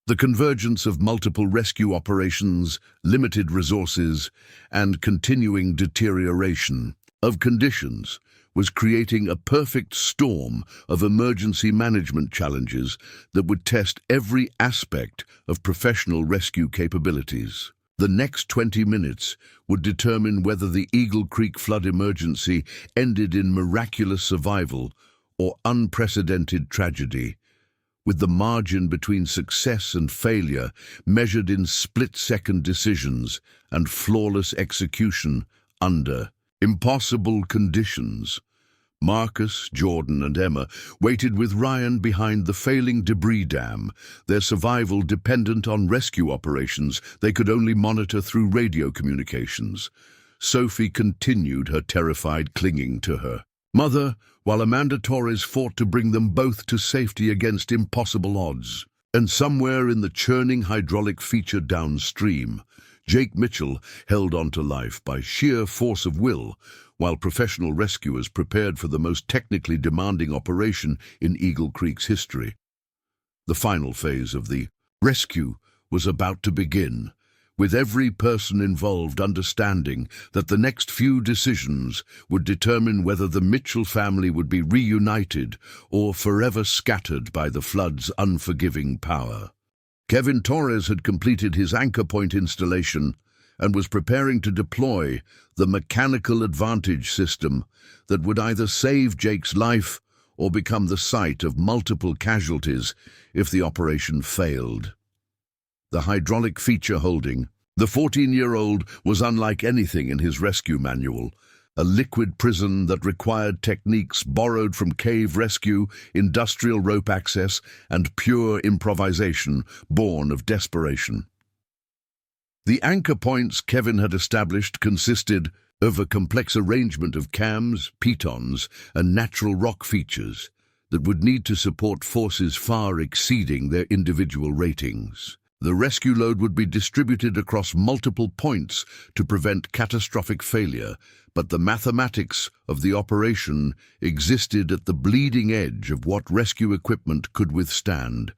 A: The convergence of multiple rescue operations, limited resources, and continuing deterioration of conditions was creating a perfect storm of emergency management challenges that would test every aspect of professional rescue capabilities. The next 20 minutes would determine whether the Eagle Creek flood emergency ended in miraculous survival or unprecedented tragedy, with the margin between success and failure measured in split-second decisions and flawless execution under impossible conditions. Marcus, Jordan, and Emma waited with Ryan behind the failing debris dam, their survival dependent on rescue operations they could only monitor through radio communications. Sophie continued her terrified clinging to her mother, while Amanda Torres fought to bring them both to safety against impossible odds. And somewhere in the churning hydraulic feature downstream, Jake Mitchell held on to life by sheer force of will, while professional rescuers prepared for the most technically demanding operation in Eagle Creek's history. The final phase of the rescue was about to begin, with every person involved understanding that the next few decisions would determine whether the Mitchell family would be reunited or forever scattered by the flood's unforgiving power. Kevin Torres had completed his anchor point installation and was preparing to deploy the mechanical advantage system that would either save Jake's life or become the site of multiple casualties if the operation failed. The hydraulic feature holding the 14-year-old was unlike anything in his rescue manual, a liquid prison that required techniques borrowed from cave rescue, industrial rope access, and pure improvisation born of desperation. The anchor points Kevin had established consisted of a complex arrangement of cams, pitons, and natural rock features that would need to support forces far exceeding their individual ratings. The rescue load would be distributed across multiple points to prevent catastrophic failure, but the mathematics of the operation existed at the bleeding edge of what rescue equipment could withstand.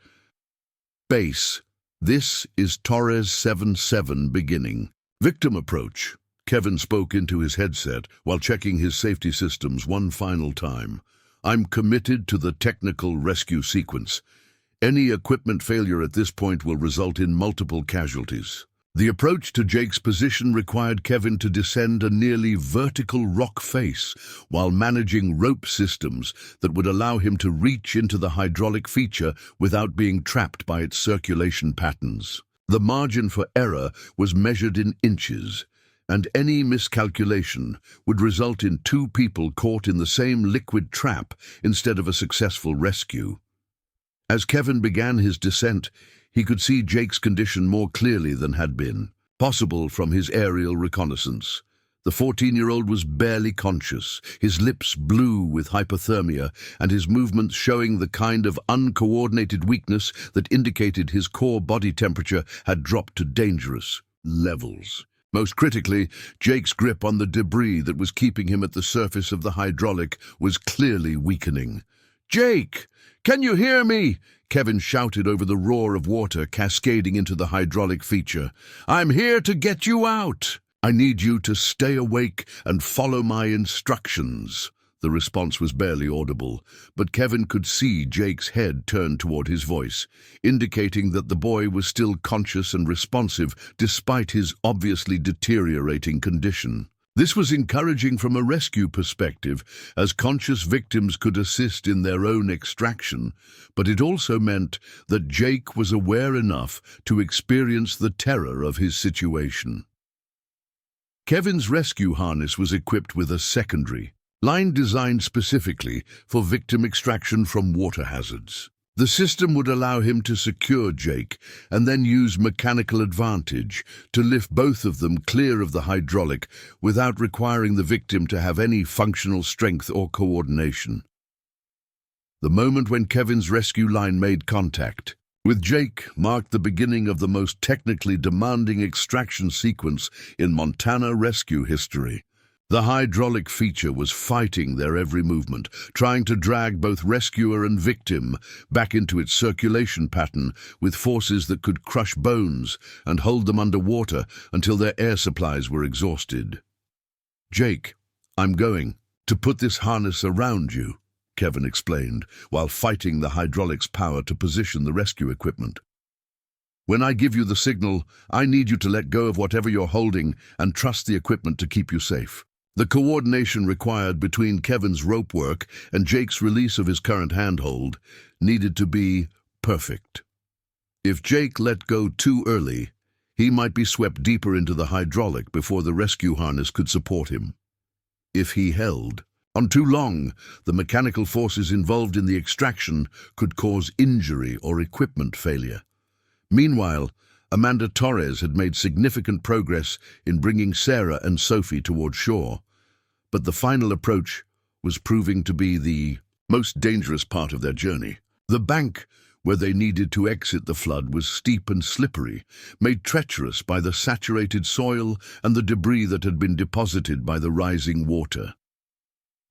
A: Base. This is Torres 7-7 beginning. Victim approach. Kevin spoke into his headset while checking his safety systems one final time. I'm committed to the technical rescue sequence. Any equipment failure at this point will result in multiple casualties. The approach to Jake's position required Kevin to descend a nearly vertical rock face while managing rope systems that would allow him to reach into the hydraulic feature without being trapped by its circulation patterns. The margin for error was measured in inches, and any miscalculation would result in two people caught in the same liquid trap instead of a successful rescue. As Kevin began his descent, he could see Jake's condition more clearly than had been possible from his aerial reconnaissance. The 14-year-old was barely conscious, his lips blue with hypothermia, and his movements showing the kind of uncoordinated weakness that indicated his core body temperature had dropped to dangerous levels. Most critically, Jake's grip on the debris that was keeping him at the surface of the hydraulic was clearly weakening. "Jake! Can you hear me?" Kevin shouted over the roar of water cascading into the hydraulic feature. "I'm here to get you out. I need you to stay awake and follow my instructions." The response was barely audible, but Kevin could see Jake's head turn toward his voice, indicating that the boy was still conscious and responsive despite his obviously deteriorating condition. This was encouraging from a rescue perspective, as conscious victims could assist in their own extraction, but it also meant that Jake was aware enough to experience the terror of his situation. Kevin's rescue harness was equipped with a secondary line designed specifically for victim extraction from water hazards. The system would allow him to secure Jake and then use mechanical advantage to lift both of them clear of the hydraulic without requiring the victim to have any functional strength or coordination. The moment when Kevin's rescue line made contact with Jake marked the beginning of the most technically demanding extraction sequence in Montana rescue history. The hydraulic feature was fighting their every movement, trying to drag both rescuer and victim back into its circulation pattern with forces that could crush bones and hold them underwater until their air supplies were exhausted. "Jake, I'm going to put this harness around you," Kevin explained, while fighting the hydraulic's power to position the rescue equipment. "When I give you the signal, I need you to let go of whatever you're holding and trust the equipment to keep you safe." The coordination required between Kevin's rope work and Jake's release of his current handhold needed to be perfect. If Jake let go too early, he might be swept deeper into the hydraulic before the rescue harness could support him. If he held on too long, the mechanical forces involved in the extraction could cause injury or equipment failure. Meanwhile, Amanda Torres had made significant progress in bringing Sarah and Sophie toward shore, but the final approach was proving to be the most dangerous part of their journey. The bank where they needed to exit the flood was steep and slippery, made treacherous by the saturated soil and the debris that had been deposited by the rising water.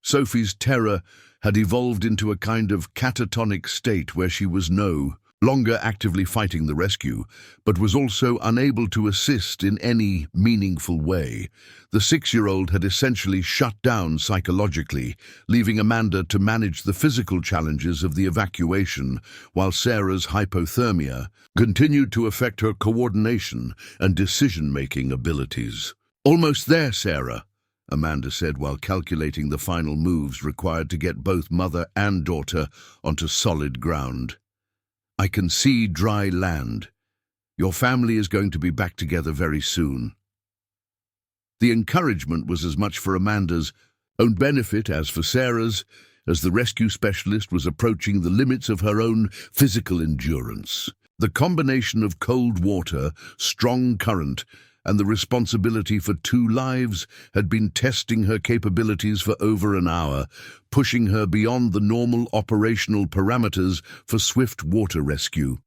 A: Sophie's terror had evolved into a kind of catatonic state where she was no longer actively fighting the rescue, but was also unable to assist in any meaningful way. The 6-year-old had essentially shut down psychologically, leaving Amanda to manage the physical challenges of the evacuation, while Sarah's hypothermia continued to affect her coordination and decision-making abilities. "Almost there, Sarah," Amanda said while calculating the final moves required to get both mother and daughter onto solid ground. "I can see dry land. Your family is going to be back together very soon." The encouragement was as much for Amanda's own benefit as for Sarah's, as the rescue specialist was approaching the limits of her own physical endurance. The combination of cold water, strong current, and the responsibility for 2 lives had been testing her capabilities for over an hour, pushing her beyond the normal operational parameters for swift water rescue.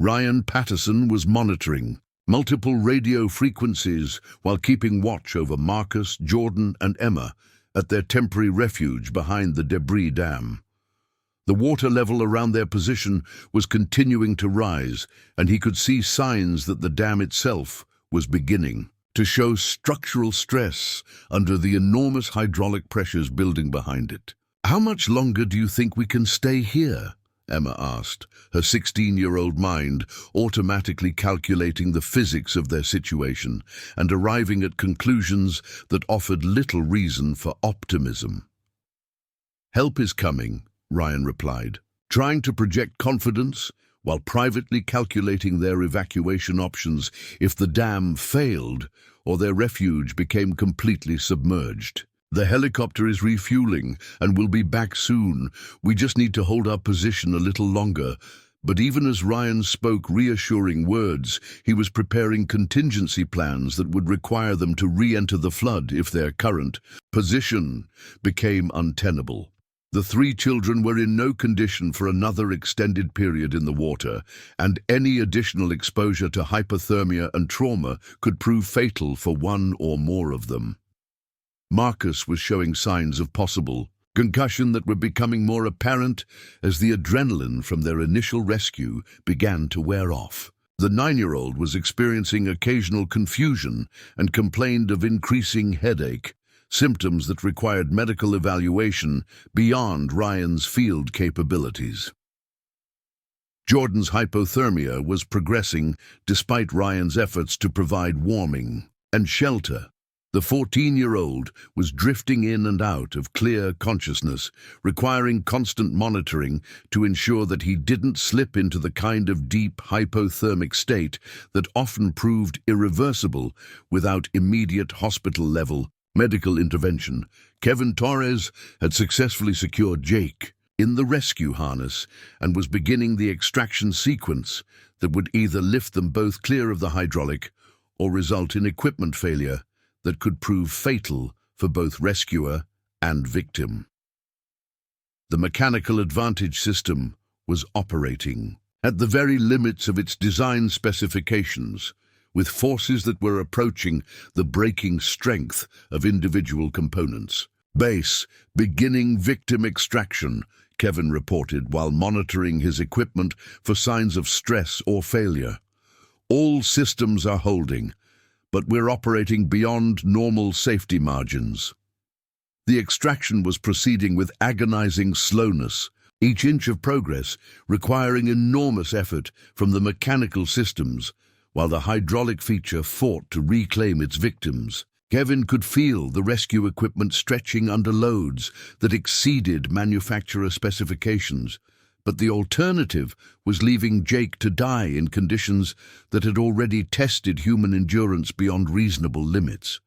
A: Ryan Patterson was monitoring multiple radio frequencies while keeping watch over Marcus, Jordan, and Emma at their temporary refuge behind the debris dam. The water level around their position was continuing to rise, and he could see signs that the dam itself was beginning to show structural stress under the enormous hydraulic pressures building behind it. "How much longer do you think we can stay here?" Emma asked, her 16-year-old mind automatically calculating the physics of their situation and arriving at conclusions that offered little reason for optimism. "Help is coming," Ryan replied, trying to project confidence while privately calculating their evacuation options if the dam failed or their refuge became completely submerged. "The helicopter is refueling and will be back soon. We just need to hold our position a little longer." But even as Ryan spoke reassuring words, he was preparing contingency plans that would require them to re-enter the flood if their current position became untenable. The 3 children were in no condition for another extended period in the water, and any additional exposure to hypothermia and trauma could prove fatal for one or more of them. Marcus was showing signs of possible concussion that were becoming more apparent as the adrenaline from their initial rescue began to wear off. The 9-year-old was experiencing occasional confusion and complained of increasing headache, symptoms that required medical evaluation beyond Ryan's field capabilities. Jordan's hypothermia was progressing despite Ryan's efforts to provide warming and shelter. The 14-year-old was drifting in and out of clear consciousness, requiring constant monitoring to ensure that he didn't slip into the kind of deep hypothermic state that often proved irreversible without immediate hospital-level medical intervention. Kevin Torres had successfully secured Jake in the rescue harness and was beginning the extraction sequence that would either lift them both clear of the hydraulic or result in equipment failure that could prove fatal for both rescuer and victim. The mechanical advantage system was operating at the very limits of its design specifications, with forces that were approaching the breaking strength of individual components. "Base, beginning victim extraction," Kevin reported while monitoring his equipment for signs of stress or failure. "All systems are holding, but we're operating beyond normal safety margins." The extraction was proceeding with agonizing slowness, each inch of progress requiring enormous effort from the mechanical systems, while the hydraulic feature fought to reclaim its victims. Kevin could feel the rescue equipment stretching under loads that exceeded manufacturer specifications, but the alternative was leaving Jake to die in conditions that had already tested human endurance beyond reasonable limits.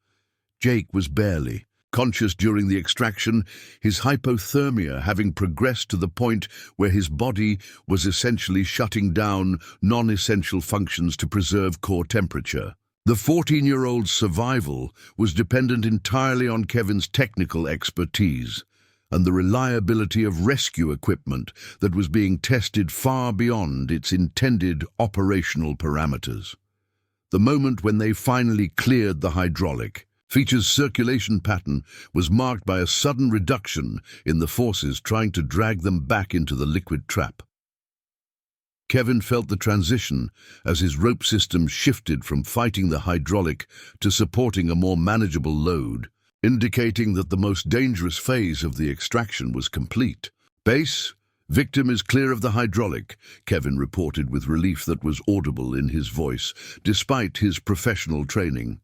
A: Jake was barely conscious during the extraction, his hypothermia having progressed to the point where his body was essentially shutting down non-essential functions to preserve core temperature. The 14-year-old's survival was dependent entirely on Kevin's technical expertise and the reliability of rescue equipment that was being tested far beyond its intended operational parameters. The moment when they finally cleared the hydraulic feature's circulation pattern was marked by a sudden reduction in the forces trying to drag them back into the liquid trap. Kevin felt the transition as his rope system shifted from fighting the hydraulic to supporting a more manageable load, indicating that the most dangerous phase of the extraction was complete. "Base, victim is clear of the hydraulic," Kevin reported with relief that was audible in his voice, despite his professional training.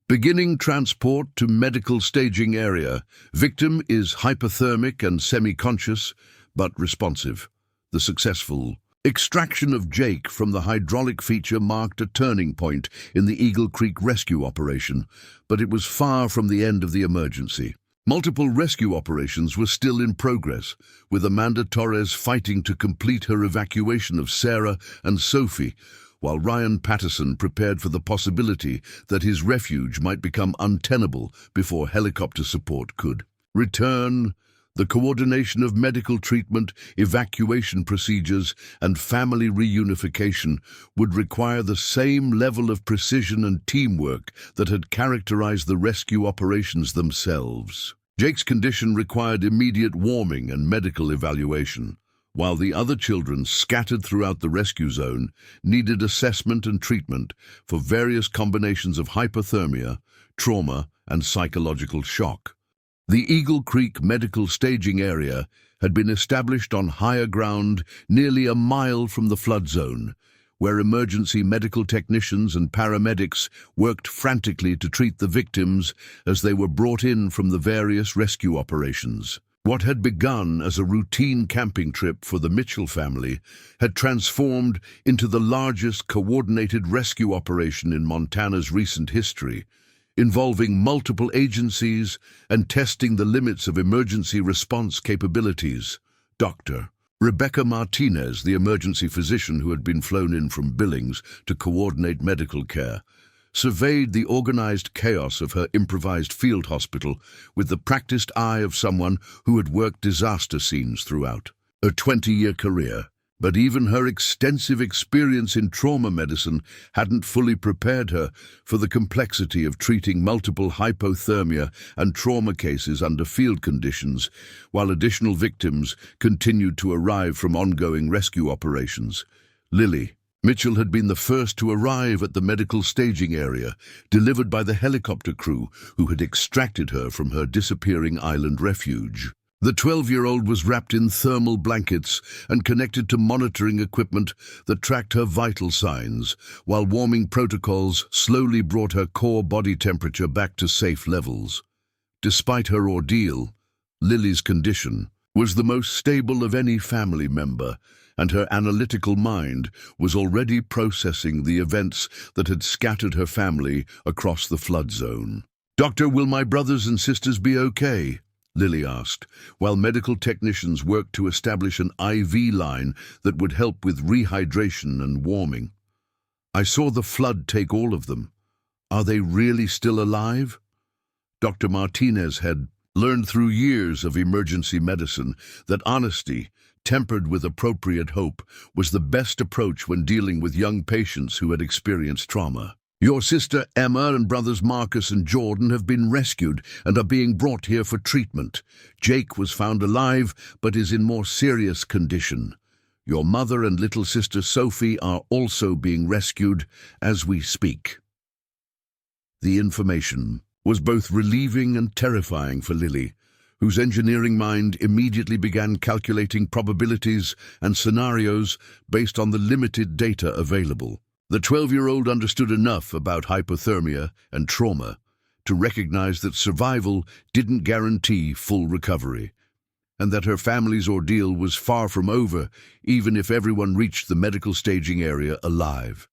A: "Beginning transport to medical staging area. Victim is hypothermic and semi-conscious, but responsive." The successful extraction of Jake from the hydraulic feature marked a turning point in the Eagle Creek rescue operation, but it was far from the end of the emergency. Multiple rescue operations were still in progress, with Amanda Torres fighting to complete her evacuation of Sarah and Sophie, while Ryan Patterson prepared for the possibility that his refuge might become untenable before helicopter support could return. The coordination of medical treatment, evacuation procedures, and family reunification would require the same level of precision and teamwork that had characterized the rescue operations themselves. Jake's condition required immediate warming and medical evaluation, while the other children scattered throughout the rescue zone needed assessment and treatment for various combinations of hypothermia, trauma, and psychological shock. The Eagle Creek Medical Staging Area had been established on higher ground nearly a mile from the flood zone, where emergency medical technicians and paramedics worked frantically to treat the victims as they were brought in from the various rescue operations. What had begun as a routine camping trip for the Mitchell family had transformed into the largest coordinated rescue operation in Montana's recent history, involving multiple agencies and testing the limits of emergency response capabilities. Dr. Rebecca Martinez, the emergency physician who had been flown in from Billings to coordinate medical care, surveyed the organized chaos of her improvised field hospital with the practiced eye of someone who had worked disaster scenes throughout her 20-year career. But even her extensive experience in trauma medicine hadn't fully prepared her for the complexity of treating multiple hypothermia and trauma cases under field conditions, while additional victims continued to arrive from ongoing rescue operations. Lily Mitchell had been the first to arrive at the medical staging area, delivered by the helicopter crew who had extracted her from her disappearing island refuge. The 12-year-old was wrapped in thermal blankets and connected to monitoring equipment that tracked her vital signs, while warming protocols slowly brought her core body temperature back to safe levels. Despite her ordeal, Lily's condition was the most stable of any family member, and her analytical mind was already processing the events that had scattered her family across the flood zone. "Doctor, will my brothers and sisters be okay?" Lily asked, while medical technicians worked to establish an IV line that would help with rehydration and warming. "I saw the flood take all of them. Are they really still alive?" Dr. Martinez had learned through years of emergency medicine that honesty, tempered with appropriate hope, was the best approach when dealing with young patients who had experienced trauma. "Your sister Emma and brothers Marcus and Jordan have been rescued and are being brought here for treatment. Jake was found alive but is in more serious condition. Your mother and little sister Sophie are also being rescued as we speak." The information was both relieving and terrifying for Lily, whose engineering mind immediately began calculating probabilities and scenarios based on the limited data available. The 12-year-old understood enough about hypothermia and trauma to recognize that survival didn't guarantee full recovery, and that her family's ordeal was far from over even if everyone reached the medical staging area alive.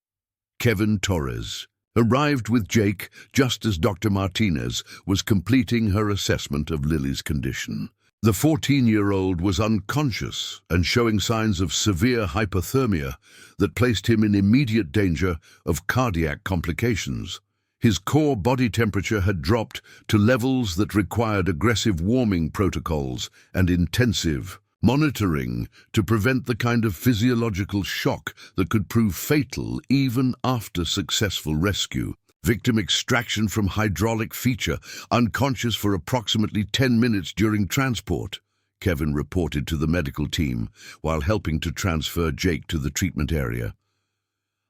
A: Kevin Torres arrived with Jake just as Dr. Martinez was completing her assessment of Lily's condition. The 14-year-old was unconscious and showing signs of severe hypothermia that placed him in immediate danger of cardiac complications. His core body temperature had dropped to levels that required aggressive warming protocols and intensive monitoring to prevent the kind of physiological shock that could prove fatal even after successful rescue. Victim extraction from hydraulic feature, unconscious for approximately 10 minutes during transport, Kevin reported to the medical team while helping to transfer Jake to the treatment area.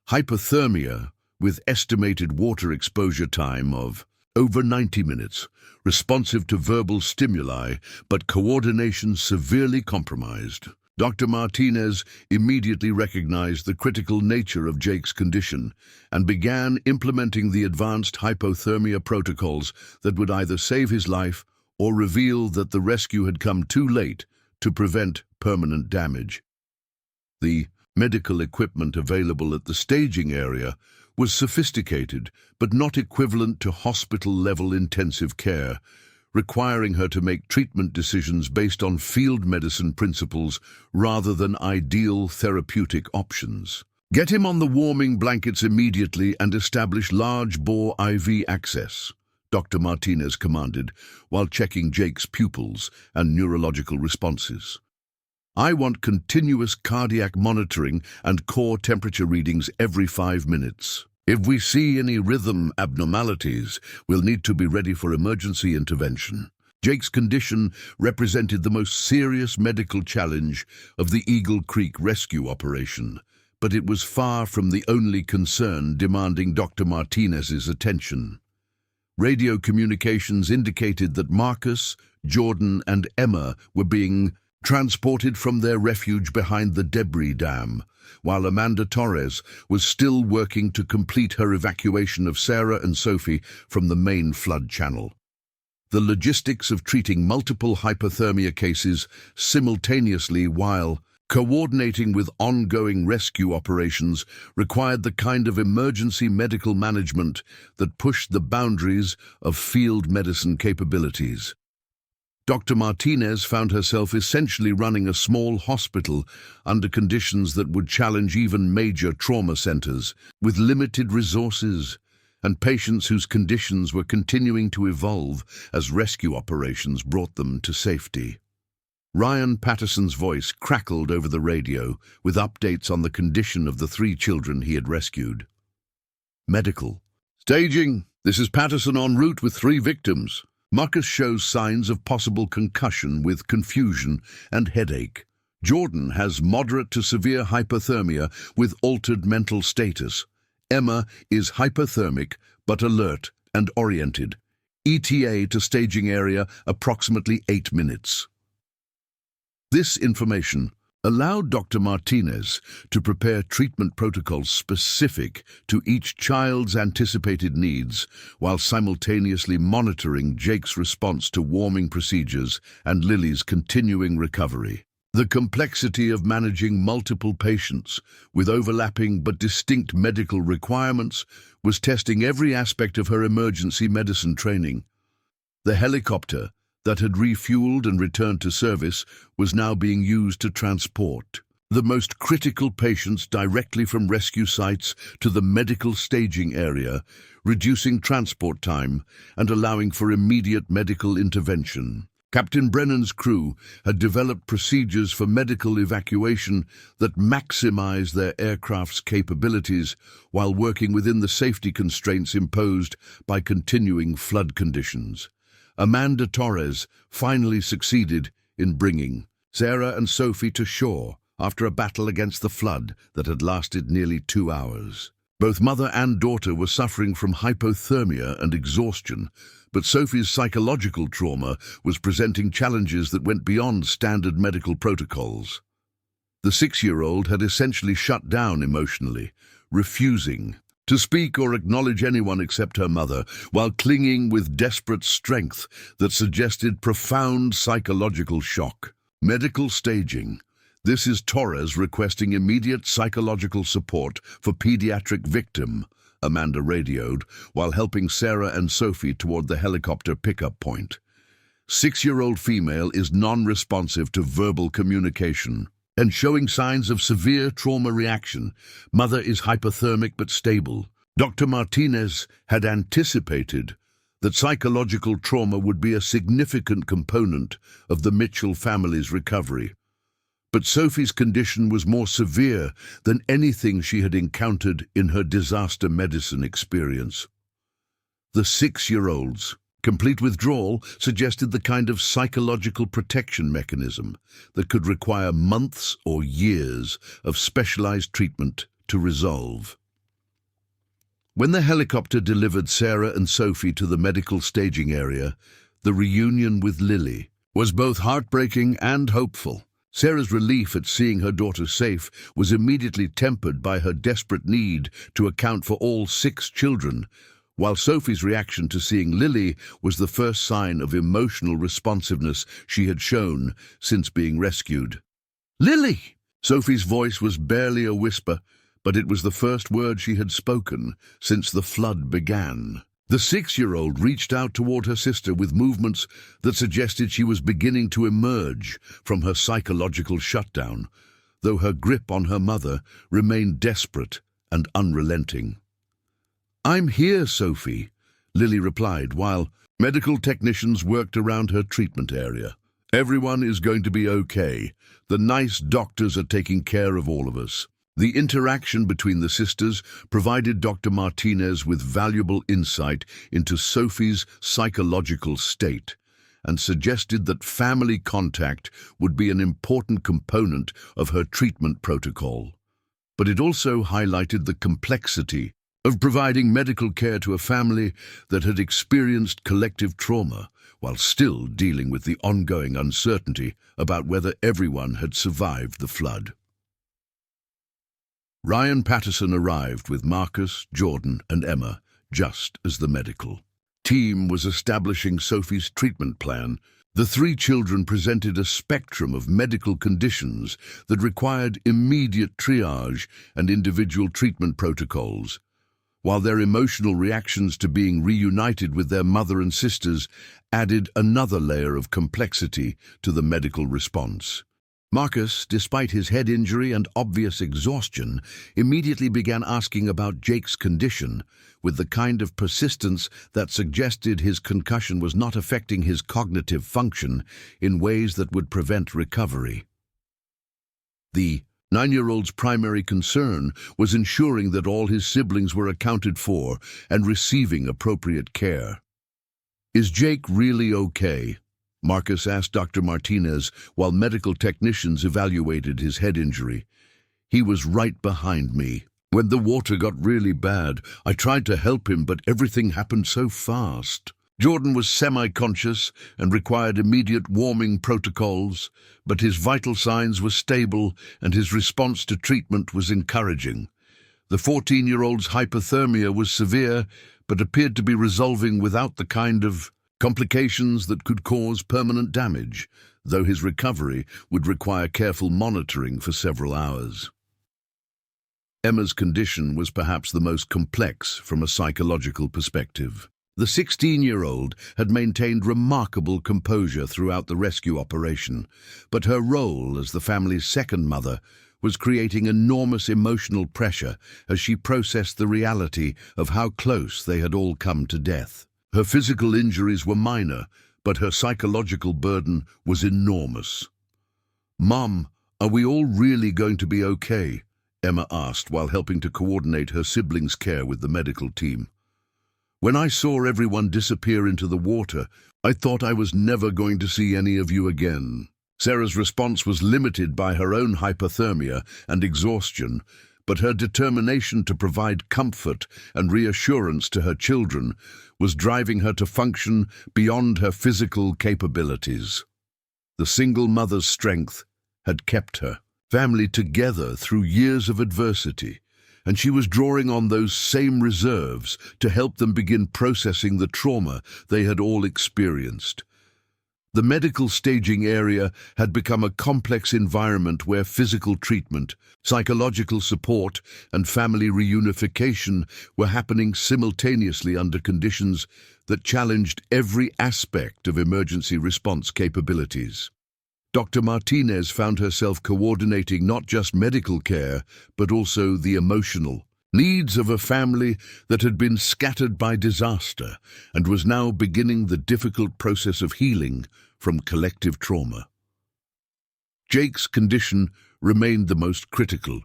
A: Hypothermia, with estimated water exposure time of over 90 minutes, responsive to verbal stimuli, but coordination severely compromised. Dr. Martinez immediately recognized the critical nature of Jake's condition and began implementing the advanced hypothermia protocols that would either save his life or reveal that the rescue had come too late to prevent permanent damage. The medical equipment available at the staging area was sophisticated but not equivalent to hospital-level intensive care, requiring her to make treatment decisions based on field medicine principles rather than ideal therapeutic options. Get him on the warming blankets immediately and establish large-bore IV access, Dr. Martinez commanded, while checking Jake's pupils and neurological responses. I want continuous cardiac monitoring and core temperature readings every 5 minutes. If we see any rhythm abnormalities, we'll need to be ready for emergency intervention. Jake's condition represented the most serious medical challenge of the Eagle Creek rescue operation, but it was far from the only concern demanding Dr. Martinez's attention. Radio communications indicated that Marcus, Jordan, and Emma were being transported from their refuge behind the debris dam, while Amanda Torres was still working to complete her evacuation of Sarah and Sophie from the main flood channel. The logistics of treating multiple hypothermia cases simultaneously while coordinating with ongoing rescue operations required the kind of emergency medical management that pushed the boundaries of field medicine capabilities. Dr. Martinez found herself essentially running a small hospital under conditions that would challenge even major trauma centers, with limited resources and patients whose conditions were continuing to evolve as rescue operations brought them to safety. Ryan Patterson's voice crackled over the radio with updates on the condition of the 3 children he had rescued. Medical. Staging. This is Patterson en route with 3 victims. Marcus shows signs of possible concussion with confusion and headache. Jordan has moderate to severe hypothermia with altered mental status. Emma is hypothermic but alert and oriented. ETA to staging area approximately 8 minutes. This information allowed Dr. Martinez to prepare treatment protocols specific to each child's anticipated needs while simultaneously monitoring Jake's response to warming procedures and Lily's continuing recovery. The complexity of managing multiple patients with overlapping but distinct medical requirements was testing every aspect of her emergency medicine training. The helicopter that had refueled and returned to service was now being used to transport the most critical patients directly from rescue sites to the medical staging area, reducing transport time and allowing for immediate medical intervention. Captain Brennan's crew had developed procedures for medical evacuation that maximize their aircraft's capabilities while working within the safety constraints imposed by continuing flood conditions. Amanda Torres finally succeeded in bringing Sarah and Sophie to shore after a battle against the flood that had lasted nearly 2 hours. Both mother and daughter were suffering from hypothermia and exhaustion, but Sophie's psychological trauma was presenting challenges that went beyond standard medical protocols. The 6-year-old had essentially shut down emotionally, refusing to speak or acknowledge anyone except her mother, while clinging with desperate strength that suggested profound psychological shock. Medical staging. This is Torres requesting immediate psychological support for pediatric victim, Amanda radioed, while helping Sarah and Sophie toward the helicopter pickup point. 6-year-old female is non-responsive to verbal communication and showing signs of severe trauma reaction. Mother is hypothermic but stable. Dr. Martinez had anticipated that psychological trauma would be a significant component of the Mitchell family's recovery. But Sophie's condition was more severe than anything she had encountered in her disaster medicine experience. The 6-year-old's complete withdrawal suggested the kind of psychological protection mechanism that could require months or years of specialized treatment to resolve. When the helicopter delivered Sarah and Sophie to the medical staging area, the reunion with Lily was both heartbreaking and hopeful. Sarah's relief at seeing her daughter safe was immediately tempered by her desperate need to account for all 6 children, while Sophie's reaction to seeing Lily was the first sign of emotional responsiveness she had shown since being rescued. "Lily!" Sophie's voice was barely a whisper, but it was the first word she had spoken since the flood began. The 6-year-old reached out toward her sister with movements that suggested she was beginning to emerge from her psychological shutdown. though her grip on her mother remained desperate and unrelenting. "I'm here, Sophie," Lily replied, while medical technicians worked around her treatment area. "Everyone is going to be okay. The nice doctors are taking care of all of us." The interaction between the sisters provided Dr. Martinez with valuable insight into Sophie's psychological state and suggested that family contact would be an important component of her treatment protocol. But it also highlighted the complexity of providing medical care to a family that had experienced collective trauma while still dealing with the ongoing uncertainty about whether everyone had survived the flood. Ryan Patterson arrived with Marcus, Jordan, and Emma just as the medical team was establishing Sophie's treatment plan. The three children presented a spectrum of medical conditions that required immediate triage and individual treatment protocols, while their emotional reactions to being reunited with their mother and sisters added another layer of complexity to the medical response. Marcus, despite his head injury and obvious exhaustion, immediately began asking about Jake's condition, with the kind of persistence that suggested his concussion was not affecting his cognitive function in ways that would prevent recovery. The 9-year-old's primary concern was ensuring that all his siblings were accounted for and receiving appropriate care. "Is Jake really okay?" Marcus asked Dr. Martinez while medical technicians evaluated his head injury. "He was right behind me. When the water got really bad, I tried to help him, but everything happened so fast." Jordan was semi-conscious and required immediate warming protocols, but his vital signs were stable and his response to treatment was encouraging. The 14-year-old's hypothermia was severe, but appeared to be resolving without the kind of complications that could cause permanent damage, though his recovery would require careful monitoring for several hours. Emma's condition was perhaps the most complex from a psychological perspective. The 16-year-old had maintained remarkable composure throughout the rescue operation, but her role as the family's second mother was creating enormous emotional pressure as she processed the reality of how close they had all come to death. Her physical injuries were minor, but her psychological burden was enormous. "Mom, are we all really going to be okay?" Emma asked while helping to coordinate her siblings' care with the medical team. "When I saw everyone disappear into the water, I thought I was never going to see any of you again." Sarah's response was limited by her own hypothermia and exhaustion, but her determination to provide comfort and reassurance to her children was driving her to function beyond her physical capabilities. The single mother's strength had kept her family together through years of adversity, and she was drawing on those same reserves to help them begin processing the trauma they had all experienced. The medical staging area had become a complex environment where physical treatment, psychological support, and family reunification were happening simultaneously under conditions that challenged every aspect of emergency response capabilities. Dr. Martinez found herself coordinating not just medical care, but also the emotional needs of a family that had been scattered by disaster and was now beginning the difficult process of healing from collective trauma. Jake's condition remained the most critical,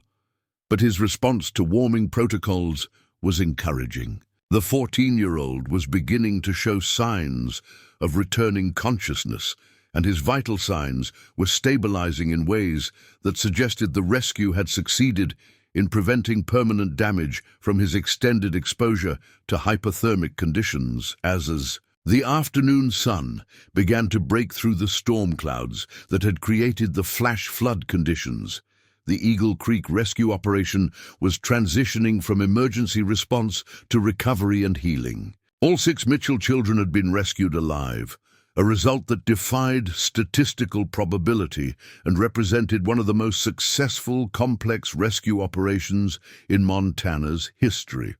A: but his response to warming protocols was encouraging. The 14-year-old was beginning to show signs of returning consciousness, and his vital signs were stabilizing in ways that suggested the rescue had succeeded in preventing permanent damage from his extended exposure to hypothermic conditions. As the afternoon sun began to break through the storm clouds that had created the flash flood conditions, the Eagle Creek rescue operation was transitioning from emergency response to recovery and healing. All 6 Mitchell children had been rescued alive, a result that defied statistical probability and represented one of the most successful complex rescue operations in Montana's history.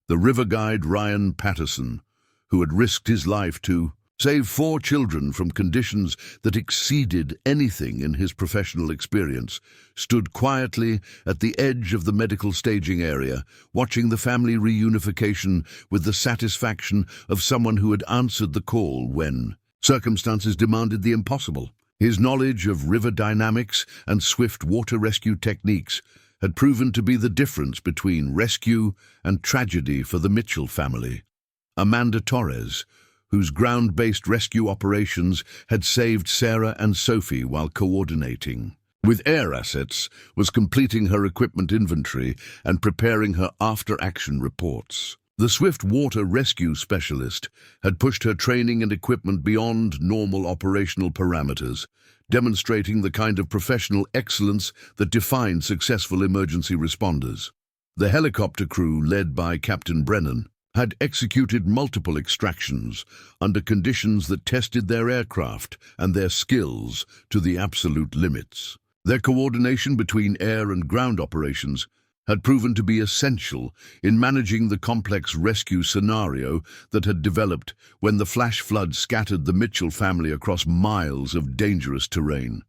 A: The river guide Ryan Patterson, who had risked his life to saved 4 children from conditions that exceeded anything in his professional experience, stood quietly at the edge of the medical staging area, watching the family reunification with the satisfaction of someone who had answered the call when circumstances demanded the impossible. His knowledge of river dynamics and swift water rescue techniques had proven to be the difference between rescue and tragedy for the Mitchell family. Amanda Torres, whose ground-based rescue operations had saved Sarah and Sophie while coordinating with air assets, was completing her equipment inventory and preparing her after-action reports. The swift water rescue specialist had pushed her training and equipment beyond normal operational parameters, demonstrating the kind of professional excellence that defined successful emergency responders. The helicopter crew, led by Captain Brennan, had executed multiple extractions under conditions that tested their aircraft and their skills to the absolute limits. Their coordination between air and ground operations had proven to be essential in managing the complex rescue scenario that had developed when the flash flood scattered the Mitchell family across miles of dangerous terrain.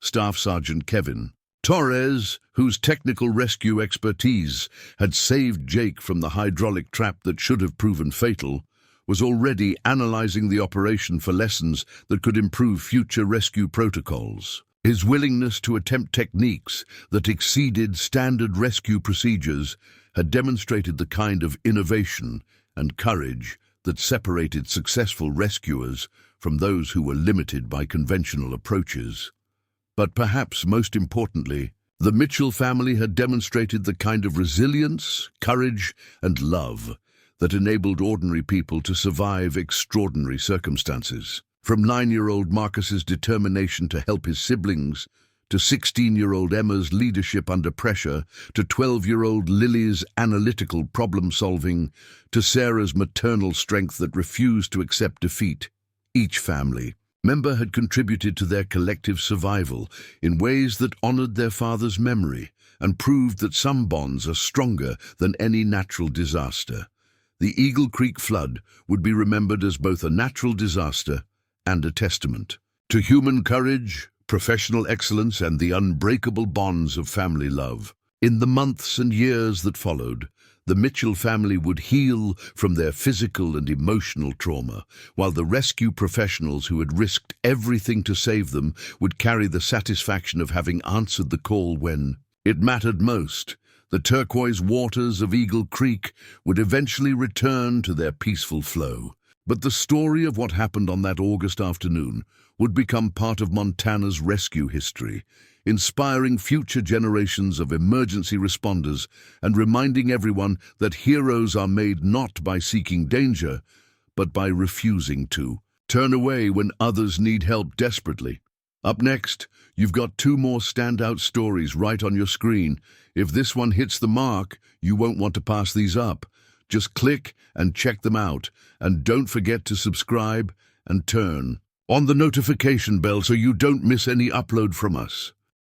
A: Staff Sergeant Kevin Torres, whose technical rescue expertise had saved Jake from the hydraulic trap that should have proven fatal, was already analyzing the operation for lessons that could improve future rescue protocols. His willingness to attempt techniques that exceeded standard rescue procedures had demonstrated the kind of innovation and courage that separated successful rescuers from those who were limited by conventional approaches. But perhaps most importantly, the Mitchell family had demonstrated the kind of resilience, courage, and love that enabled ordinary people to survive extraordinary circumstances. From 9-year-old Marcus's determination to help his siblings, to 16-year-old Emma's leadership under pressure, to 12-year-old Lily's analytical problem-solving, to Sarah's maternal strength that refused to accept defeat, each family member had contributed to their collective survival in ways that honored their father's memory and proved that some bonds are stronger than any natural disaster. The Eagle Creek flood would be remembered as both a natural disaster and a testament to human courage, professional excellence, and the unbreakable bonds of family love. In the months and years that followed, the Mitchell family would heal from their physical and emotional trauma, while the rescue professionals who had risked everything to save them would carry the satisfaction of having answered the call when it mattered most. The turquoise waters of Eagle Creek would eventually return to their peaceful flow. But the story of what happened on that August afternoon would become part of Montana's rescue history, inspiring future generations of emergency responders and reminding everyone that heroes are made not by seeking danger, but by refusing to turn away when others need help desperately. Up next, you've got 2 more standout stories right on your screen. If this one hits the mark, you won't want to pass these up. Just click and check them out, and don't forget to subscribe and turn on the notification bell so you don't miss any upload from us.